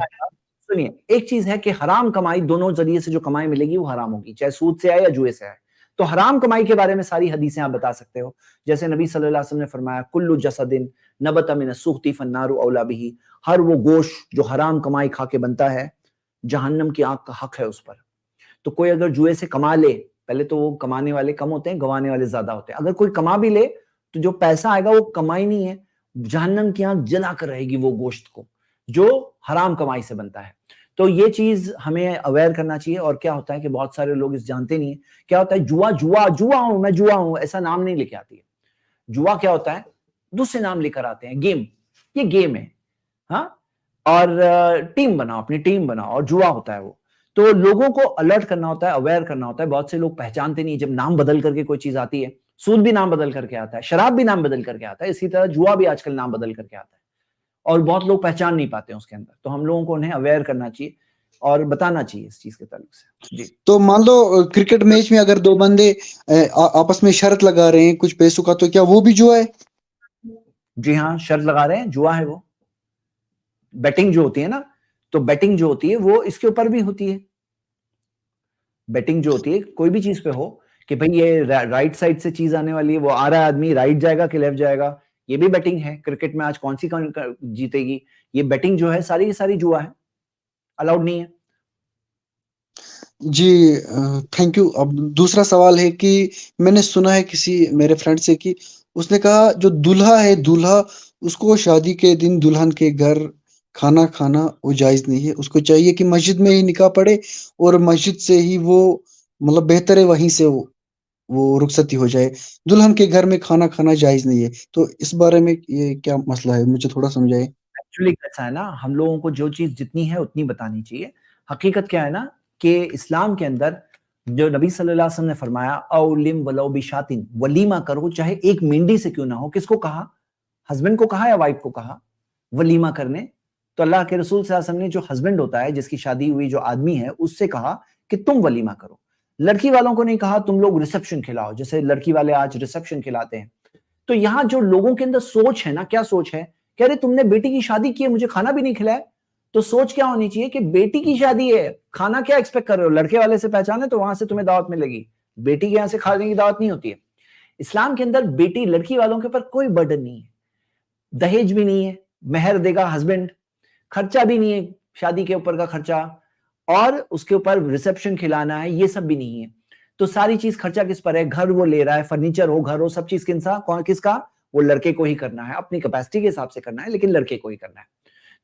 سنیے, ایک چیز ہے کہ حرام کمائی دونوں ذریعے سے جو کمائی ملے گی وہ حرام ہوگی, چاہے سود سے آئے یا جوئے سے آئے. تو حرام کمائی کے بارے میں ساری حدیثیں آپ بتا سکتے ہو, جیسے نبی صلی اللہ علیہ وسلم نے فرمایا کل جسد نبت من السخط فالنار اولی بہ, ہر وہ گوشت جو حرام کمائی کھا کے بنتا ہے جہنم کی آگ کا حق ہے اس پر. تو کوئی اگر جوئے سے کما لے, پہلے تو وہ کمانے والے کم ہوتے ہیں, گوانے والے زیادہ ہوتے ہیں, اگر کوئی کما بھی لے تو جو پیسہ آئے گا وہ کمائی نہیں ہے, جہنم کی آگ جلا کر رہے گی وہ گوشت کو جو حرام کمائی سے بنتا ہے. تو یہ چیز ہمیں اویئر کرنا چاہیے. اور کیا ہوتا ہے کہ بہت سارے لوگ اس جانتے نہیں ہیں, کیا ہوتا ہے جوا ہوں میں, جوا ہوں ایسا نام نہیں لے کے آتی ہے. جوا کیا ہوتا ہے, دوسرے نام لے کر آتے ہیں, گیم, یہ گیم ہے ہاں, اور ٹیم بناؤ, اپنی ٹیم بناؤ, اور جوا ہوتا ہے وہ. تو لوگوں کو الرٹ کرنا ہوتا ہے, اویئر کرنا ہوتا ہے. بہت سے لوگ پہچانتے نہیں, جب نام بدل کر کے کوئی چیز آتی ہے, سود بھی نام بدل کر کے آتا ہے, شراب بھی نام بدل کر کے آتا ہے, اسی طرح جوا بھی آج کل نام بدل کر کے آتا ہے, اور بہت لوگ پہچان نہیں پاتے ہیں اس کے اندر. تو ہم لوگوں کو انہیں اویئر کرنا چاہیے اور بتانا چاہیے اس چیز کے تعلق سے. جی, تو مان لو کرکٹ میچ میں اگر دو بندے آپس میں شرط لگا رہے ہیں کچھ پیسوں کا, تو کیا وہ بھی جوا ہے؟ جی ہاں, شرط لگا رہے ہیں, جوا ہے وہ. بیٹنگ جو ہوتی ہے نا, تو بیٹنگ جو ہوتی ہے وہ اس کے اوپر بھی ہوتی ہے. بیٹنگ جو ہوتی ہے کوئی بھی چیز پہ ہو کہ بھئی یہ رائٹ سائڈ سے چیز آنے والی ہے, وہ آ رہا ہے آدمی رائٹ جائے گا کہ لیفٹ جائے گا, یہ بھی بیٹنگ ہے. کرکٹ میں آج کون سی جیتے گی, یہ بیٹنگ جو ہے ساری کی ساری جوا ہے, الاؤڈ نہیں ہے. جی تھینک یو. اب دوسرا سوال ہے کہ میں نے سنا ہے کسی میرے فرینڈ سے کہ اس نے کہا جو دلہا ہے, دلہا اس کو شادی کے دن دلہن کے گھر کھانا کھانا وہ جائز نہیں ہے, اس کو چاہیے کہ مسجد میں ہی نکاح پڑے اور مسجد سے ہی وہ مطلب بہتر ہے وہیں سے وہ رخصتی ہو جائے. دلہن کے گھر میں کھانا کھانا جائز نہیں ہے, تو اس بارے میں یہ کیا مسئلہ ہے, مجھے تھوڑا سمجھائے. ایکچولی کیسا ہے نا, ہم لوگوں کو جو چیز جتنی ہے اتنی بتانی چاہیے. حقیقت کیا ہے نا کہ اسلام کے اندر جو نبی صلی اللہ علیہ وسلم نے فرمایا اولم ولو بشاتن, ولیمہ کرو چاہے ایک مینڈی سے کیوں نہ ہو. کس کو کہا, ہسبینڈ کو کہا یا وائف کو کہا ولیمہ کرنے؟ تو اللہ کے رسول صلی اللہ علیہ وسلم نے جو ہسبینڈ ہوتا ہے, جس کی شادی ہوئی جو آدمی ہے, اس سے کہا کہ تم ولیمہ کرو. لڑکی والوں کو نہیں کہا تم لوگ ریسپشن کھلاؤ, جیسے لڑکی والے آج ریسپشن کھلاتے ہیں. تو یہاں جو لوگوں کے اندر سوچ ہے نا, کیا سوچ ہے کہ ارے تم نے بیٹی کی شادی کی ہے, مجھے کھانا بھی نہیں کھلایا. تو سوچ کیا ہونی چاہیے کہ بیٹی کی شادی ہے, کھانا کیا ایکسپیکٹ کر رہے ہو, لڑکے والے سے پہچانے تو وہاں سے تمہیں دعوت ملے گی, بیٹی کے یہاں سے کھانے کی دعوت نہیں ہوتی ہے. اسلام کے اندر بیٹی لڑکی والوں کے اوپر کوئی برڈن نہیں ہے, دہیج بھی نہیں ہے, مہر دے گا ہسبینڈ, خرچہ بھی نہیں ہے شادی کے اوپر کا خرچہ, اور اس کے اوپر ریسپشن کھلانا ہے, یہ سب بھی نہیں ہے. تو ساری چیز خرچہ کس پر ہے, گھر وہ لے رہا ہے, فرنیچر ہو, گھر ہو, سب چیز کس کا, وہ لڑکے کو ہی کرنا ہے, اپنی کیپیسٹی کے حساب سے کرنا ہے, لیکن لڑکے کو ہی کرنا ہے.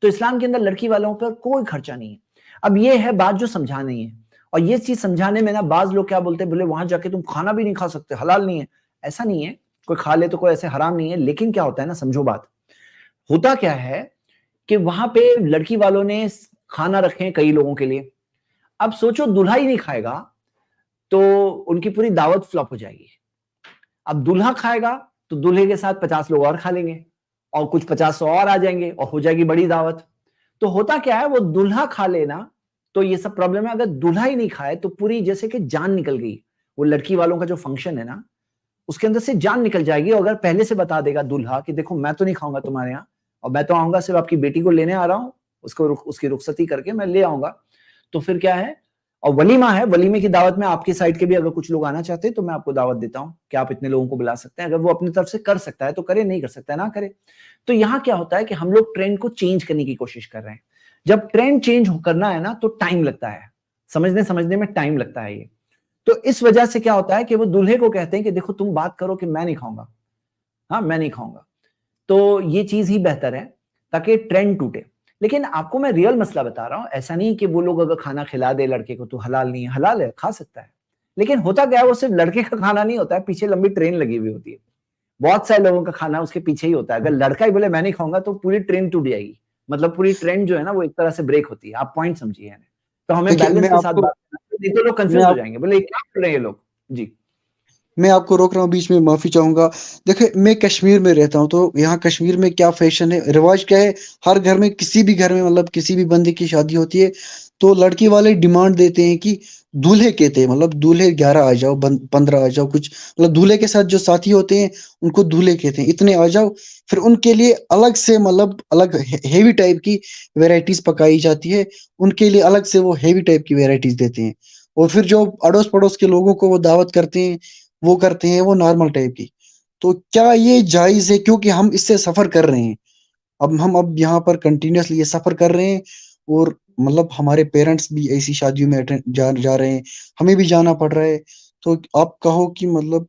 تو اسلام کے اندر لڑکی والوں پر کوئی خرچہ نہیں ہے. اب یہ ہے بات جو سمجھانی ہے, اور یہ چیز سمجھانے میں نا بعض لوگ کیا بولتے ہیں, بولے وہاں جا کے تم کھانا بھی نہیں کھا سکتے, حلال نہیں ہے. ایسا نہیں ہے, کوئی کھا لے تو کوئی ایسے حرام نہیں ہے. لیکن کیا ہوتا ہے نا, سمجھو بات, ہوتا کیا ہے کہ وہاں پہ لڑکی والوں نے کھانا رکھے ہیں کئی لوگوں کے لیے. اب سوچو دلہا ہی نہیں کھائے گا تو ان کی پوری دعوت فلپ ہو جائے گی. اب دلہا کھائے گا تو دلہے کے ساتھ 50 لوگ اور کھا لیں گے, اور کچھ 50 اور آ جائیں گے, اور ہو جائے گی بڑی دعوت. تو ہوتا کیا ہے, وہ دلہا کھا لینا تو یہ سب پرابلم ہے. اگر دلہا ہی نہیں کھائے تو پوری جیسے کہ جان نکل گئی, وہ لڑکی والوں کا جو فنکشن ہے نا اس کے اندر سے جان نکل جائے گی. اور اگر پہلے سے بتا دے گا دلہا کہ دیکھو میں تو نہیں کھاؤں گا تمہارے یہاں, اور میں تو آؤں گا صرف آپ کی بیٹی کو لینے آ رہا ہوں, اس کی رخصتی کر کے میں لے آؤں گا, تو پھر کیا ہے. اور ولیمہ ہے, ولیمے کی دعوت میں آپ کی سائڈ کے بھی اگر کچھ لوگ آنا چاہتے ہیں تو میں آپ کو دعوت دیتا ہوں کہ آپ اتنے لوگوں کو بلا سکتے ہیں. اگر وہ اپنی طرف سے کر سکتا ہے تو کرے, نہیں کر سکتا ہے نہ کرے. تو یہاں کیا ہوتا ہے کہ ہم لوگ ٹرینڈ کو چینج کرنے کی کوشش کر رہے ہیں. جب ٹرینڈ چینج کرنا ہے نا تو ٹائم لگتا ہے, سمجھنے میں ٹائم لگتا ہے. یہ تو اس وجہ سے کیا ہوتا ہے کہ وہ دلہے کو کہتے ہیں کہ دیکھو تم بات کرو کہ میں نہیں کھاؤں گا, ہاں میں نہیں کھاؤں گا. تو یہ چیز ہی بہتر ہے تاکہ ٹرینڈ ٹوٹے. لیکن آپ کو میں ریئل مسئلہ بتا رہا ہوں, ایسا نہیں کہ وہ لوگ اگر کھانا کھلا دے لڑکے کو تو حلال نہیں ہے, حلال ہے, کھا سکتا ہے. لیکن ہوتا کیا ہے, وہ صرف لڑکے کا کھانا نہیں ہوتا ہے, پیچھے لمبی ٹرین لگی ہوئی ہوتی ہے, بہت سارے لوگوں کا کھانا اس کے پیچھے ہی ہوتا ہے. اگر لڑکا ہی بولے میں نہیں کھاؤں گا تو پوری ٹرین ٹوٹ جائے گی, مطلب پوری ٹرین جو ہے نا وہ ایک طرح سے بریک ہوتی ہے. آپ پوائنٹ سمجھیے. تو ہمیں بیلنس کے ساتھ بات کرنا, نہیں تو لوگ کنفیوز ہو جائیں گے, بولے کیا کر رہے ہیں یہ لوگ. جی میں آپ کو روک رہا ہوں بیچ میں, معافی چاہوں گا. دیکھیں میں کشمیر میں رہتا ہوں, تو یہاں کشمیر میں کیا فیشن ہے, رواج کیا ہے, ہر گھر میں کسی بھی گھر میں مطلب کسی بھی بندے کی شادی ہوتی ہے تو لڑکی والے ڈیمانڈ دیتے ہیں کہ دولہے کہتے ہیں, مطلب دولہے 11 آ جاؤ, 15 آ جاؤ, کچھ مطلب دولہے کے ساتھ جو ساتھی ہوتے ہیں ان کو دولہے کہتے ہیں, اتنے آ جاؤ. پھر ان کے لیے الگ سے مطلب الگ ہیوی ٹائپ کی ویرائٹیز پکائی جاتی ہے, ان کے لیے الگ سے وہ ہیوی ٹائپ کی ویرائٹیز دیتے ہیں. اور پھر جو اڑوس پڑوس کے لوگوں کو وہ دعوت کرتے ہیں وہ کرتے ہیں وہ نارمل ٹائپ کی. تو کیا یہ جائز ہے, کیونکہ ہم اس سے سفر کر رہے ہیں, اب یہاں پر کنٹینیوسلی یہ سفر کر رہے ہیں, اور مطلب ہمارے پیرنٹس بھی ایسی شادیوں میں جا رہے ہیں, ہمیں بھی جانا پڑ رہا ہے. تو آپ کہو کہ مطلب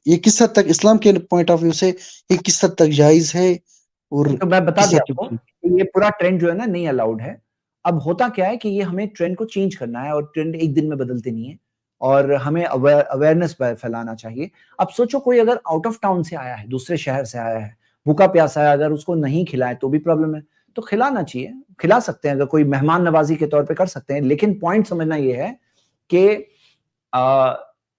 یہ کس حد تک اسلام کے پوائنٹ آف ویو سے یہ کس حد تک جائز ہے, اور تو میں بتا کس دیا حد آپ کو تک کہ یہ پورا ٹرینڈ جو ہے نا نہیں الاؤڈ ہے. اب ہوتا کیا ہے کہ یہ ہمیں ٹرینڈ کو چینج کرنا ہے, اور ٹرینڈ ایک دن میں بدلتے نہیں ہے, اور ہمیں اویئرنیس پھیلانا چاہیے. اب سوچو کوئی اگر آؤٹ آف ٹاؤن سے آیا ہے, دوسرے شہر سے آیا ہے, بھوکا پیاسا ہے, اگر اس کو نہیں کھلائے تو بھی پرابلم ہے, تو کھلانا چاہیے, کھلا سکتے ہیں, اگر کوئی مہمان نوازی کے طور پہ کر سکتے ہیں. لیکن پوائنٹ سمجھنا یہ ہے کہ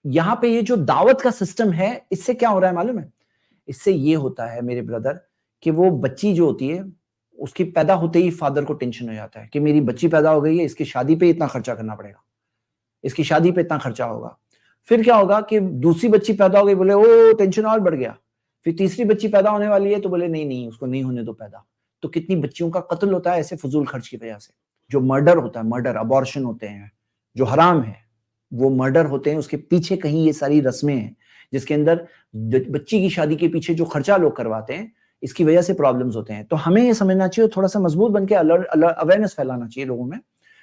یہاں پہ یہ جو دعوت کا سسٹم ہے, اس سے کیا ہو رہا ہے معلوم ہے, اس سے یہ ہوتا ہے میرے بردر کہ وہ بچی جو ہوتی ہے اس کی پیدا ہوتے ہی فادر کو ٹینشن ہو جاتا ہے کہ میری بچی پیدا ہو گئی ہے, اس کی شادی پہ اتنا خرچہ کرنا پڑے گا, اس کی شادی پہ اتنا خرچہ ہوگا. پھر کیا ہوگا کہ دوسری بچی پیدا ہو گئی, بولے او ٹینشن اور بڑھ گیا. پھر تیسری بچی پیدا ہونے والی ہے تو بولے نہیں اس کو نہیں ہونے دو پیدا. تو کتنی بچیوں کا قتل ہوتا ہے ایسے فضول خرچ کی وجہ سے. جو مرڈر ہوتا ہے, مرڈر ابارشن ہوتے ہیں جو حرام ہے, وہ مرڈر ہوتے ہیں, اس کے پیچھے کہیں یہ ساری رسمیں ہیں جس کے اندر بچی کی شادی کے پیچھے جو خرچہ لوگ کرواتے ہیں, اس کی وجہ سے پرابلمز ہوتے ہیں. تو ہمیں یہ سمجھنا چاہیے, تھوڑا سا مضبوط بن کے اویئرنیس پھیلانا چاہیے لوگوں میں,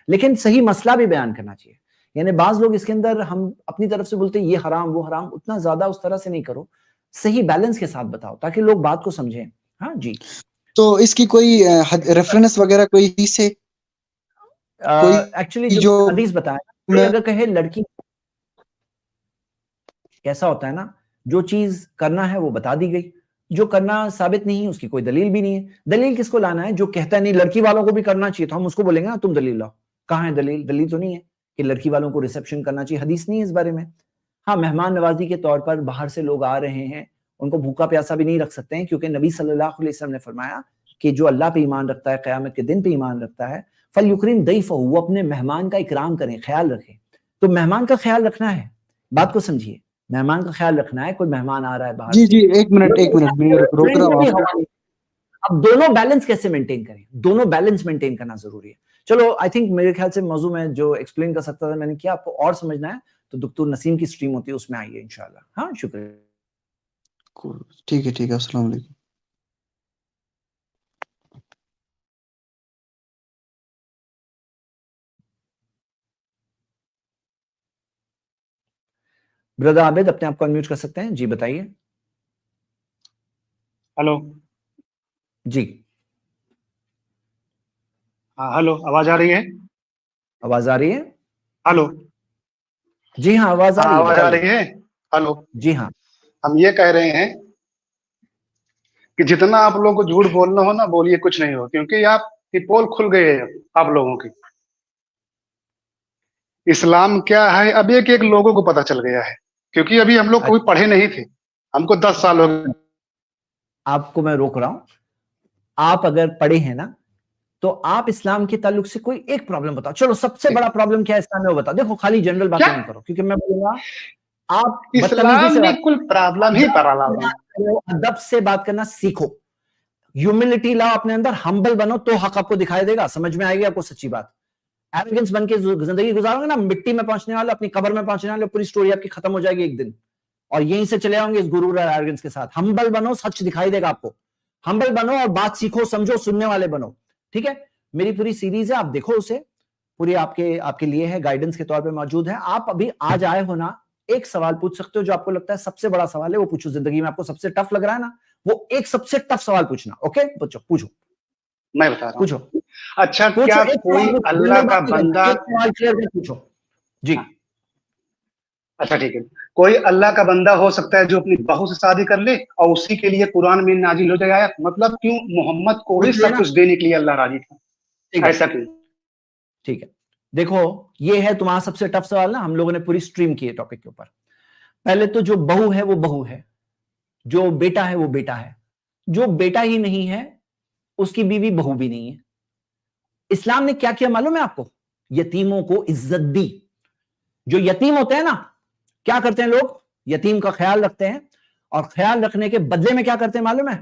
لیکن صحیح مسئلہ بھی بیان کرنا چاہیے. یعنی بعض لوگ اس کے اندر ہم اپنی طرف سے بولتے ہیں یہ حرام وہ حرام, اتنا زیادہ اس طرح سے نہیں کرو, صحیح بیلنس کے ساتھ بتاؤ تاکہ لوگ بات کو سمجھیں. ہاں جی, تو اس کی کوئی ریفرنس وغیرہ کوئی حدیث ہے, کوئی ایکچولی جو جو حدیث بتایا, اگر کہے لڑکی کیسا ہوتا ہے نا, جو چیز کرنا ہے وہ بتا دی گئی, جو کرنا ثابت نہیں اس کی کوئی دلیل بھی نہیں ہے. دلیل کس کو لانا ہے, جو کہتا ہے نہیں لڑکی والوں کو بھی کرنا چاہیے, تو ہم اس کو بولیں گے نا تم دلیل لاؤ. کہاں ہے دلیل؟ دلیل تو نہیں ہے کہ لڑکی والوں کو ریسیپشن کرنا چاہیے, حدیث نہیں ہے اس بارے میں. ہاں مہمان نوازی کے طور پر باہر سے لوگ آ رہے ہیں, ان کو بھوکا پیاسا بھی نہیں رکھ سکتے ہیں, کیونکہ نبی صلی اللہ علیہ وسلم نے فرمایا کہ جو اللہ پہ ایمان رکھتا ہے, قیامت کے دن پہ ایمان رکھتا ہے, فَلْيُكْرِمْ ضَيْفَهُ, وہ اپنے مہمان کا اکرام کریں, خیال رکھیں. تو مہمان کا خیال رکھنا ہے, بات کو سمجھیے, مہمان کا خیال رکھنا ہے. کوئی مہمان آ رہا ہے باہر جی سے, ایک منٹ میں روک رہا ہوں آپ کو. اب دونوں بیلنس کیسے مینٹین کریں, دونوں بیلنس مینٹین کرنا ضروری ہے. چلو آئی تھنک میرے خیال سے موضوع میں جو ایکسپلین کر سکتا تھا میں نے کیا, آپ کو اور سمجھنا ہے تو دکتور نسیم کی سٹریم ہوتی ہے, اس میں آئیے انشاءاللہ. ہاں شکریہ. ٹھیک ہے, السلام علیکم. بردر عابد اپنے آپ کو انمیوٹ کر سکتے ہیں, جی بتائیے. ہلو جی, ہاں ہلو, آواز آ رہی ہے؟ آواز آ رہی ہے؟ ہلو, جی ہاں آواز آ رہی ہے, آواز آ بتائیے. رہی ہے؟ ہلو, جی ہاں, ہم یہ کہہ رہے ہیں کہ جتنا آپ لوگوں کو جھوٹ بولنا ہو نا بولیے, کچھ نہیں ہو, کیونکہ آپ کی پول کھل گئی ہے آپ لوگوں کی. اسلام کیا ہے اب ایک ایک لوگوں کو پتا چل گیا ہے, کیونکہ ابھی ہم لوگ کوئی پڑھے نہیں تھے, ہم کو 10 سال ہو گئے. آپ کو میں روک رہا ہوں. آپ اگر پڑھے ہیں نا تو آپ اسلام کے تعلق سے کوئی ایک پرابلم بتاؤ. چلو سب سے بڑا پرابلم کیا ہے اسلام میں وہ بتاؤ. دیکھو خالی جنرل باتیں نہیں کرو, کیونکہ میں بولوں گا آپ بدتمیزی اسلام سے میں بات کل پرابلم ہی کرو, ادب سے بات کرنا سیکھو, ہیوملٹی لاؤ اپنے اندر, ہمبل بنو تو حق آپ کو دکھائی دے گا, سمجھ میں آئے گی آپ کو سچی بات. ایروگنس بن کے زندگی گزارو گے نا, مٹی میں پہنچنے والے, اپنی قبر میں پہنچنے والے, پوری سٹوری آپ کی ختم ہو جائے گی ایک دن, اور یہیں سے چلے آؤں گے اس غرور اور ایروگنس کے ساتھ. ہمبل بنو, سچ دکھائی دے گا آپ کو. ہمبل بنو اور بات سیکھو, سمجھو, سننے والے بنو. ٹھیک ہے, میری پوری سیریز ہے, آپ دیکھو اسے, پوری آپ کے لیے ہے, گائیڈنس کے طور پہ موجود ہے. آپ ابھی آج آئے ہو نا, ایک سوال پوچھ سکتے ہو جو آپ کو لگتا ہے سب سے بڑا سوال ہے, وہ پوچھو. زندگی میں آپ کو سب سے ٹف لگ رہا ہے نا, وہ ایک سب سے ٹف سوال پوچھنا. اوکے, پوچھو. میں بتا رہا ہوں. پوچھو. اچھا, کیا کوئی اللہ کا بندہ, پوچھو. جی اچھا ٹھیک ہے, کوئی اللہ کا بندہ ہو سکتا ہے جو اپنی بہو سے شادی کر لے اور اسی کے لیے قرآن میں نازل ہو جائے آیت؟ مطلب کیوں محمد کو ہی سب کچھ دینے کے لیے اللہ راضی تھا, ایسا کیوں؟ ٹھیک ہے, دیکھو یہ ہے تمہارا سب سے ٹف سوال نا, ہم لوگوں نے پوری سٹریم کی ہے ٹاپک کے اوپر. پہلے تو جو بہو ہے وہ بہو ہے, جو بیٹا ہے وہ بیٹا ہے, جو بیٹا ہی نہیں ہے اس کی بیوی بہو بھی نہیں ہے. اسلام نے کیا کیا معلوم ہے آپ کو؟ یتیموں کو عزت دی. جو یتیم ہوتے ہیں نا, کیا کرتے ہیں لوگ؟ یتیم کا خیال رکھتے ہیں, اور خیال رکھنے کے بدلے میں کیا کرتے ہیں معلوم ہے؟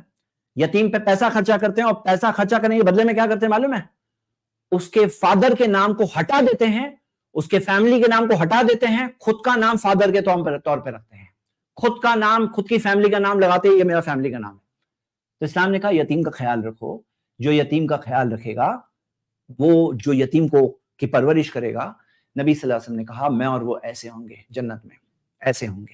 یتیم پہ پیسہ خرچہ کرتے ہیں, اور پیسہ خرچہ کرنے کے بدلے میں کیا کرتے ہیں معلوم ہے؟ اس کے فادر کے نام کو ہٹا دیتے ہیں, اس کے فیملی کے نام کو ہٹا دیتے ہیں, خود کا نام فادر کے طور پہ رکھتے ہیں, خود کا نام, خود کی فیملی کا نام لگاتے ہیں, یہ میرا فیملی کا نام ہے. تو اسلام نے کہا یتیم کا خیال رکھو. جو یتیم کا خیال رکھے گا, وہ جو یتیم کو کی پرورش کرے گا, نبی صلی اللہ علیہ وسلم نے کہا میں اور وہ ایسے ہوں گے جنت میں, ایسے ہوں گے.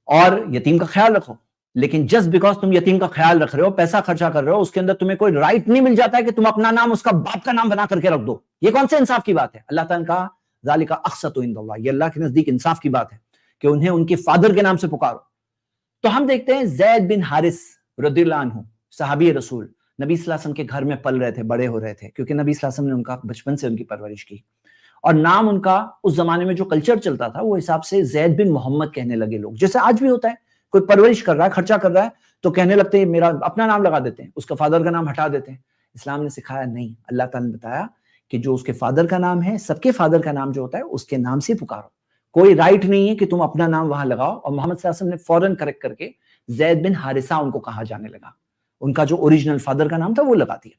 اور یتیم کا خیال رکھو, لیکن جسٹ بیکاز تم یتیم کا خیال رکھ رہے ہو, پیسہ خرچہ کر رہے ہو, اس کے اندر تمہیں کوئی رائٹ نہیں مل جاتا ہے کہ تم اپنا نام اس کا باپ کا نام بنا کر کے رکھ دو. یہ کون سے انصاف کی بات ہے؟ اللہ تعالیٰ نے کہا ذالک اقسط عند اللہ, یہ اللہ کے نزدیک انصاف کی بات ہے کہ انہیں ان کے فادر کے نام سے پکارو. تو ہم دیکھتے ہیں زید بن حارث رضی اللہ عنہ, صحابی رسول, نبی صلی اللہ علیہ وسلم کے گھر میں پل رہے تھے, بڑے ہو رہے تھے, کیونکہ نبی صلی اللہ علیہ وسلم نے ان کا بچپن سے ان کی پرورش کی. اور نام ان کا اس زمانے میں جو کلچر چلتا تھا وہ حساب سے زید بن محمد کہنے لگے لوگ, جیسے آج بھی ہوتا ہے, کوئی پرورش کر رہا ہے, خرچہ کر رہا ہے, تو کہنے لگتے ہیں میرا اپنا نام لگا دیتے ہیں, اس کا فادر کا نام ہٹا دیتے ہیں. اسلام نے سکھایا نہیں, اللہ تعالیٰ نے بتایا کہ جو اس کے فادر کا نام ہے, سب کے فادر کا نام جو ہوتا ہے اس کے نام سے پکارو. کوئی رائٹ نہیں ہے کہ تم اپنا نام وہاں لگاؤ. اور محمد صلی اللہ علیہ وسلم نے فوراً کریکٹ کر کے زید بن حارثہ ان کو کہا جانے لگا, ان کا جو اوریجنل فادر کا نام تھا وہ لگا دیا.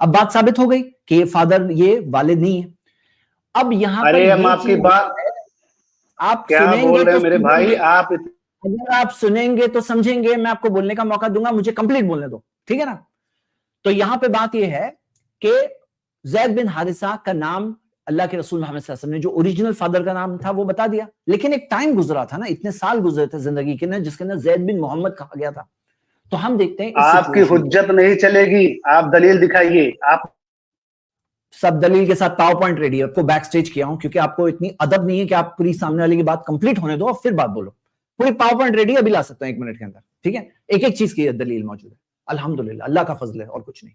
اب بات ثابت ہو گئی کہ یہ فادر, یہ والد نہیں ہے. اب یہاں پر آپ کی بات آپ کیا بول رہے ہیں میرے بھائی, آپ اگر آپ سنیں گے تو سمجھیں گے, میں آپ کو بولنے کا موقع دوں گا, مجھے کمپلیٹ بولنے دو, ٹھیک ہے نا. تو یہاں پہ بات یہ ہے کہ زید بن حارثہ کا نام اللہ کے رسول محمد صلی اللہ علیہ وسلم نے جو اوریجنل فادر کا نام تھا وہ بتا دیا, لیکن ایک ٹائم گزرا تھا نا, اتنے سال گزرے تھے زندگی کے نا, جس کے اندر زید بن محمد کہا گیا تھا. تو ہم دیکھتے ہیں آپ کی حجت نہیں چلے گی, آپ دلیل دکھائیے. آپ سب دلیل کے ساتھ پاور پوائنٹ ریڈی ہے, آپ کو بیک سٹیج کیا ہوں کیونکہ آپ کو اتنی ادب نہیں ہے کہ آپ پوری سامنے والے کی بات کمپلیٹ ہونے دو اور پھر بات بولو. پوری پاور پوائنٹ ریڈی ابھی لا سکتا ہوں 1 منٹ کے اندر, ٹھیک ہے. ایک ایک چیز کی دلیل موجود ہے, الحمدللہ, اللہ کا فضل ہے اور کچھ نہیں.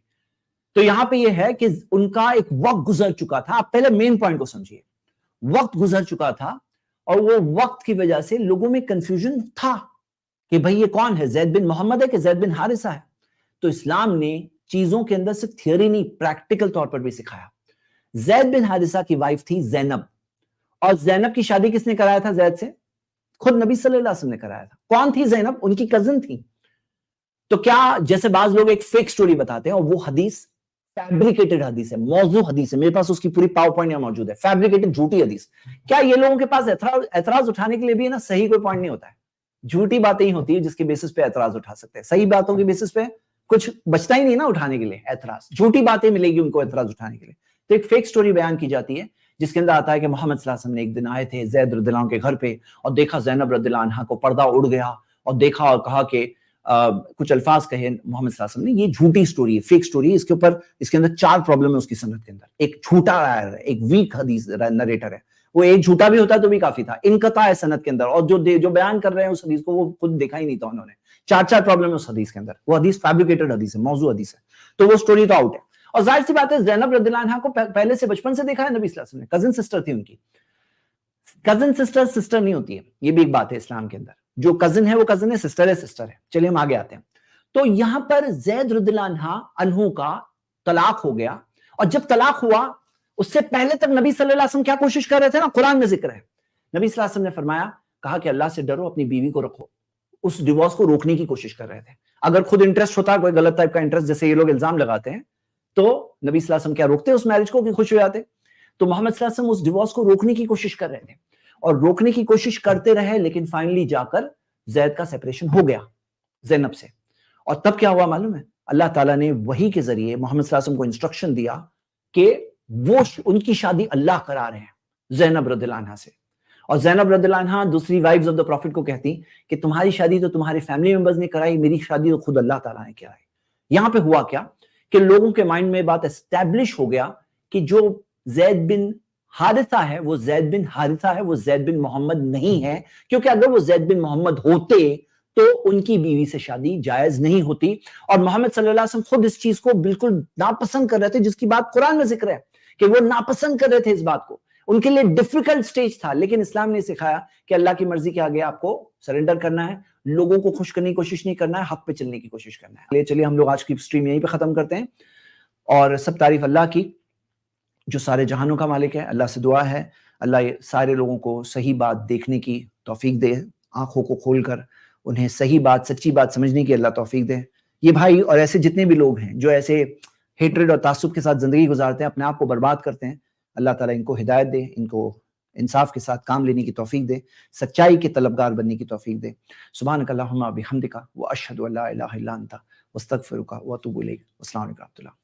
تو یہاں پہ یہ ہے کہ ان کا ایک وقت گزر چکا تھا. آپ پہلے مین پوائنٹ کو سمجھیے, وقت گزر چکا تھا, اور وہ وقت کی وجہ سے لوگوں میں کنفیوژن تھا کہ بھئی یہ کون ہے, زید بن محمد ہے کہ زید بن حارثہ ہے. تو اسلام نے چیزوں کے اندر صرف تھیوری نہیں, پریکٹیکل طور پر بھی سکھایا. زید بن حارثہ کی وائف تھی زینب, اور زینب کی شادی کس نے کرایا تھا زید سے؟ خود نبی صلی اللہ علیہ وسلم نے کرایا تھا. کون تھی زینب؟ ان کی کزن تھی. تو کیا جیسے بعض لوگ ایک فیک سٹوری بتاتے ہیں, اور وہ حدیث فیبریکیٹڈ حدیث ہے, موضوع حدیث ہے, میرے پاس اس کی پوری پاور پوائنٹ یہاں موجود ہے, فیبریکیٹڈ جھوٹی حدیث. کیا یہ لوگوں کے پاس اعتراض اٹھانے کے لیے بھی ہے نا, صحیح کوئی پوائنٹ نہیں ہوتا ہے, جھوٹی باتیں ہی ہوتی ہے جس کے بیسس پہ اعتراض اٹھا سکتے ہیں. صحیح باتوں کے بیسس پہ کچھ بچتا ہی نہیں نا اٹھانے کے لیے اعتراض, جھوٹی باتیں ملے گی ان کو اعتراض اٹھانے کے لیے. تو ایک فیک سٹوری بیان کی جاتی ہے جس کے اندر آتا ہے کہ محمد صلی اللہ علیہ وسلم نے ایک دن آئے تھے زید رضی اللہ عنہ کے گھر پہ, اور دیکھا زینب رضی اللہ عنہا کو پردہ اڑ گیا, اور دیکھا اور کہا کہ کچھ الفاظ کہے محمد صلی اللہ علیہ وسلم نے. یہ جھوٹی سٹوری ہے, فیک سٹوری ہے. اس کے اوپر اس کے اندر 4 پرابلم ہے اس کی سند کے اندر. ایک جھوٹا رائر ہے, ایک ویک حدیث نریٹر ہے, وہ ایک جھوٹا بھی ہوتا ہے تو بھی کافی تھا, انقطاع ہے سند کے اندر, اور جو بیان کر رہے ہیں اس حدیث کو وہ خود دیکھا ہی نہیں تھا انہوں نے. 4 پرابلم ہے اس حدیث کے اندر, وہ حدیث فیبریکیٹڈ حدیث ہے, موضوع حدیث ہے. تو وہ سٹوری تو آؤٹ ہے. اور ظاہر سی بات ہے زینب رضی اللہ عنہا کو پہلے سے بچپن سے دیکھا ہے نبی صلی اللہ علیہ وسلم نے, کزن سسٹر تھی ان کی. کزن سسٹر نہیں ہوتی ہے, یہ بھی ایک بات ہے اسلام کے اندر. جو کزن ہے وہ کزن ہے, سسٹر ہے سسٹر ہے. چلیے ہم آگے آتے ہیں. تو یہاں پر زید رضی اللہ عنہ کا طلاق ہو گیا, اور جب طلاق ہوا اس سے پہلے تک نبی صلی اللہ علیہ وسلم کیا کوشش کر رہے تھے نا, قرآن میں ذکر ہے. نبی صلی اللہ علیہ وسلم نے فرمایا, کہا کہ اللہ سے ڈرو, اپنی بیوی کو رکھو. اس ڈیورس کو روکنے کی کوشش کر رہے تھے. اگر خود انٹرسٹ ہوتا, کوئی غلط ٹائپ کا انٹرسٹ جیسے یہ لوگ الزام لگاتے ہیں, تو نبی صلی اللہ علیہ وسلم کیا روکتے اس میرج کو کہ خوش ہو جاتے؟ تو محمد صلی اللہ علیہ وسلم اس ڈیورس کو روکنے کی کوشش کر رہے تھے, اور روکنے کی کوشش کرتے رہے, لیکن فائنلی جا کر زید کا سیپریشن ہو گیا زینب سے. اور تب کیا ہوا معلوم ہے؟ اللہ تعالیٰ نے وحی کے ذریعے محمد صلی اللہ علیہ وسلم کو انسٹرکشن دیا کہ وہ ان کی شادی اللہ کرا رہے ہیں زینب رضی اللہ عنہا سے. اور زینب رضی اللہ عنہا دوسری وائفز آف دا پروفٹ کو کہتی کہ تمہاری شادی تو تمہارے فیملی ممبرز نے کرائی, میری شادی تو خود اللہ تعالیٰ نے کرائی. یہاں پہ ہوا کیا کہ لوگوں کے مائنڈ میں بات اسٹیبلش ہو گیا کہ جو زید بن حارثہ ہے وہ زید بن حارثہ ہے, وہ زید بن محمد نہیں ہے, کیونکہ اگر وہ زید بن محمد ہوتے تو ان کی بیوی سے شادی جائز نہیں ہوتی. اور محمد صلی اللہ علیہ وسلم خود اس چیز کو بالکل ناپسند کر رہے تھے, جس کی بات قرآن میں ذکر ہے کہ وہ ناپسند کر رہے تھے اس بات کو. ان کے لیے ڈیفیکلٹ سٹیج تھا، لیکن اسلام نے سکھایا کہ اللہ کی مرضی کے آگے آپ کو سرنڈر کرنا ہے، لوگوں کو خوش کرنے کی کوشش نہیں کرنا ہے، حق پہ چلنے کی کوشش کرنا ہے۔ چلیے ہم لوگ آج کی سٹریم یہیں پہ ختم کرتے ہیں، اور سب تعریف اللہ کی جو سارے جہانوں کا مالک ہے۔ اللہ سے دعا ہے اللہ سارے لوگوں کو صحیح بات دیکھنے کی توفیق دے، آنکھوں کو کھول کر انہیں صحیح بات، سچی بات سمجھنے کی اللہ توفیق دے۔ یہ بھائی اور ایسے جتنے بھی لوگ ہیں جو ایسے ہیٹریڈ اور تعصب کے ساتھ زندگی گزارتے ہیں، اپنے آپ کو برباد کرتے ہیں، اللہ تعالیٰ ان کو ہدایت دے، ان کو انصاف کے ساتھ کام لینے کی توفیق دے، سچائی کے طلبگار بننے کی توفیق دے۔ سبحانک اللہم بحمدک واشہد ان لا الہ الا انت واستغفرک واتوب الیک۔ السلام علیکم و رحمۃ اللہ۔